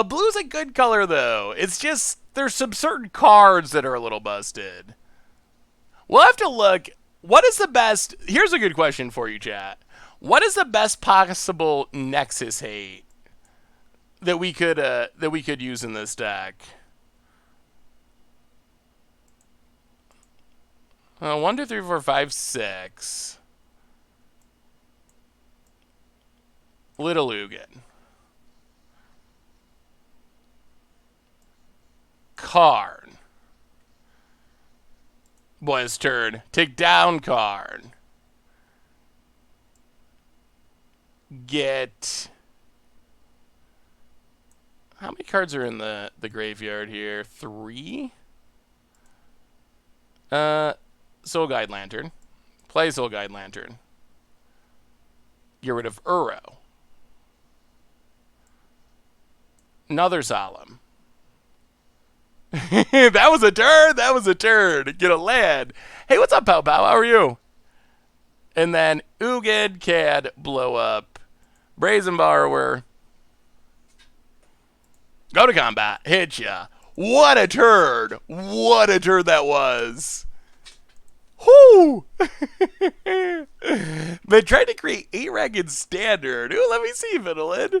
Blue's a good color, though. It's just there's some certain cards that are a little busted. We'll have to look. What is the best? Here's a good question for you, chat. What is the best possible Nexus hate that we could use in this deck? 1, 2, 3, 4, 5, 6. Little Ugin. Karn. Boy's turn. Take down Karn. Get... How many cards are in the graveyard here? 3? Soul Guide Lantern. Play Soul Guide Lantern. Get rid of Uro. Another Solemn. That was a turn. That was a turn. Get a land. Hey, what's up, Pow Pow? How are you? And then Ugin can blow up Brazen Borrower. Go to combat. Hit ya. What a turn. What a turn that was. Whoo! Been trying to create A-Rag in Standard. Ooh, let me see, Fiddlin.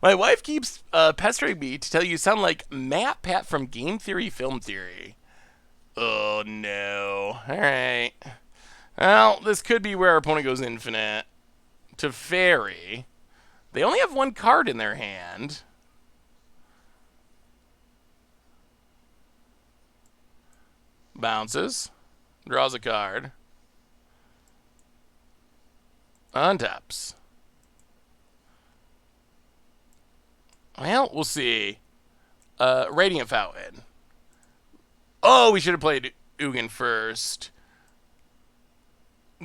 My wife keeps pestering me to tell you sound like Matt Pat from Game Theory, Film Theory. Oh, no. All right. Well, this could be where our opponent goes infinite. To Fairy. They only have one card in their hand. Bounces. Draws a card. Untaps. Well, we'll see. Radiant Fountain. Oh, we should have played Ugin first.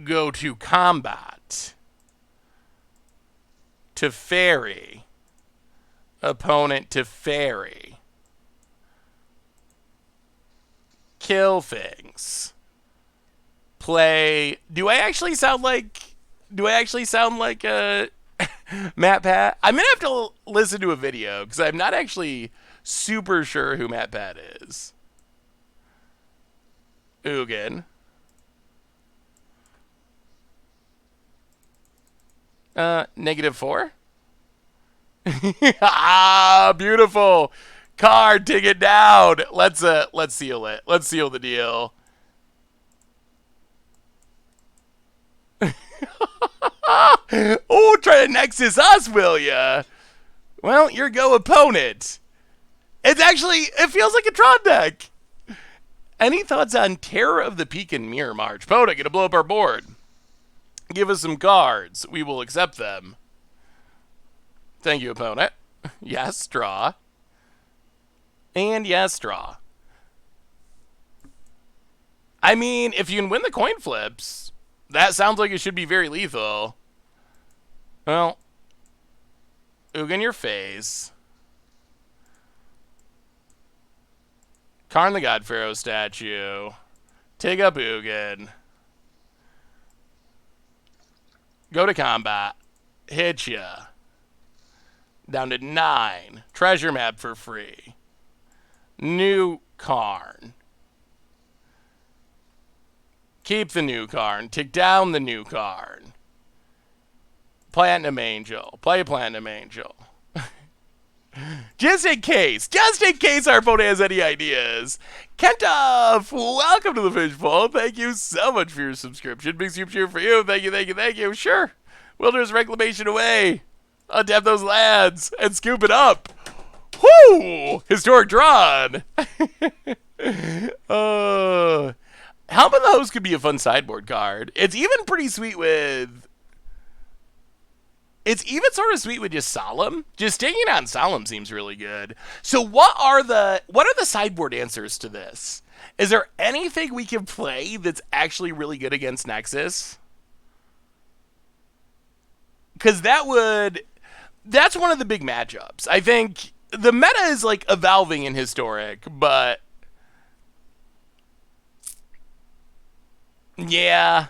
Go to combat. To Fairy. Opponent to Fairy. Kill things. Play. Do I actually sound like Matt Pat? I'm gonna have to listen to a video because I'm not actually super sure who Matt Pat is. Ugin. -4. Ah, beautiful. Card, take it down. Let's seal it. Let's seal the deal. Oh, try to Nexus us, will ya? Well, your go, opponent. It feels like a Tron deck. Any thoughts on Terror of the Peak and Mirror March? Pota, gonna blow up our board. Give us some cards. We will accept them. Thank you, opponent. Yes, draw. And yes, draw. I mean, if you can win the coin flips, that sounds like it should be very lethal. Well, Ugin your face. Karn the God Pharaoh statue. Take up Ugin. Go to combat. Hit ya. Down to 9. Treasure map for free. New Karn. Keep the new Karn. Take down the new Karn. Platinum Angel. Play Platinum Angel. Just in case our opponent has any ideas. Kentov, welcome to the Fishbowl. Thank you so much for your subscription. Big soup cheer for you. Thank you, thank you, thank you. Sure. Wilderness Reclamation away. Untap those lads and scoop it up. Whoo! Historic Tron. Helm of the Host could be a fun sideboard card. It's even pretty sweet with... It's even sort of sweet with just Solemn. Just taking on Solemn seems really good. So what are the sideboard answers to this? Is there anything we can play that's actually really good against Nexus? Because that's one of the big matchups. I think the meta is like evolving in Historic, but yeah.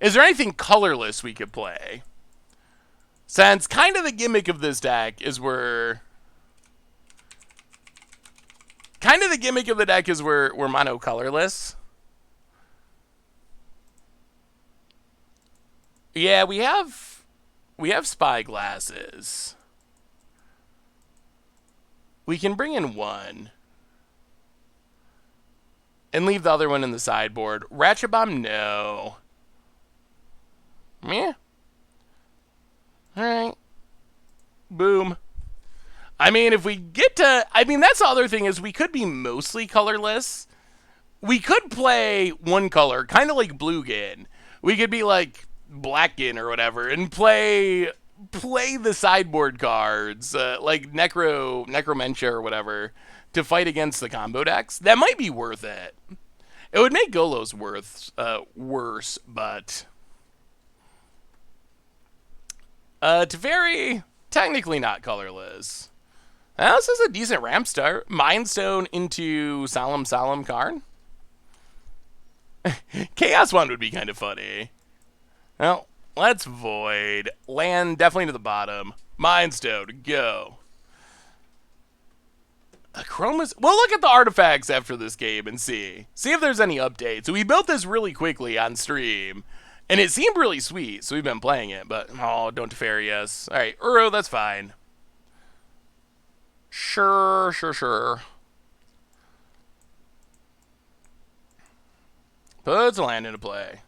Is there anything colorless we could play? Since kind of the gimmick of this deck is we're mono-colorless. Yeah, we have spyglasses. We can bring in one and leave the other one in the sideboard. Ratchet Bomb, no. Meh. Alright. Boom. I mean, if we get to... I mean, that's the other thing is we could be mostly colorless. We could play one color, kind of like Blugin. We could be like Blugin or whatever, and play the sideboard cards, like Necromentia or whatever, to fight against the combo decks. That might be worth it. It would make Golos worse, but... Teferi, technically not colorless. This is a decent ramp start. Mindstone into Solemn Karn. Chaos Wand would be kind of funny. Well, let's Void. Land definitely to the bottom. Mindstone, go. Chromas. We'll look at the artifacts after this game and see. See if there's any updates. We built this really quickly on stream. And it seemed really sweet, so we've been playing it. But, oh, don't Teferi us. Alright, Uro, that's fine. Sure. Puts a land into play.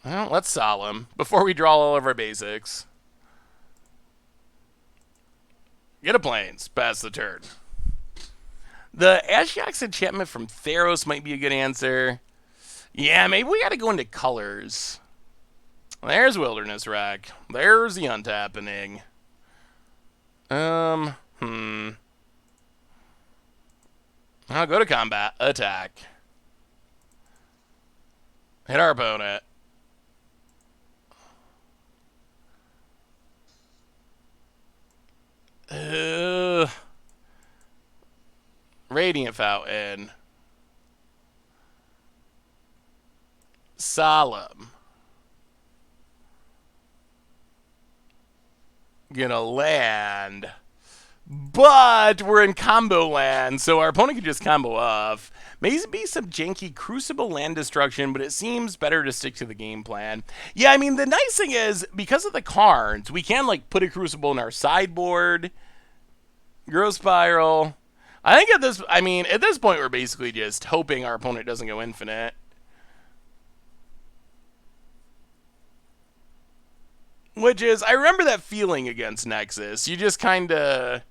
Well, let's Solemn before we draw all of our basics. Get a Plains. Pass the turn. The Ashiok's enchantment from Theros might be a good answer. Yeah, maybe we gotta go into colors. There's Wilderness Wreck. There's the Untappening. I'll go to combat. Attack. Hit our opponent. Radiant Fountain. Solemn. Gonna land. But we're in combo land, so our opponent can just combo off. Maybe some janky Crucible land destruction, but it seems better to stick to the game plan. Yeah, I mean, the nice thing is, because of the cards, we can, like, put a Crucible in our sideboard. Growth Spiral. I think at this point, we're basically just hoping our opponent doesn't go infinite. Which is, I remember that feeling against Nexus. You just kind of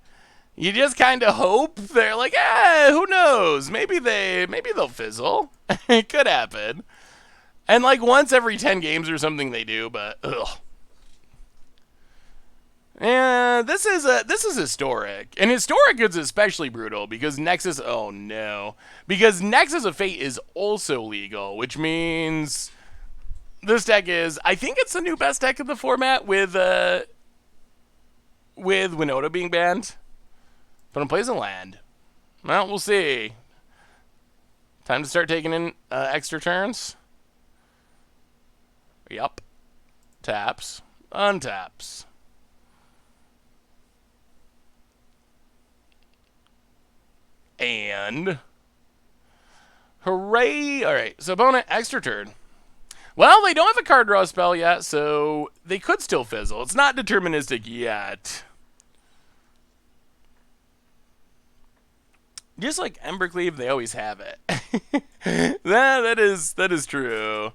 hope. They're like, who knows? Maybe they'll fizzle. It could happen. And like once every 10 games or something they do, but ugh. Yeah, this is historic. And historic is especially brutal because Nexus, oh no. Because Nexus of Fate is also legal, which means this deck is, I think it's the new best deck of the format with Winota being banned. But it plays a land. Well, we'll see. Time to start taking in extra turns. Yup. Taps. Untaps. And hooray! Alright, so opponent, extra turn. Well, they don't have a card draw spell yet, so they could still fizzle. It's not deterministic yet. Just like Embercleave, they always have it. that is true.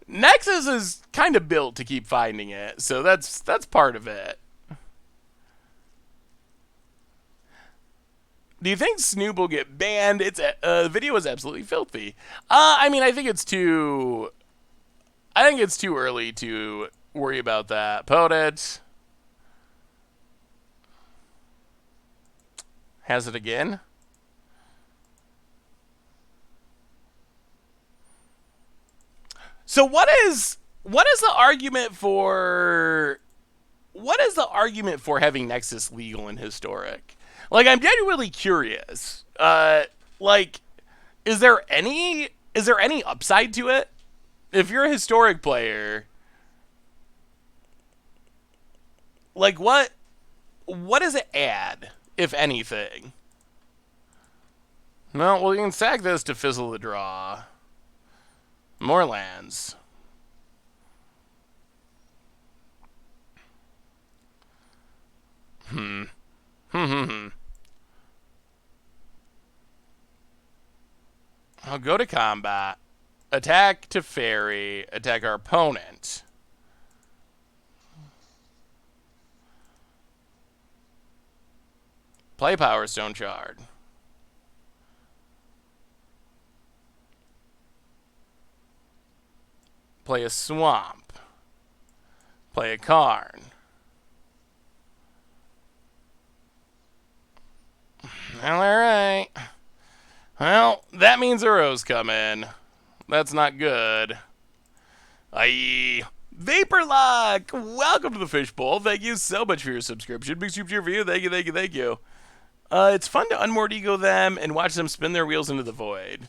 Nexus is kind of built to keep finding it, so that's part of it. Do you think Snoop will get banned? It's the video is absolutely filthy. I mean, I think it's too early to worry about that. Potent has it again. So what is the argument for having Nexus legal and historic? Like, I'm genuinely curious. Like, is there any upside to it? If you're a historic player, like what does it add, if anything? No, well, you can sack this to fizzle the draw. More lands. I'll go to combat. Attack to Fairy. Attack our opponent. Play Power Stone Shard. Play a Swamp. Play a Karn. Well, alright. Well, that means Uro's coming. That's not good. Aye. Vaporlock! Welcome to the Fishbowl. Thank you so much for your subscription. Big super for you. Thank you, thank you, thank you. It's fun to unmoored ego them and watch them spin their wheels into the void.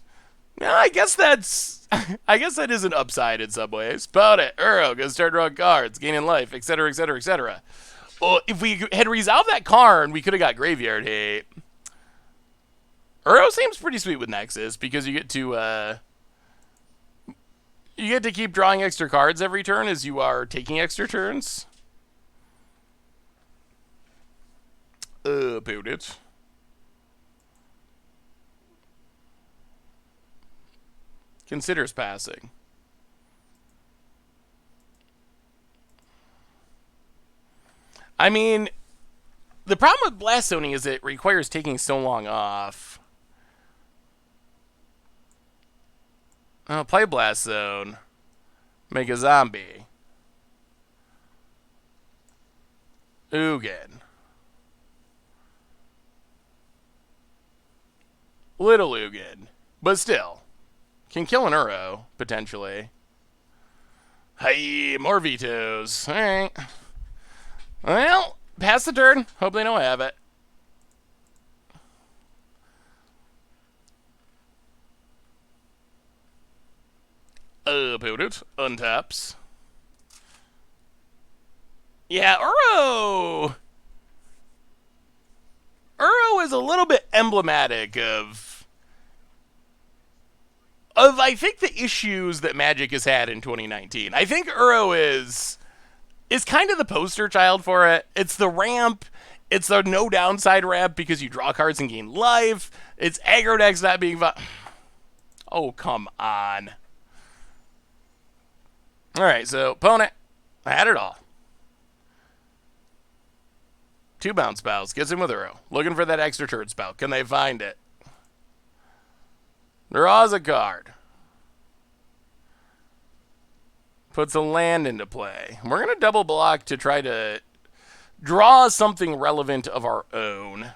Now, I guess that's... I guess that is an upside in some ways. About it. Uro, gonna start drawing cards, gaining life, etc., etc., etc. Well, if we had resolved that Karn, we could have got Graveyard Hate. Uro seems pretty sweet with Nexus, because you get to keep drawing extra cards every turn as you are taking extra turns. About it. Considers passing. I mean, the problem with Blast Zoning is it requires taking so long off. Oh, play Blast Zone. Make a zombie. Ugin. Little Ugin. But still. Can kill an Uro, potentially. Hey, more vetoes. Alright. Well, pass the turn. Hope they don't have it. About it. Untaps. Yeah, Uro is a little bit emblematic of I think the issues that Magic has had in 2019. I think Uro is kind of the poster child for it. It's the ramp. It's the no downside ramp because you draw cards and gain life. It's aggro decks not being Oh, come on. Alright, so opponent. I had it all. 2 bounce spells. Gets him with Uro. Looking for that extra turn spell. Can they find it? Draws a card. Puts a land into play. We're going to double block to try to draw something relevant of our own.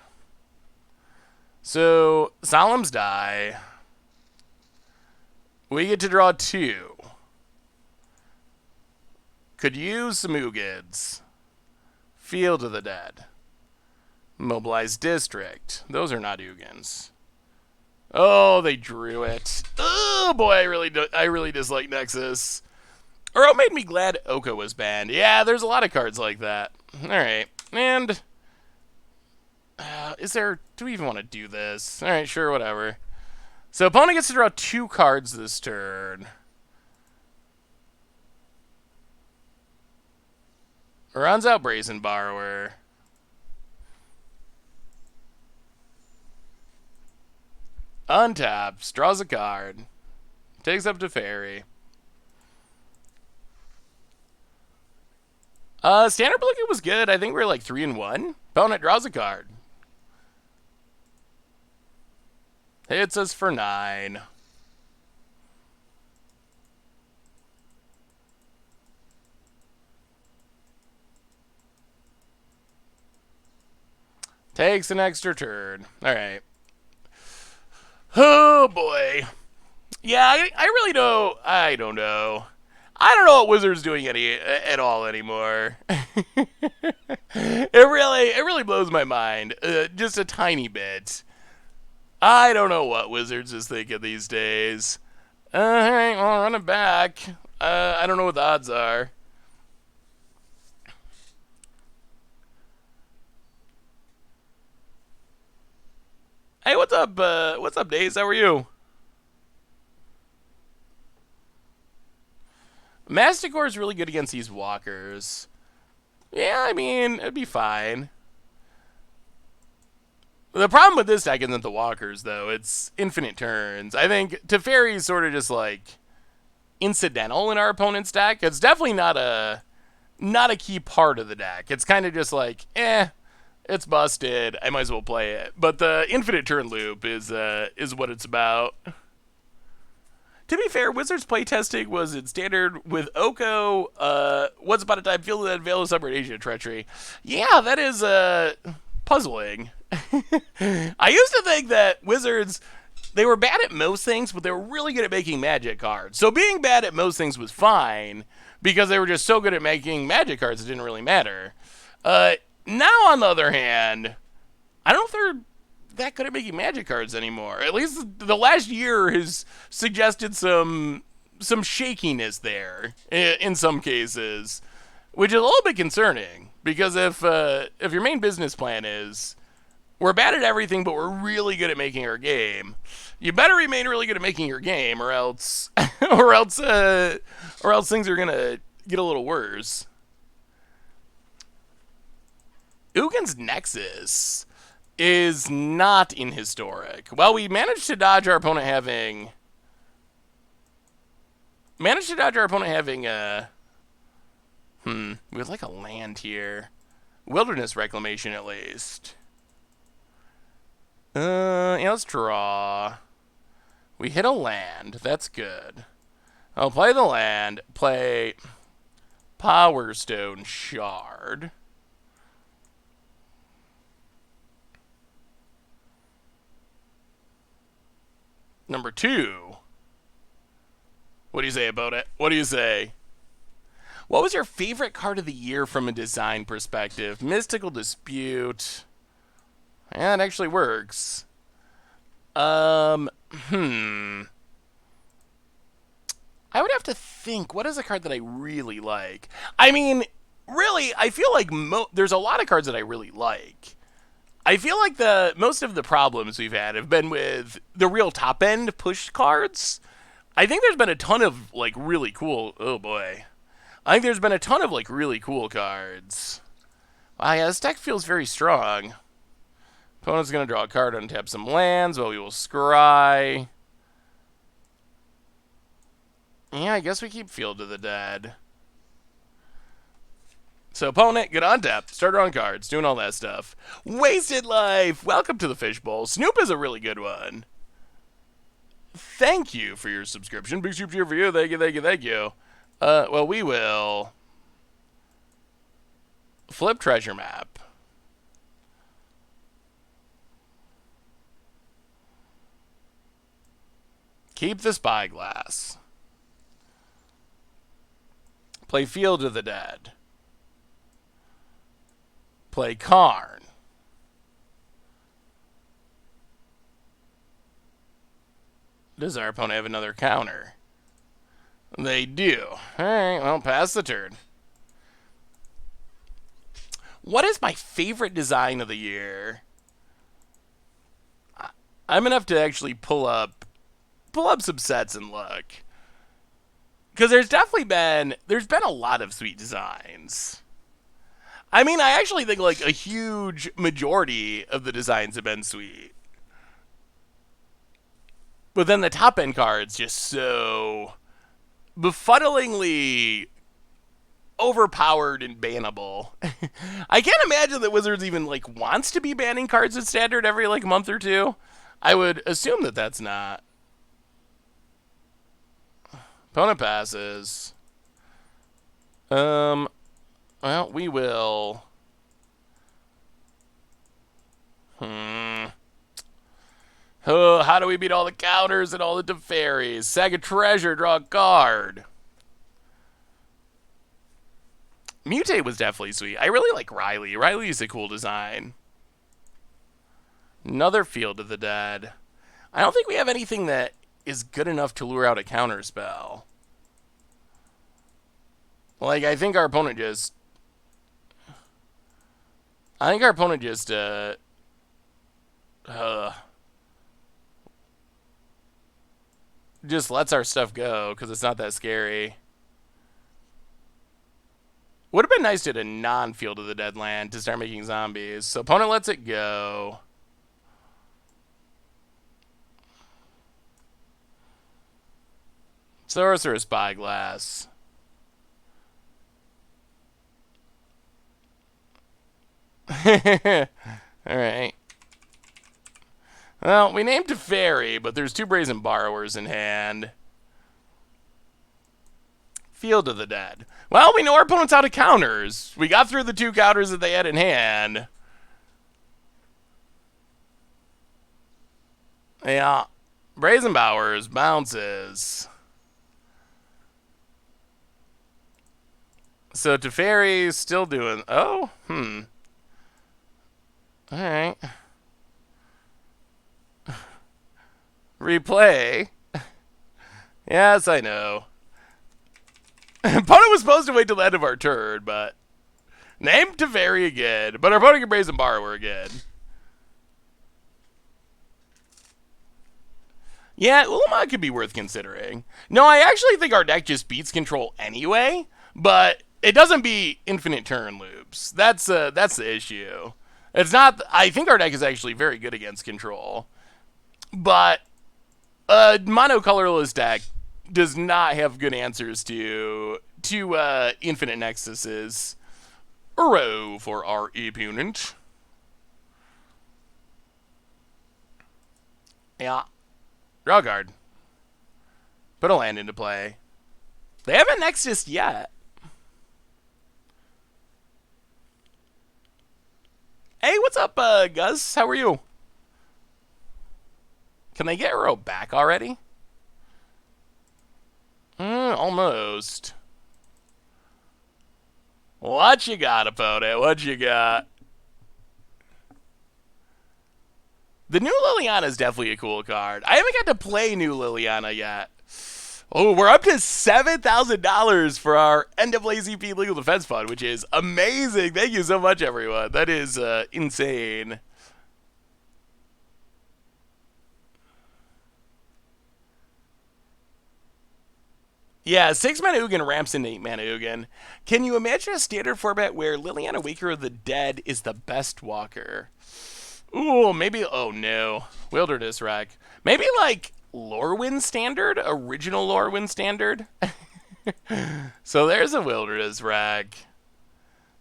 So, Solemn's die. We get to draw 2. Could use some Ugins. Field of the Dead. Mobilize District. Those are not Ugins. Oh, they drew it. Oh boy, I really dislike Nexus. Or it made me glad Oko was banned. Yeah, there's a lot of cards like that. All right, and do we even want to do this? All right, sure, whatever. So opponent gets to draw 2 cards this turn. Runs out Brazen Borrower. Untaps, draws a card. Takes up to Fairy. Standard Blugin was good. I think we were like 3-1. Opponent draws a card. Hits us for 9. Takes an extra turn. Alright. Oh boy. Yeah, I really don't. I don't know. I don't know what Wizard's doing at all anymore. It really blows my mind. Just a tiny bit. I don't know what Wizards is thinking these days. Alright, well, I'll run it back. I don't know what the odds are. Hey, what's up? What's up, Daze? How are you? Masticore is really good against these walkers. Yeah, I mean, it'd be fine. The problem with this deck isn't the walkers, though. It's infinite turns. I think Teferi is sort of just, like, incidental in our opponent's deck. It's definitely not a key part of the deck. It's kind of just like, it's busted. I might as well play it. But the infinite turn loop is what it's about. To be fair, Wizards playtesting was in Standard with Oko, Once Upon a Time, Field of the Dead, Veil of Summer, and Ancient Treachery. Yeah, that is puzzling. I used to think that Wizards, they were bad at most things, but they were really good at making Magic cards. So being bad at most things was fine, because they were just so good at making Magic cards, it didn't really matter. Now, on the other hand, I don't know if they're that good at making Magic cards anymore. At least the last year has suggested some shakiness there in some cases, which is a little bit concerning. Because if your main business plan is we're bad at everything, but we're really good at making our game, you better remain really good at making your game, or else or else things are gonna get a little worse. Ugin's Nexus is not in Historic. Well, we managed to dodge our opponent having... we would like a land here. Wilderness Reclamation, at least. Yeah, let's draw. We hit a land. That's good. I'll play the land. Play Power Stone Shard. Number 2. What do you say about it? What do you say? What was your favorite card of the year from a design perspective? Mystical Dispute. Yeah, it actually works. I would have to think. What is a card that I really like? I mean, really, I feel like there's a lot of cards that I really like. I feel like most of the problems we've had have been with the real top end push cards. I think there's been a ton of like really cool. Oh boy, I think there's been a ton of like really cool cards. Wow, yeah, this deck feels very strong. Opponent's gonna draw a card, untap some lands. Well, we will scry. Yeah, I guess we keep Field of the Dead. So opponent, get on tap, start drawing cards, doing all that stuff. Wasted Life, welcome to the Fishbowl. Snoop is a really good one. Thank you for your subscription. Big soup cheer for you. Thank you, thank you, thank you. Well, we will flip treasure map. Keep the spyglass. Play Field of the Dead. Play Karn. Does our opponent have another counter? They do. Alright, well, pass the turn. What is my favorite design of the year? I'm gonna have to actually pull up some sets and look. Because there's been a lot of sweet designs. I mean, I actually think like a huge majority of the designs have been sweet. But then the top end cards just so befuddlingly overpowered and bannable. I can't imagine that Wizards even like wants to be banning cards in Standard every like month or two. I would assume that that's not. Opponent passes. Well, we will. Oh, how do we beat all the counters and all the Teferis? Sack a treasure, draw a card. Mutate was definitely sweet. I really like Riley. Riley's a cool design. Another Field of the Dead. I don't think we have anything that is good enough to lure out a counter spell. Like, I think our opponent just lets our stuff go because it's not that scary. Would have been nice to hit a non-Field of the Dead land to start making zombies. So opponent lets it go. Sorcerer Spyglass. Alright. Well, we named Teferi, but there's 2 Brazen Borrowers in hand. Field of the Dead. Well, we know our opponent's out of counters. We got through the 2 counters that they had in hand. Yeah. Brazen Bowers bounces. So Teferi's still doing... Oh, Alright. Replay. Yes, I know. Opponent was supposed to wait till the end of our turn, but... Name Teferi again. But our opponent can Brazen Borrower again. Yeah, Ulamog could be worth considering. No, I actually think our deck just beats control anyway, but it doesn't beat infinite turn loops. That's the issue. It's not... I think our deck is actually very good against control. But a mono-colorless deck does not have good answers to infinite nexuses. Uro for our opponent. Yeah. Draw card. Put a land into play. They haven't Nexus yet. Hey, what's up, Gus? How are you? Can they get Uro back already? Almost. What you got, opponent? What you got? The new Liliana is definitely a cool card. I haven't got to play new Liliana yet. Oh, we're up to $7,000 for our NAACP Legal Defense Fund, which is amazing. Thank you so much, everyone. That is insane. Yeah, 6-mana Ugin ramps into 8-mana Ugin. Can you imagine a standard format where Liliana Waker of the Dead is the best walker? Ooh, maybe... Oh, no. Wilderness Wreck. Maybe, like, Lorwyn Standard? Original Lorwyn Standard? So there's a Wilderness Wreck.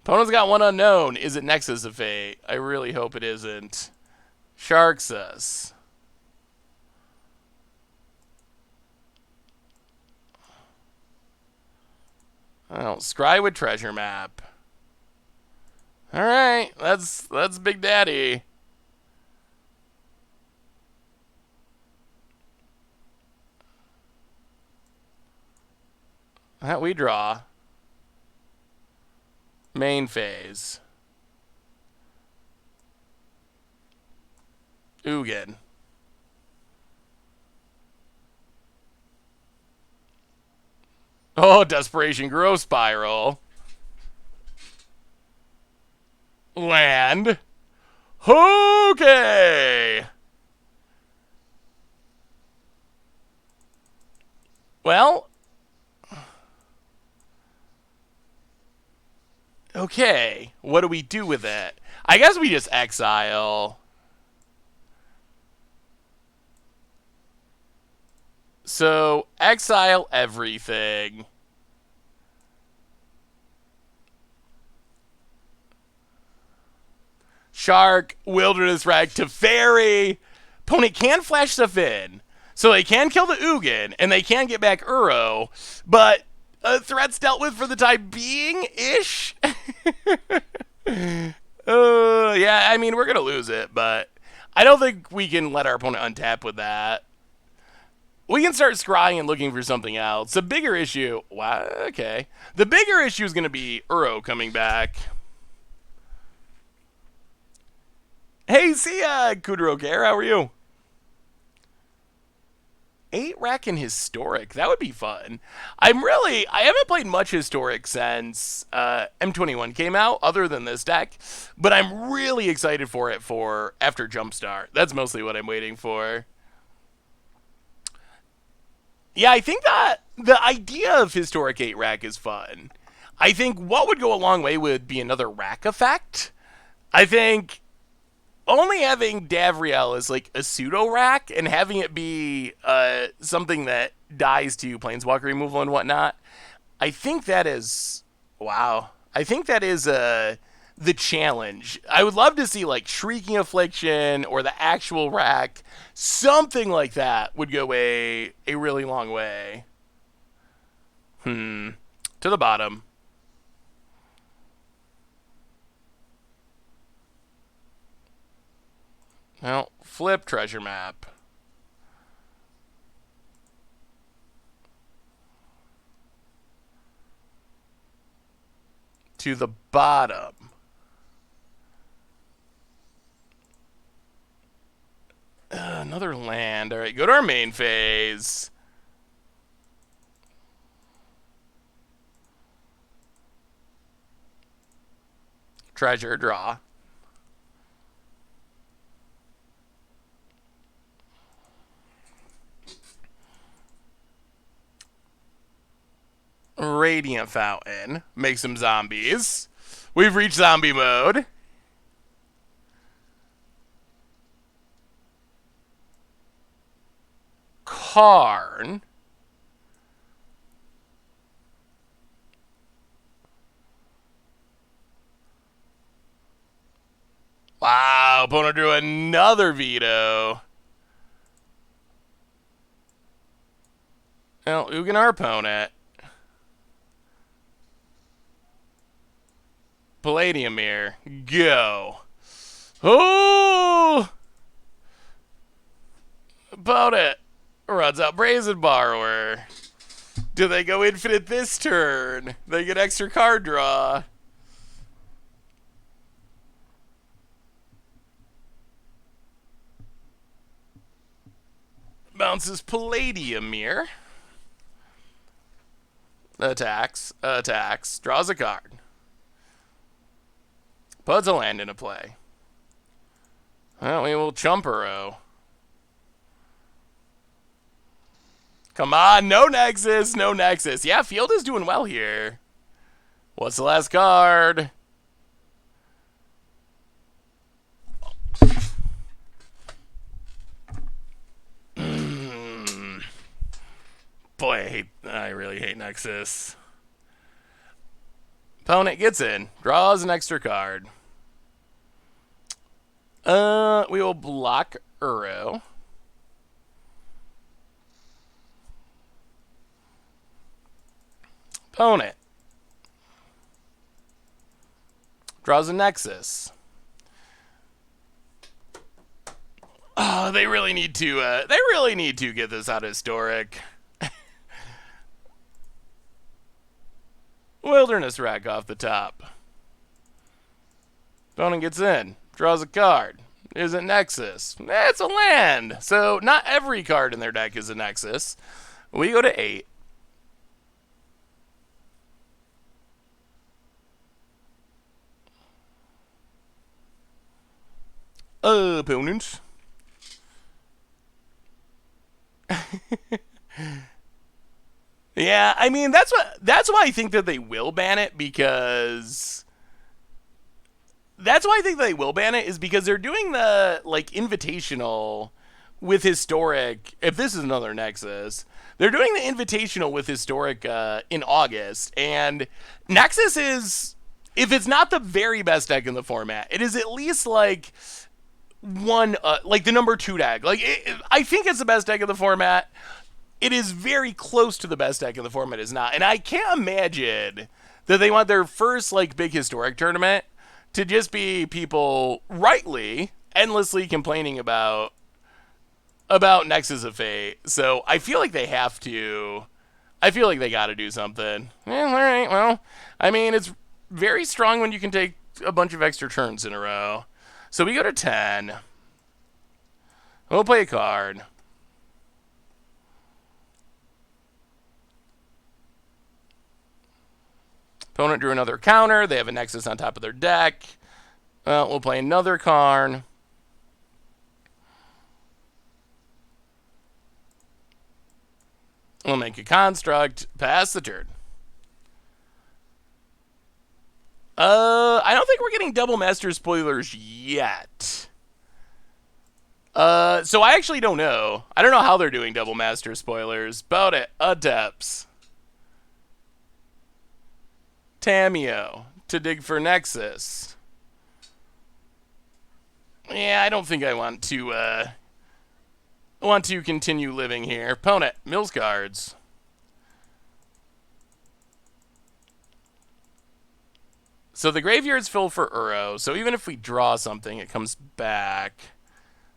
Opponent's got 1 unknown. Is it Nexus of Fate? I really hope it isn't. Sharks us. Oh, Scry with Treasure Map. Alright, that's Big Daddy. That we draw. Main phase. Ugin. Oh, Desperation Growth Spiral. Land. Okay. Well. Okay. What do we do with it? I guess we just exile. So, exile everything. Shark, Wilderness Wreck, Teferi. Opponent can flash stuff in. So they can kill the Ugin, and they can get back Uro, but threats dealt with for the time being-ish? Yeah, I mean, we're going to lose it, but I don't think we can let our opponent untap with that. We can start scrying and looking for something else. The bigger issue... Wow, okay. The bigger issue is going to be Uro coming back. Hey, see ya, Kudro Care. How are you? 8 rack and Historic. That would be fun. I haven't played much Historic since M21 came out, other than this deck. But I'm really excited for it for after Jumpstart. That's mostly what I'm waiting for. Yeah, I think that the idea of Historic 8 rack is fun. I think what would go a long way would be another rack effect. I think only having Davriel as like a pseudo rack and having it be something that dies to Planeswalker removal and whatnot, I think that is wow. I think that is the challenge. I would love to see like Shrieking Affliction or the actual rack. Something like that would go a really long way. To the bottom. Well, flip treasure map. To the bottom. Another land. All right, go to our main phase. Treasure, draw. Radiant Fountain. Make some zombies. We've reached zombie mode. Karn. Wow, opponent drew another veto. Well, Ugin our opponent. Palladium here. Go. Oh! Opponent runs out Brazen Borrower. Do they go infinite this turn? They get extra card draw. Bounces Palladium here. Attacks. Draws a card. Puts a land into play. Well, we will Chumpero. Come on, no Nexus, no Nexus. Yeah, Field is doing well here. What's the last card? Boy, I really hate Nexus. Opponent gets in, draws an extra card. We will block Uro. Opponent draws a Nexus. Oh, they really need to get this out of Historic. Wilderness Rack off the top. Opponent gets in, draws a card. Is it Nexus? It's a land. So not every card in their deck is a Nexus. We go to 8. Opponent. Yeah, I mean that's why I think that they will ban it, because they're doing the like invitational with Historic. If this is another Nexus, they're doing the invitational with Historic in August, and Nexus is, if it's not the very best deck in the format, it is at least like like the number 2 deck. Like I think it's the best deck in the format. It is very close to the best deck in the format, is not. And I can't imagine that they want their first like big Historic tournament to just be people rightly endlessly complaining about Nexus of Fate. So I feel like they have to. I feel like they got to do something. All right. Well, I mean, it's very strong when you can take a bunch of extra turns in a row. So we go to 10. We'll play a card. Opponent drew another counter. They have a Nexus on top of their deck. We'll play another card. We'll make a construct. Pass the turn. I don't think we're getting double master spoilers yet. So I actually don't know. I don't know how they're doing double master spoilers. About it. Adepts. Tameo to dig for Nexus. Yeah, I don't think I want to continue living here. Opponent, mills cards. So the graveyard's filled for Uro, so even if we draw something, it comes back.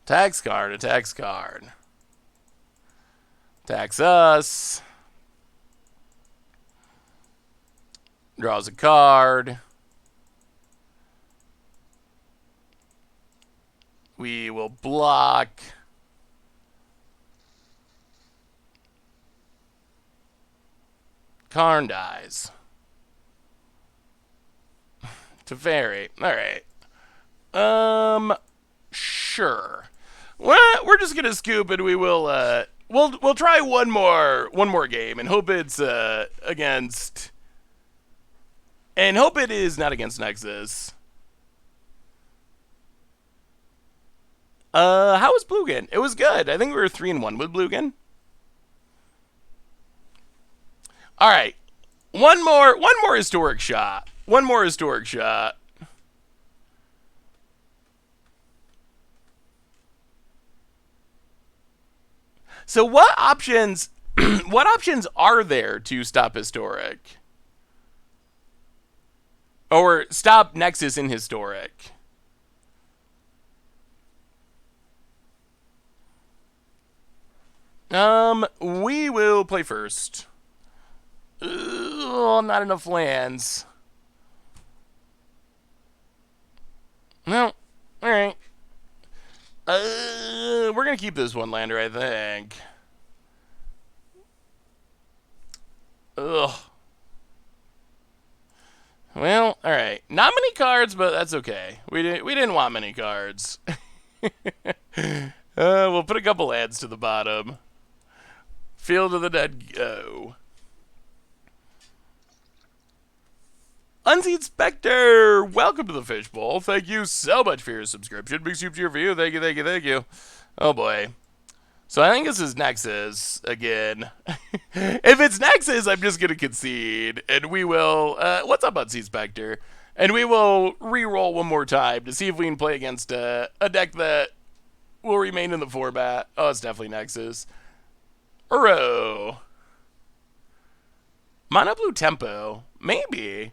Tax card, attacks card. Attacks us. Draws a card. We will block. Karn dies. Teferi. Alright. Sure. Well, we're just gonna scoop and we will we'll try one more game and hope it's against, and hope it is not against Nexus. How was Blugin? It was good. I think we were 3-1 with Blugin. Alright. One more historic shot. One more historic shot. So what options what options are there to stop historic? Or stop Nexus in historic? We will play first. Ugh, not enough lands. No. Alright. We're gonna keep this one lander, I think. Ugh. Well, alright. Not many cards, but that's okay. We didn't want many cards. We'll put a couple lands to the bottom. Field of the Dead, go. Unseen Spectre, welcome to the Fishbowl. Thank you so much for your subscription. Big soup to your view. Thank you, thank you, thank you. Oh boy. So I think this is Nexus again. If it's Nexus, I'm just gonna concede, and we will. What's up, Unseen Spectre? And we will re-roll one more time to see if we can play against a deck that will remain in the format. Oh, it's definitely Nexus. Uro. Mono blue tempo, maybe.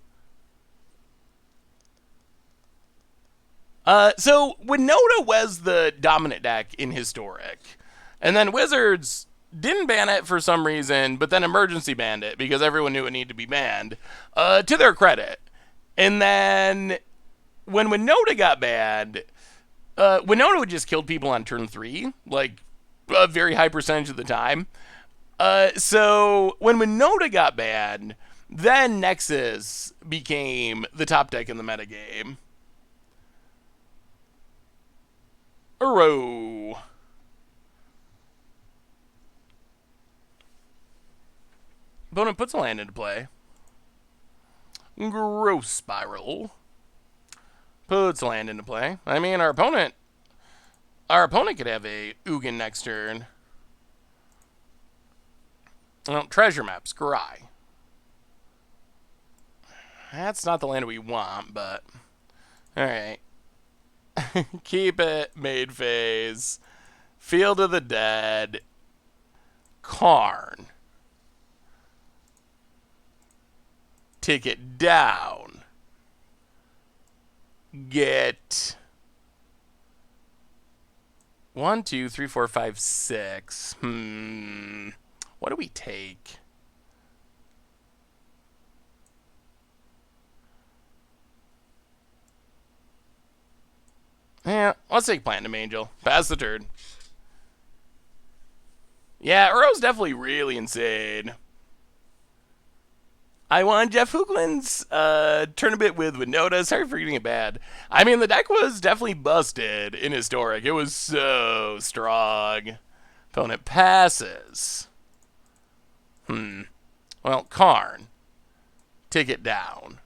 So Winota was the dominant deck in Historic. And then Wizards didn't ban it for some reason, but then emergency banned it because everyone knew it needed to be banned, to their credit. And then when Winota got banned, Winota would just kill people on turn 3, like a very high percentage of the time. So when Winota got banned, then Nexus became the top deck in the metagame. Uro. Opponent puts a land into play. Growth Spiral. Puts a land into play. I mean, our opponent could have a Ugin next turn. Well, treasure map, scry. That's not the land we want, but alright. Keep it, main phase. Field of the Dead. Karn. Take it down. Get 1, 2, 3, 4, 5, 6. What do we take? Yeah, let's take Platinum Angel. Pass the turn. Yeah, Uro's definitely really insane. I won Jeff Hoogland's tournament with Winota. Sorry for getting it bad. I mean, the deck was definitely busted in Historic. It was so strong. Opponent passes. Well, Karn. Take it down.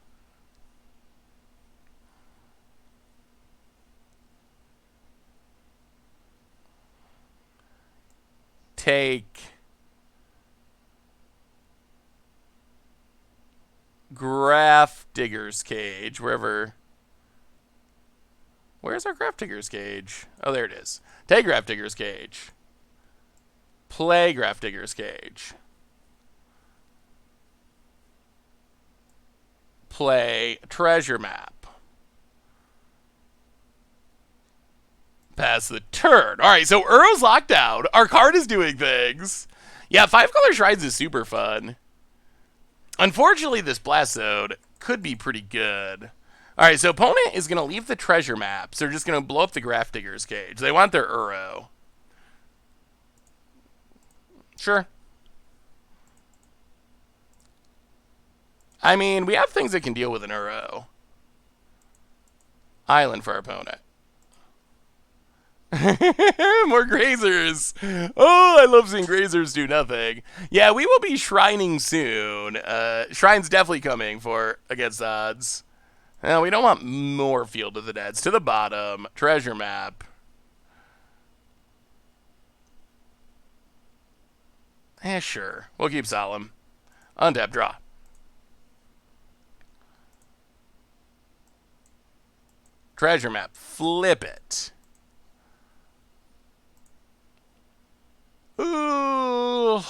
Take Graph Digger's Cage, wherever. Where's our Grafdigger's Cage? Oh, there it is. Take Grafdigger's Cage. Play Grafdigger's Cage. Play Treasure Map. Pass the turn. Alright, so Uro's locked down. Our card is doing things. Yeah, 5-color Shrines is super fun. Unfortunately, this Blast Zone could be pretty good. Alright, so opponent is going to leave the treasure maps. They're just going to blow up the Grafdigger's Cage. They want their Uro. Sure. I mean, we have things that can deal with an Uro. Island for our opponent. More Grazers. Oh, I love seeing Grazers do nothing. Yeah, we will be shrining soon. Shrine's definitely coming for against odds. We don't want more Field of the Deads. To the bottom. Treasure map. Sure. We'll keep Solemn. Untap, draw. Treasure map. Flip it. Ooh.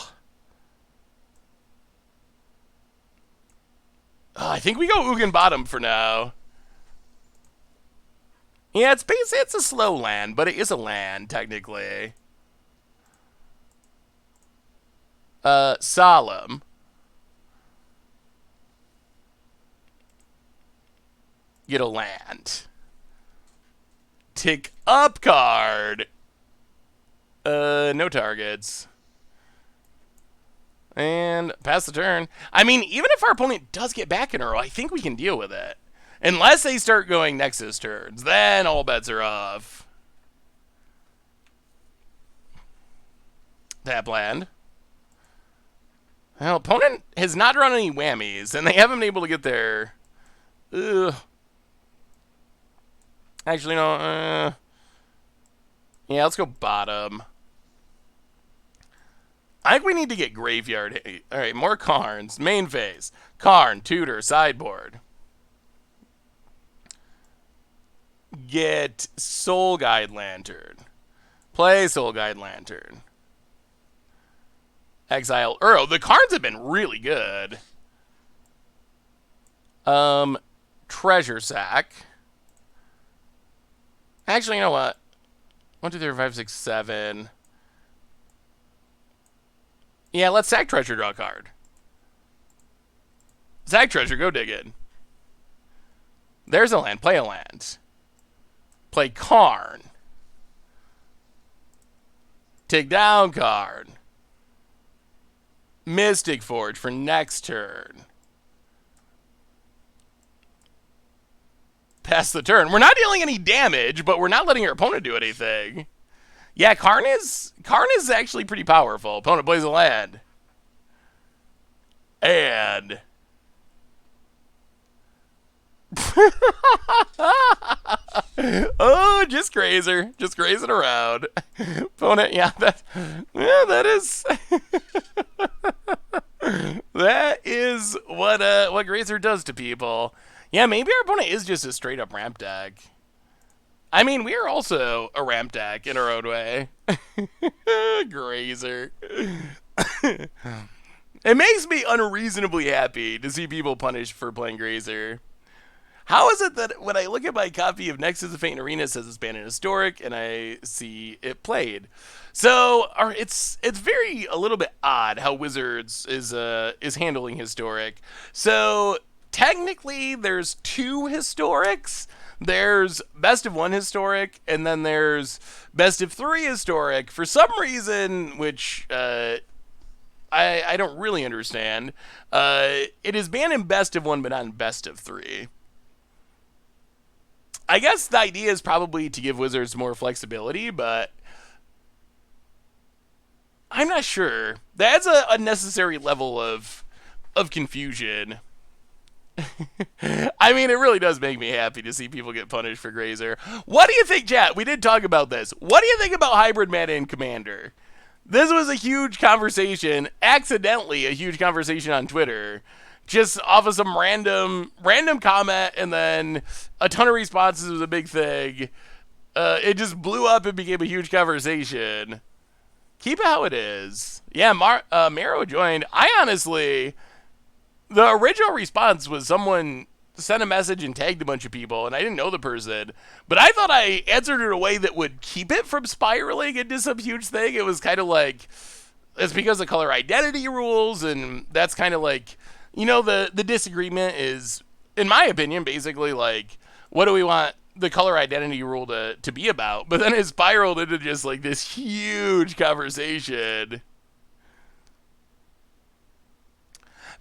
I think we go Ugin bottom for now. Yeah, it's basically it's a slow land, but it is a land technically. Solemn. Get a land. Tick up card. No targets. And pass the turn. I mean, even if our opponent does get back in a row, I think we can deal with it. Unless they start going Nexus turns. Then all bets are off. Tap land. Well, opponent has not run any whammies, and they haven't been able to get their... Ugh. Actually, no. Yeah, let's go bottom. I think we need to get Graveyard. Alright, more Karns. Main phase. Karn, Tutor, Sideboard. Get Soul Guide Lantern. Play Soul Guide Lantern. Exile Uro. The Karns have been really good. Treasure Sack. Actually, you know what? 1, 2, 3, 4, 5, 6, 7. Yeah, let's sack treasure, draw a card. Sack treasure, go dig in. There's a land, play a land. Play Karn. Take down card. Mystic Forge for next turn. Pass the turn. We're not dealing any damage, but we're not letting our opponent do anything. Yeah, Karn is actually pretty powerful. Opponent plays a land. And... oh, just Grazer. Just grazing around. Opponent, yeah, that is... that is what Grazer does to people. Yeah, maybe our opponent is just a straight-up ramp deck. I mean, we are also a ramp deck in our own way. Grazer. It makes me unreasonably happy to see people punished for playing Grazer. How is it that when I look at my copy of Nexus of Fate and Arena, it says it's banned in Historic, and I see it played? So it's very a little bit odd how Wizards is handling Historic. So technically, there's 2 Historics. There's Best of 1 Historic, and then there's Best of 3 Historic. For some reason, which I don't really understand, it is banned in Best of 1, but not in Best of 3. I guess the idea is probably to give Wizards more flexibility, but I'm not sure. That's a unnecessary level of confusion. I mean, it really does make me happy to see people get punished for Grazer. What do you think, chat? We did talk about this. What do you think about hybrid meta in Commander? This was a huge conversation, accidentally a huge conversation on Twitter. just off of some random comment, and then a ton of responses was a big thing. It just blew up and became a huge conversation. Keep it how it is. Yeah, Maro joined. I honestly, the original response was someone sent a message and tagged a bunch of people, and I didn't know the person, but I thought I answered it in a way that would keep it from spiraling into some huge thing. It was kind of like, it's because of color identity rules, and that's kind of like, the disagreement is, in my opinion, basically like, what do we want the color identity rule to be about? But then it spiraled into just like this huge conversation.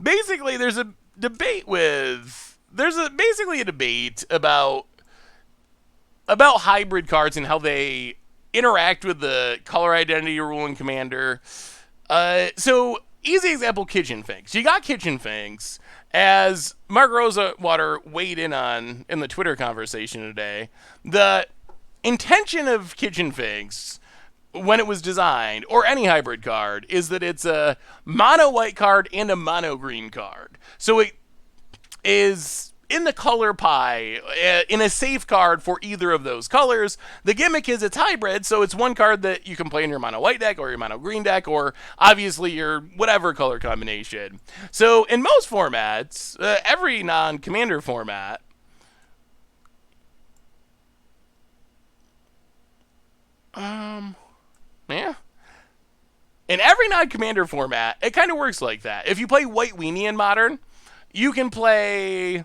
Basically, there's a debate basically a debate about hybrid cards and how they interact with the color identity rule in Commander. So, easy example, Kitchen Finks. You got Kitchen Finks, as Mark Rosewater weighed in on in the Twitter conversation today. The intention of Kitchen Finks, when it was designed, or any hybrid card, is that it's a mono white card and a mono green card. So it is in the color pie, in a safe card for either of those colors. The gimmick is it's hybrid, so it's one card that you can play in your mono white deck or your mono green deck, or obviously your whatever color combination. So in most formats, every non-commander format, yeah. In every non-commander format, it kind of works like that. If you play White Weenie in Modern, you can play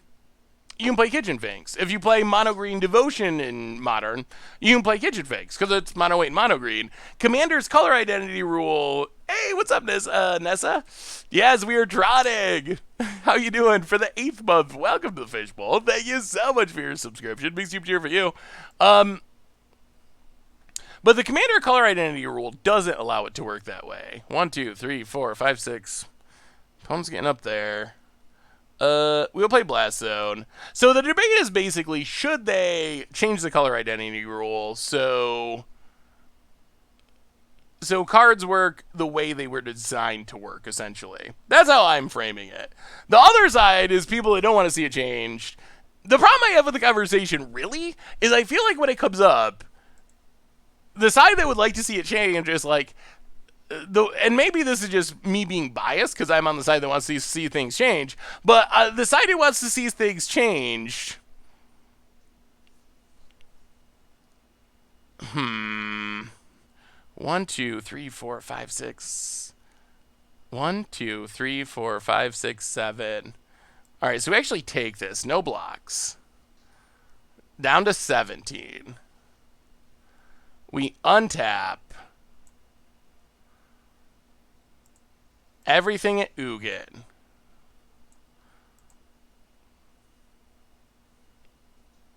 Kitchen Finks. If you play Mono Green Devotion in Modern, you can play Kitchen Finks, because it's mono white and mono green. Commander's color identity rule. Hey, what's up, Nessa? Yes, we are trotting. How you doing for the 8th month? Welcome to the Fishbowl. Thank you so much for your subscription. Big super cheer for you. But the Commander color identity rule doesn't allow it to work that way. 1, 2, 3, 4, 5, 6. Opponent's getting up there. We'll play Blast Zone. So the debate is basically, should they change the color identity rule so cards work the way they were designed to work, essentially. That's how I'm framing it. The other side is people that don't want to see it changed. The problem I have with the conversation, really, is I feel like when it comes up, the side that would like to see it change is like, and maybe this is just me being biased because I'm on the side that wants to see things change, but the side who wants to see things change, 1, 2, 3, 4, 5, 6. 1, 2, 3, 4, 5, 6, 7. All right, so we actually take this, no blocks, down to 17. We untap everything at Ugin.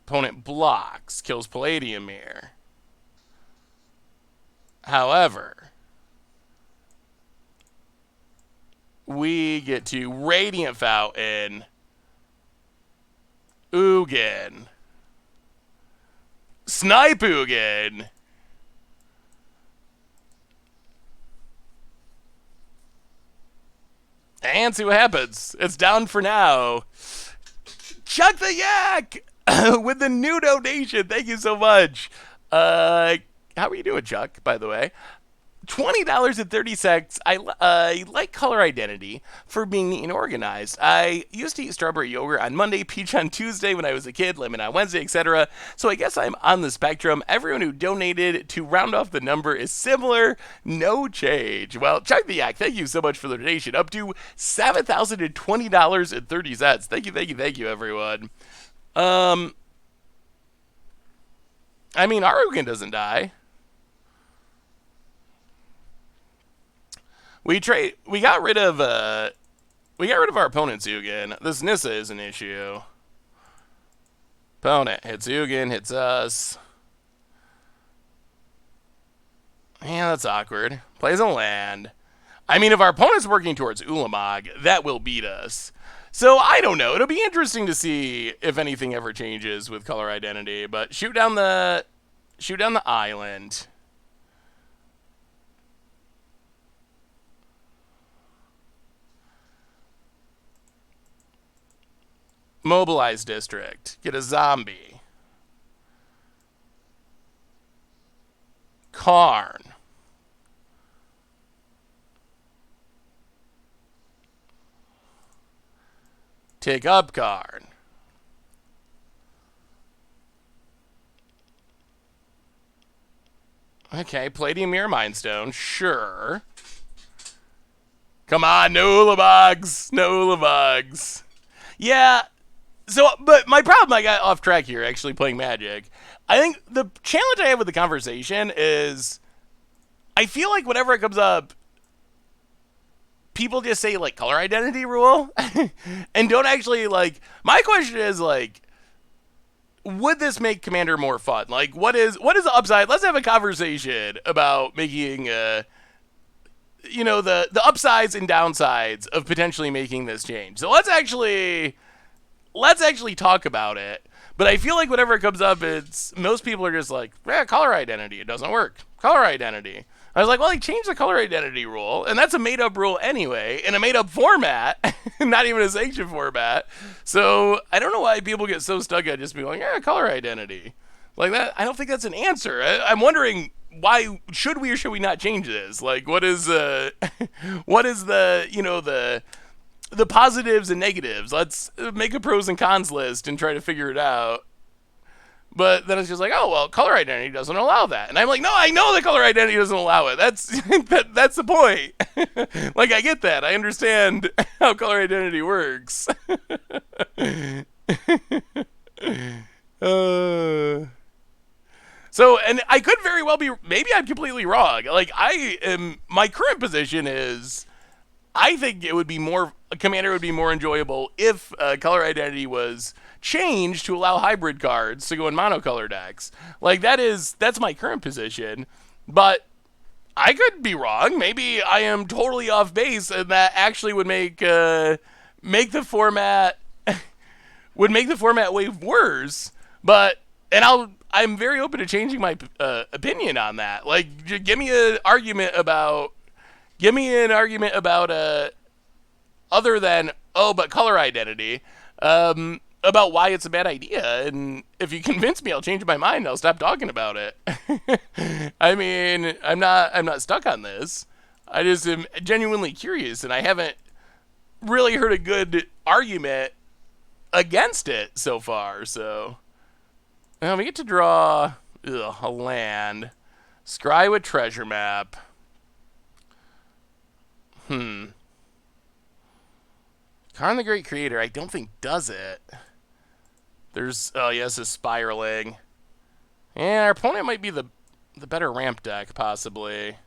Opponent blocks, kills Palladium Mirror. However, we get to Radiant Fountain, Ugin, Snipe Ugin, and see what happens. It's down for now. Chuck the Yak with the new donation. Thank you so much. How are you doing, Chuck, by the way? $20.30. I like color identity for being neat and organized. I used to eat strawberry yogurt on Monday, peach on Tuesday when I was a kid, lemon on Wednesday, etc. So I guess I'm on the spectrum. Everyone who donated to round off the number is similar. No change. Well, Chuck the Yak, thank you so much for the donation. Up to $7,020.30. Thank you, everyone. I mean, our Ugin doesn't die. We got rid of our opponent's Ugin. This Nissa is an issue. Opponent hits Ugin, hits us. Yeah, that's awkward. Plays a land. I mean, if our opponent's working towards Ulamog, that will beat us. So I don't know. It'll be interesting to see if anything ever changes with color identity. But shoot down the island. Mobilize District. Get a zombie. Karn. Take up Karn. Okay, Palladium Mirror Mind Stone, sure. Come on, no Ulabugs. No Ulabugs. Yeah, so, but my problem, I got off track here, actually playing Magic. I think the challenge I have with the conversation is I feel like whenever it comes up, people just say, like, color identity rule and don't actually, like, my question is, like, would this make Commander more fun? Like, what is the upside? Let's have a conversation about making, you know, the upsides and downsides of potentially making this change. So let's actually talk about it. But I feel like whenever it comes up, it's most people are just like, yeah, color identity, it doesn't work. Color identity. I was like, well, he changed the color identity rule, and that's a made-up rule anyway, in a made-up format, not even a sanctioned format. So I don't know why people get so stuck at just being like, yeah, color identity. Like that, I don't think that's an answer. I'm wondering, why should we or should we not change this? Like, what is what is the, you know, the positives and negatives? Let's make a pros and cons list and try to figure it out. But then it's just like, oh, well, color identity doesn't allow that. And I'm like, no, I know the color identity doesn't allow it. That's that's the point. Like, I get that. I understand how color identity works. So, and I could very well be, maybe I'm completely wrong. Like, my current position is, I think it would be more, Commander would be more enjoyable if color identity was changed to allow hybrid cards to go in monocolor decks. Like, that's my current position, but I could be wrong. Maybe I am totally off base, and that actually would make the format way worse. But, and I'm very open to changing my opinion on that. Like, give me an argument about other than, oh, but color identity, about why it's a bad idea. And if you convince me, I'll change my mind. I'll stop talking about it. I mean, I'm not stuck on this. I just am genuinely curious, and I haven't really heard a good argument against it so far. So, we get to draw a land. Scry with treasure map. Karn the Great Creator, I don't think does it. There's, oh yes, a spiraling. Yeah, our opponent might be the better ramp deck, possibly.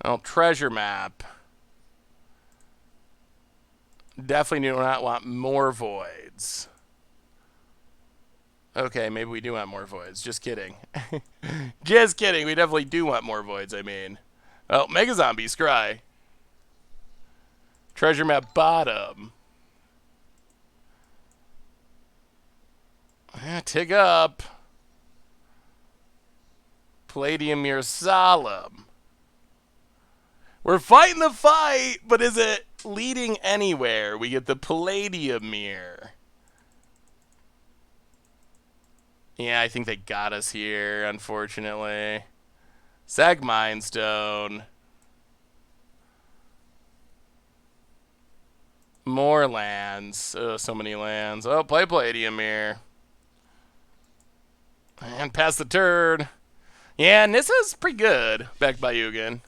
Oh, treasure map. Definitely do not want more voids. Okay, maybe we do want more voids. Just kidding. Just kidding. We definitely do want more voids, I mean. Oh, Mega Zombie, Scry. Treasure map bottom. Tick up. Palladium Mirror Solemn. We're fighting the fight, but is it leading anywhere? We get the Palladium Mirror. Yeah, I think they got us here, unfortunately. Sag Mind Stone. More lands. Oh, so many lands. Oh, play Palladium Mirror. And pass the turn. Yeah, Nissa's pretty good, backed by Ugin.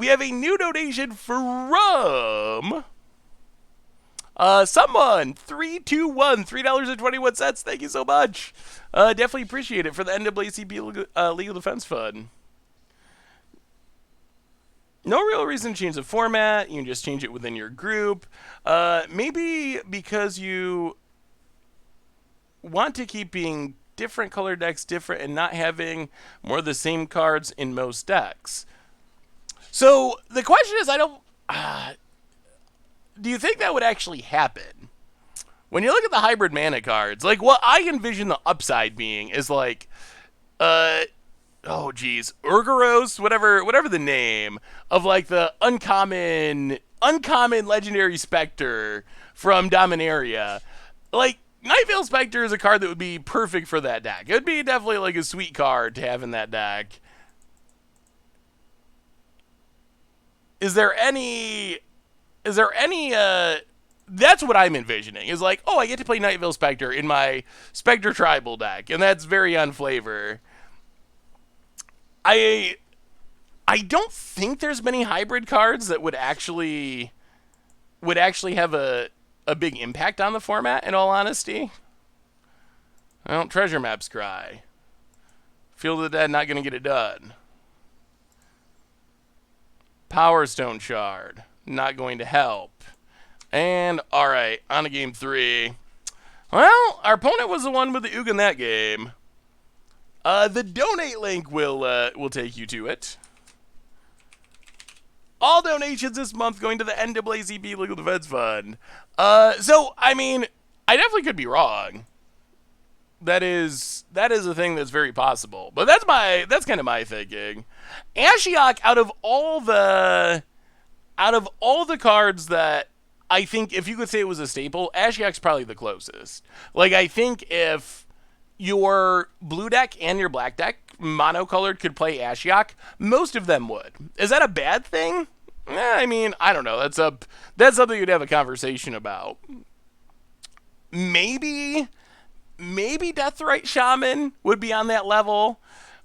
We have a new donation from someone 321 $3.21. Thank you so much. Definitely appreciate it for the NAACP Legal Defense Fund. No real reason to change the format. You can just change it within your group. Maybe because you want to keep being different color decks different and not having more of the same cards in most decks. So the question is, do you think that would actually happen? When you look at the hybrid mana cards, like what I envision the upside being is like, oh geez, Urgaros, whatever the name of like the uncommon uncommon legendary Spectre from Dominaria. Like, Nightveil Spectre is a card that would be perfect for that deck. It would be definitely like a sweet card to have in that deck. Is there any, that's what I'm envisioning, is like, oh, I get to play Nightveil Spectre in my Spectre Tribal deck, and that's very on flavor. I don't think there's many hybrid cards that would actually have a big impact on the format, in all honesty. Well, Treasure Map Scry. Field of the Dead, not going to get it done. Power Stone Shard, not going to help. And, alright, on to game 3. Well, our opponent was the one with the Ugin that game. The donate link will take you to it. All donations this month going to the NAACP Legal Defense Fund. So, I mean, I definitely could be wrong. That is a thing that's very possible. But that's kind of my thinking. Ashiok, out of all the cards that I think, if you could say it was a staple, Ashiok's probably the closest. Like, I think if your blue deck and your black deck, monocolored, could play Ashiok, most of them would. Is that a bad thing? I mean, I don't know. That's something you'd have a conversation about. Maybe Deathrite Shaman would be on that level.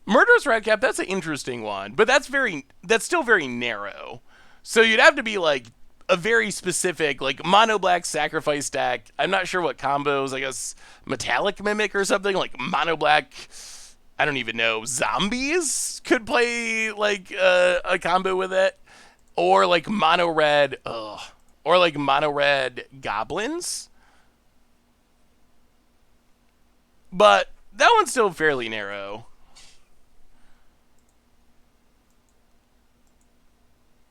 Murderous Redcap, that's an interesting one, but that's still very narrow. So you'd have to be like a very specific, like, mono black sacrifice deck. I'm not sure what combos. I guess Metallic Mimic or something, like mono black. I don't even know. Zombies could play like a combo with it, or like mono red. Or like mono red goblins. But that one's still fairly narrow.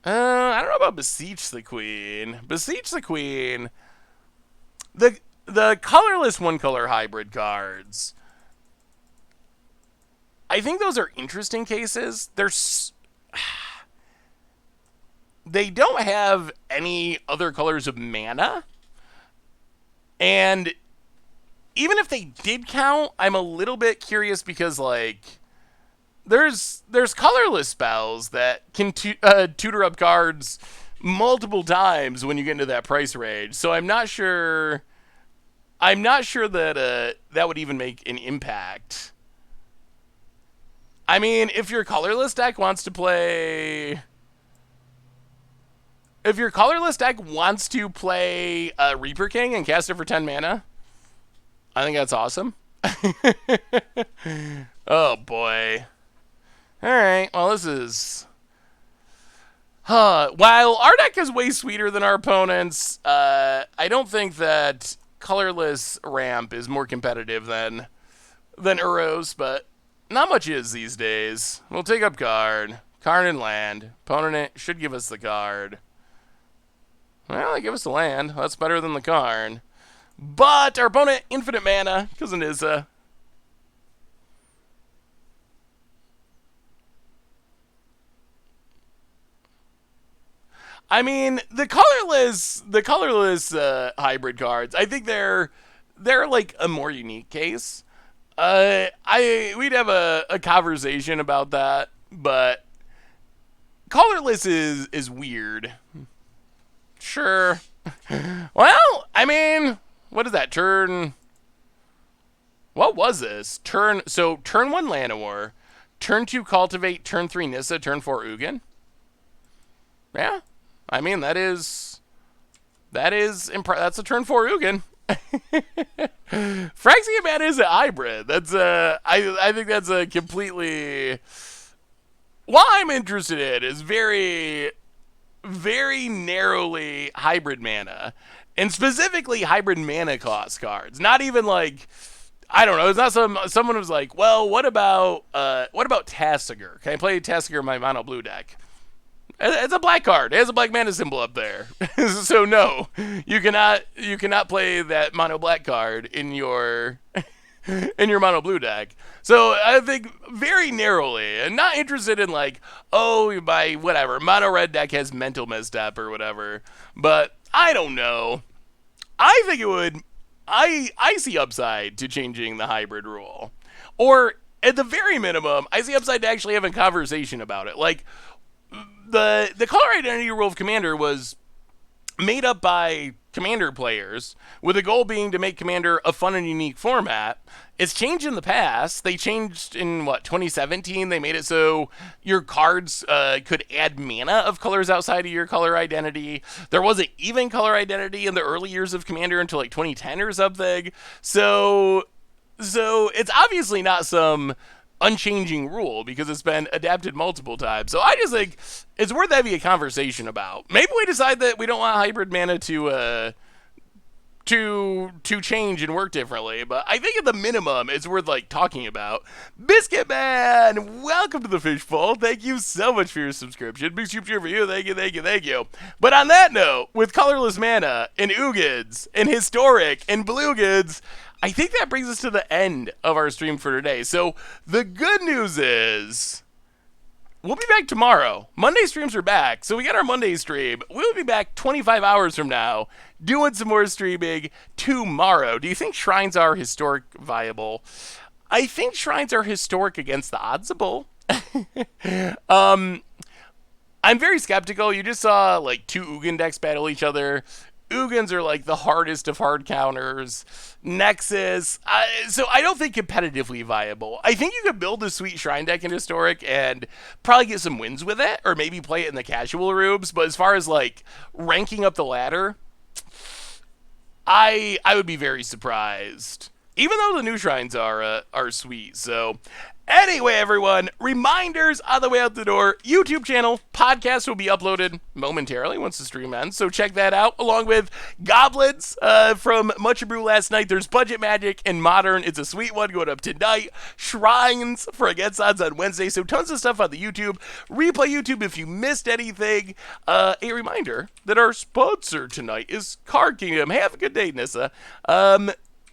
I don't know about Beseech the Queen. Beseech the Queen. The colorless one-color hybrid cards, I think those are interesting cases. They don't have any other colors of mana. And even if they did count, I'm a little bit curious because, like, there's colorless spells that can tutor up cards multiple times when you get into that price range. So I'm not sure that that would even make an impact. I mean, if your colorless deck wants to play Reaper King and cast it for 10 mana, I think that's awesome. Oh boy. Alright, well, this is... While our deck is way sweeter than our opponent's, I don't think that colorless ramp is more competitive than Uros, but not much is these days. We'll take up card. Card and land. Opponent should give us the card. Well, they give us the land. That's better than the card. But our opponent, infinite mana, because of Nissa. I mean, the colorless hybrid cards, I think they're like a more unique case. We'd have a conversation about that, but colorless is weird. Sure. Well, I mean, what is that? What was this? Turn 1 Llanowar, turn 2 Cultivate, turn 3 Nissa, turn 4 Ugin. Yeah. I mean, that's a turn 4 Ugin. Phyrexian Mana is a hybrid. That's I think that's a completely... What I'm interested in is very, very narrowly hybrid mana. And specifically hybrid mana cost cards. Not even like... I don't know. It's not someone who's like, well, what about Tasigur? Can I play Tasigur in my mono blue deck? It's a black card. It has a black mana symbol up there. So no, you cannot play that mono black card in your in your mono blue deck. So I think very narrowly, and not interested in like, oh, my whatever mono red deck has mental misstep or whatever. But I don't know. I think it would. I see upside to changing the hybrid rule, or at the very minimum, I see upside to actually having conversation about it. Like the color identity rule of Commander was made up by Commander players with the goal being to make Commander a fun and unique format. It's changed in the past. They changed in 2017. They made it so your cards could add mana of colors outside of your color identity. There wasn't even color identity in the early years of Commander until like 2010 or something. So it's obviously not some unchanging rule because it's been adapted multiple times. So I just think it's worth having a conversation about. Maybe we decide that we don't want hybrid mana to change and work differently, but I think at the minimum it's worth like talking about. Biscuit Man, welcome to the Fishbowl. Thank you so much for your subscription. Big soup cheer for you. Thank you. But on that note, with colorless mana and Ugins and historic and Blugins, I think that brings us to the end of our stream for today. So the good news is we'll be back tomorrow. Monday streams are back. So we got our Monday stream. We'll be back 25 hours from now doing some more streaming tomorrow. Do you think shrines are historic viable? I think shrines are historic against the oddsable. I'm very skeptical. You just saw like two Ugin decks battle each other. Ugins are like the hardest of hard counters. Nexus. So I don't think competitively viable. I think you could build a sweet shrine deck in Historic and probably get some wins with it, or maybe play it in the casual rooms. But as far as like ranking up the ladder, I would be very surprised. Even though the new shrines are sweet. So anyway, everyone, reminders on the way out the door. YouTube channel, podcast will be uploaded momentarily once the stream ends, so check that out, along with Goblins from Much Brew last night. There's Budget Magic and Modern. It's a sweet one going up tonight. Shrines for Against Odds on Wednesday, so tons of stuff on the YouTube. Replay YouTube if you missed anything. A reminder that our sponsor tonight is Card Kingdom. Have a good day, Nissa.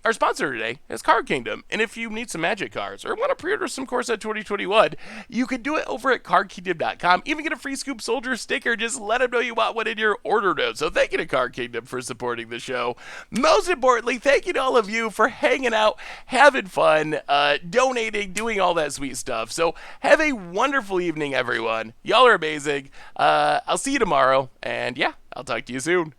Our sponsor today is Card Kingdom, and if you need some Magic cards or want to pre-order some Core Set 2021, you can do it over at cardkingdom.com. Even get a free Scoop Soldier sticker. Just let them know you want one in your order note. So thank you to Card Kingdom for supporting the show. Most importantly, thank you to all of you for hanging out, having fun, donating, doing all that sweet stuff. So have a wonderful evening, everyone. Y'all are amazing. I'll see you tomorrow, and yeah, I'll talk to you soon.